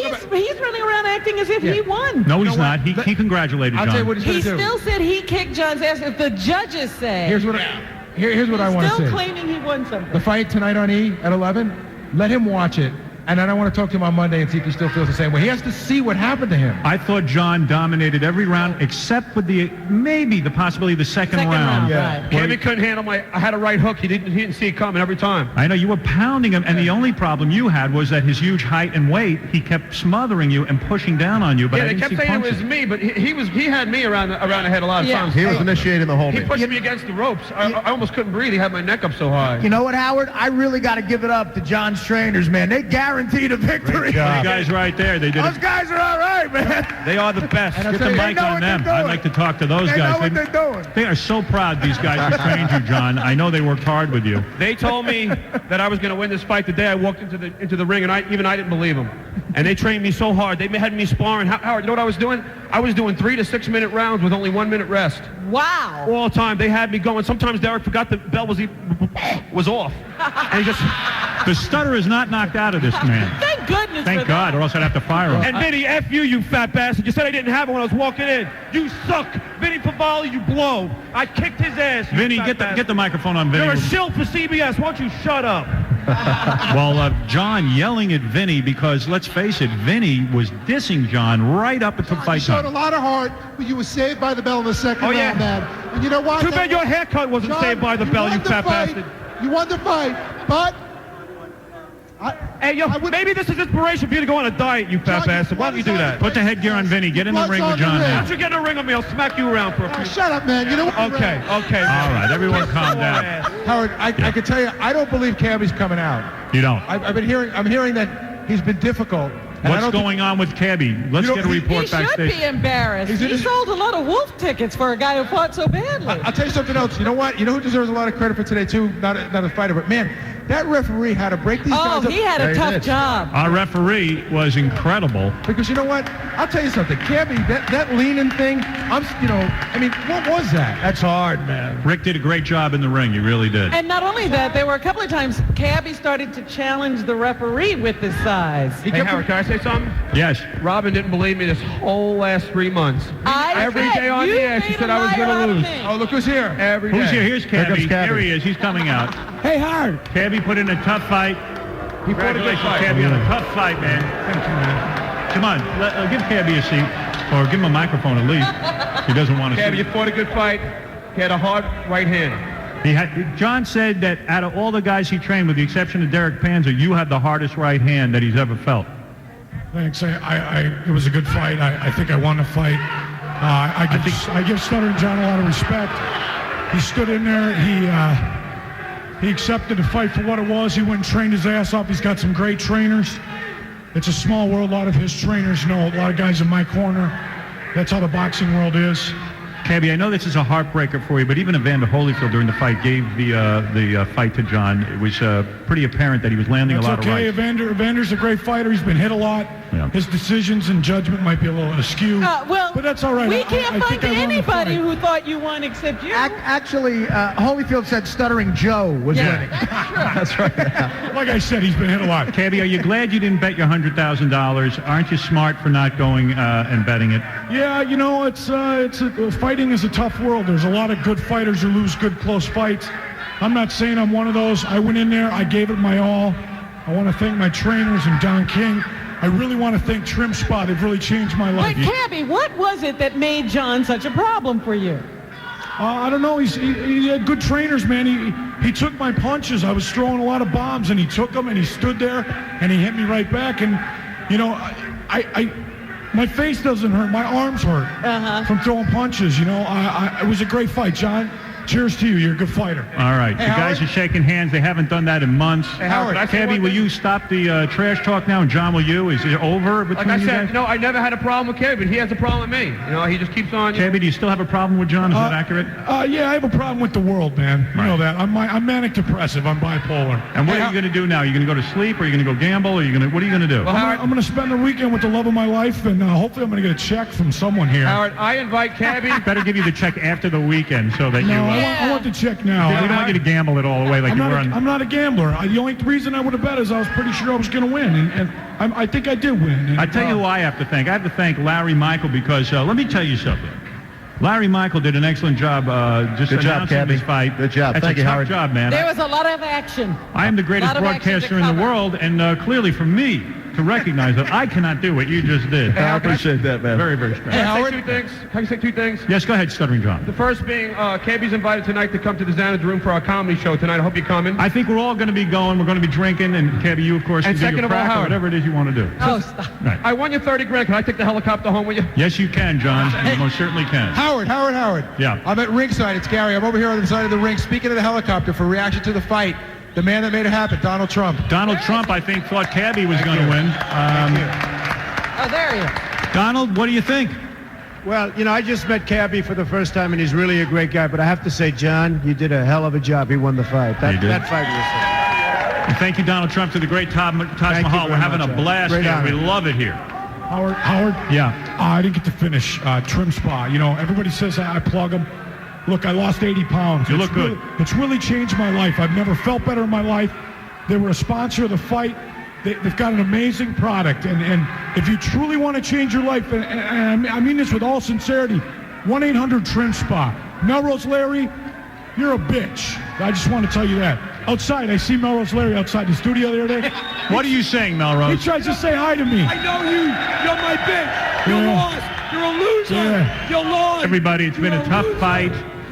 running around acting as if he won. No, he's not. He congratulated John. I'll tell you what he's He going to do. still said he kicked John's ass. If the judges say. Here's what I want to say. Still claiming he won something. The fight tonight on E at 11, let him watch it. And then I want to talk to him on Monday and see if he still feels the same way. He has to see what happened to him. I thought John dominated every round except with maybe the possibility of the second round. Yeah. Cabbie couldn't handle I had a right hook. He didn't see it coming every time. I know you were pounding him, and the only problem you had was that his huge height and weight, he kept smothering you and pushing down on you. But yeah, I they didn't kept see saying punches. it was me, but he had me around the head a lot of times. He was initiating the whole He thing. pushed me against the ropes. I almost couldn't breathe. He had my neck up so high. You know what, Howard? I really got to give it up to John's trainers, man. They guaranteed a victory. You guys right there. They did Those guys are all right, man. They are the best. And I'll Get the tell you, mic they know on what them. they're I'd doing. like to talk to those They guys. know what they're doing. They are so proud, these guys, who trained you, John. I know they worked hard with you. They told me that I was going to win this fight the day I walked into the ring, and I didn't believe them. And they trained me so hard. They had me sparring. Howard, you know what I was doing? I was doing 3 to 6 minute rounds with only 1 minute rest. Wow. All the time. They had me going. Sometimes Derek forgot the bell was off. And he just... The stutter is not knocked out of this man. Thank goodness. Thank God, or else I'd have to fire him. And Vinny, F you fat bastard. You said I didn't have it when I was walking in. You suck. Vinny Pavali, you blow. I kicked his ass. Vinny, get the microphone on Vinny. You're a shill for CBS. Why don't you shut up? Well, John yelling at Vinny because, let's face it, Vinny was dissing John right up until fight You showed a time. lot of heart, but you were saved by the bell in the second round, man. And you know what? Too bad your haircut wasn't John, saved by the bell, you fat bastard. You won the fight, but Hey, yo, maybe this is inspiration for you to go on a diet, you fat bastard. Why don't you do that? Put the headgear on Vinny. Get in the ring with John Why now. don't you get in the ring with me? I'll smack you around for a few. Shut up, man. You know what? Okay. All right, everyone calm down. Howard, I can tell you, I don't believe Cabbie's coming out. You don't? I'm hearing that he's been difficult. What's going on with Cabbie? Let's get a report He backstage. should be embarrassed. He sold a lot of wolf tickets for a guy who fought so badly. I'll tell you something else. You know what? You know who deserves a lot of credit for today, too? Not a fighter, but, man, that referee had to break these guys up. Oh, he had a tough job. Our referee was incredible. Because you know what? I'll tell you something. Cabbie, that leaning thing, what was that? That's hard, man. Rick did a great job in the ring. He really did. And not only that, there were a couple of times Cabbie started to challenge the referee with his size. Hey, Howard, can I say something? Yes. Robin didn't believe me this whole last 3 months. Every day on the air, she said I was going to lose. Oh, look who's here. Every day. Who's here? Here's Here comes Cabbie. Cabbie. Here he is. He's coming out. Hey, Howard. Cabbie put in a tough fight. He fought a good Congratulations, fight. Cabbie, on a tough fight, man. Come on, give Cabbie a seat, or give him a microphone at least. He doesn't want to Cabbie, see. you fought a good fight. He had a hard right hand. John said that out of all the guys he trained, with the exception of Derek Panzer, you had the hardest right hand that he's ever felt. Thanks. It was a good fight. I think I won the fight. I give Stuttering John a lot of respect. He stood in there. He accepted the fight for what it was. He went and trained his ass off. He's got some great trainers. It's a small world. A lot of his trainers know a lot of guys in my corner. That's how the boxing world is. Cabbie, I know this is a heartbreaker for you, but even Evander Holyfield during the fight gave the fight to John. It was pretty apparent that he was landing a lot of rights. Evander's a great fighter. He's been hit a lot. Yeah. His decisions and judgment might be a little askew. But that's all right. We can't I find think I won the anybody fight. who thought you won except you. Actually, Holyfield said Stuttering Joe was winning. That's right. Like I said, he's been hit a lot. Cabbie, are you glad you didn't bet your $100,000? Aren't you smart for not going and betting it? Yeah, you know, fighting is a tough world. There's a lot of good fighters who lose good close fights. I'm not saying I'm one of those. I went in there. I gave it my all. I want to thank my trainers and Don King. I really want to thank Trim Spot. They've really changed my life. But Cabbie, what was it that made John such a problem for you? I don't know. He had good trainers, man. He took my punches. I was throwing a lot of bombs, and he took them, and he stood there, and he hit me right back. And, you know, my face doesn't hurt. My arms hurt from throwing punches. You know, it was a great fight, John. Cheers to you. You're a good fighter. All right. Hey, the guys Howard. are shaking hands. They haven't done that in months. Hey, Howard, Cabbie, will you stop the trash talk now? And John, will you? Is it over between Like I you said, guys? no, I never had a problem with Cabbie, but he has a problem with me. You know, he just keeps on. Cabbie, do you still have a problem with John? Is that accurate? Yeah, I have a problem with the world, man. You know that. I'm manic depressive. I'm bipolar. And what are you going to do now? Are you going to go to sleep? Or are you going to go gamble? Or what are you going to do? I'm going to spend the weekend with the love of my life, and hopefully I'm going to get a check from someone here. Howard, I invite Cabbie. Better give you the check after the weekend so that No, I want the check now. We don't want you to gamble it all away like you were on. I'm not a gambler. The only reason I would have bet is I was pretty sure I was going to win, and I think I did win. And, I tell you who I have to thank. I have to thank Larry Michael because let me tell you something. Larry Michael did an excellent job just Good job, announcing Cabbie. this fight. Good job. That's Thank a you, tough Howard. job, man. There was a lot of action. I am the greatest A lot of action broadcaster to in the cover. world, and clearly for me to recognize that I cannot do what you just did. I appreciate that, man. Very, very strange. Can I say two things? Can I say two things? Yes, go ahead, Stuttering John. The first being, Cabbie's invited tonight to come to the Xanadu Room for our comedy show tonight. I hope you're coming. I think we're all going to be going. We're going to be drinking, and Cabbie, you, of course, And can do second your of all, crack or Howard. whatever it is you want to do. Oh, stop. Right. I won you 30 grand. Can I take the helicopter home with you? Yes, you can, John. You most certainly can. Howard. Yeah. I'm at ringside. It's Gary. I'm over here on the side of the ring. Speaking of the helicopter, for reaction to the fight, the man that made it happen, Donald Trump. Donald Trump, I think, thought Cabbie was going to win. Oh, there you are. Donald, what do you think? Well, you know, I just met Cabbie for the first time, and he's really a great guy. But I have to say, John, you did a hell of a job. He won the fight. He did. That fight was... And thank you, Donald Trump, to the great Taj Mahal. We're having a blast Great here. honor. We love it here. Howard? Yeah. I didn't get to finish Trim Spa. You know, everybody says I plug him. Look, I lost 80 pounds. You look good. It's really changed my life. I've never felt better in my life. They were a sponsor of the fight. They've got an amazing product. And if you truly want to change your life, and I mean this with all sincerity, 1-800-TRIM SPA. Melrose Larry, you're a bitch. I just want to tell you that. Outside, I see Melrose Larry outside the studio the other day. What are you saying, Melrose? He tries to say hi to me. I know you. You're my bitch. You're lost. You're a loser. Yeah. You're lost. Everybody, it's been a tough fight.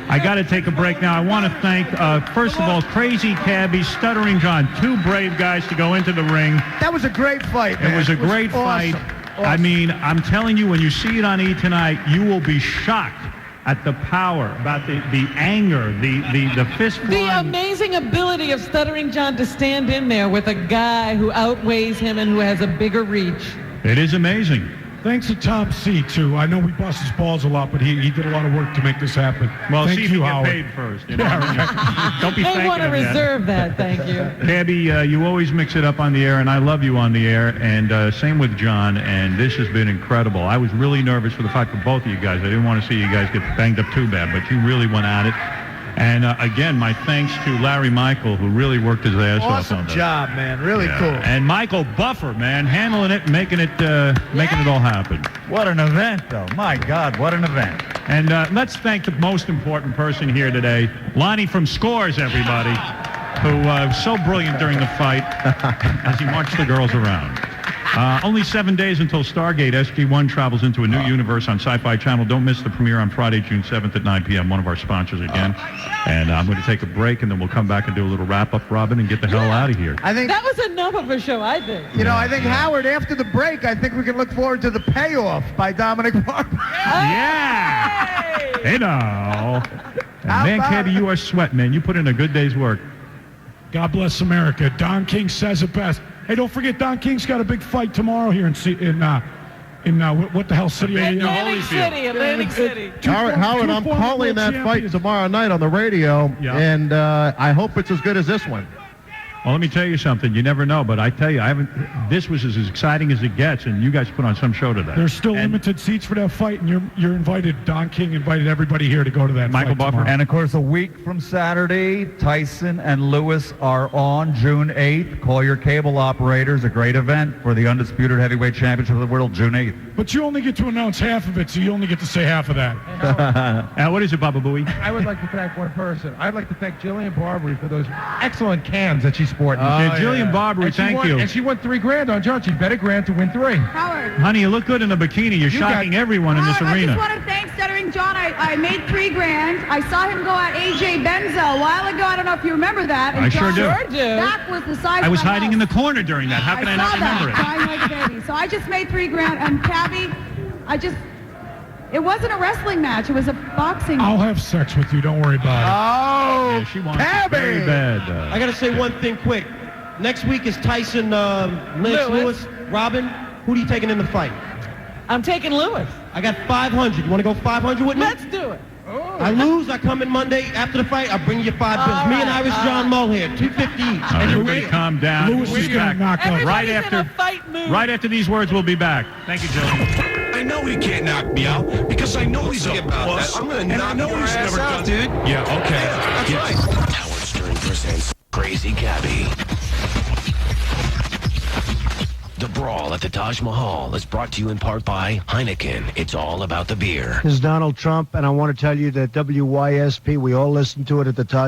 I got to take a break now. I want to thank, first of all, Crazy Cabbie, Stuttering John, two brave guys to go into the ring. That was a great fight, man. It was a great fight. Awesome. I mean, I'm telling you, when you see it on E! Tonight, you will be shocked at the power, about the anger, the fist flying. The amazing ability of Stuttering John to stand in there with a guy who outweighs him and who has a bigger reach. It is amazing. Thanks to Tom C, too. I know we bust his balls a lot, but he did a lot of work to make this happen. Well, thank see if you, you get Howard. paid first. You know? Yeah, right. Don't be They thanking want to him yet. reserve that, thank you. Cabbie, you always mix it up on the air, and I love you on the air, and same with John, and this has been incredible. I was really nervous for the fact for both of you guys. I didn't want to see you guys get banged up too bad, but you really went at it. And again, my thanks to Larry Michael, who really worked his ass off Awesome on this. job, man. Really cool. And Michael Buffer, man, handling it, making it all happen. What an event, though. My God, what an event. And let's thank the most important person here today, Lonnie from Scores, everybody, who was so brilliant during the fight as he marched the girls around. Only 7 days until Stargate. SG-1 travels into a new universe on Sci-Fi Channel. Don't miss the premiere on Friday, June 7th at 9 p.m., one of our sponsors again. And I'm going to take a break, and then we'll come back and do a little wrap-up, Robin, and get the hell out of here. I think that was enough of a show, I think. You know, I think, Howard, after the break, I think we can look forward to the payoff by Dominic Barber. Yeah! Hey, now. And man, Cabbie, you are sweat, man. You put in a good day's work. God bless America. Don King says it best. Hey, don't forget, Don King's got a big fight tomorrow here in what the hell city? Atlantic City. Howard, I'm calling that fight tomorrow night on the radio, and I hope it's as good as this one. Well, let me tell you something. You never know, but I tell you, this was as exciting as it gets, and you guys put on some show today. There's still limited seats for that fight, and you're invited. Don King invited everybody here to go to that Michael fight Buffer. tomorrow. And, of course, a week from Saturday, Tyson and Lewis are on June 8th. Call your cable operators. A great event for the Undisputed Heavyweight Championship of the World, June 8th. But you only get to announce half of it, so you only get to say half of that. What is it, Baba Booey? I would like to thank one person. I'd like to thank Jillian Barbary for those excellent cans that she's sporting. Jillian Barbary, thank you. And she won $3,000 on John. She bet $1,000 to win $3. Howard. Honey, you look good in a bikini. You're shocking everyone in this Howard, arena. I just want to thank Stuttering John. I made $3,000. I saw him go at AJ Benzo a while ago. I don't know if you remember that. And I sure do. Back was the size I was of my hiding house. in the corner during that. How can I not remember it? Crying like a baby. So I just made $3,000. And Cabbie, it wasn't a wrestling match. It was a boxing. I'll have sex with you. Don't worry about it. Oh, yeah, she wants it very bad. I got to say one thing quick. Next week is Tyson, Lewis. Robin, who are you taking in the fight? I'm taking Lewis. I got 500. You want to go 500 with me? Let's do it. I lose. I come in Monday after the fight. I'll bring you $5 bills. Me and Irish John Mull here, $250 each. Everybody calm down. Lewis We'll is be gonna back knock out. right Everybody's in after a fight mood. right after these words. We'll be back. Thank you, Jillian. I know he can't knock me out because I know he's a boss. I'm going to knock your ass out, dude. Yeah, okay. That's right. Howard Stern presents Crazy Cabbie. The Brawl at the Taj Mahal is brought to you in part by Heineken. It's all about the beer. This is Donald Trump, and I want to tell you that WYSP, we all listen to it at the Taj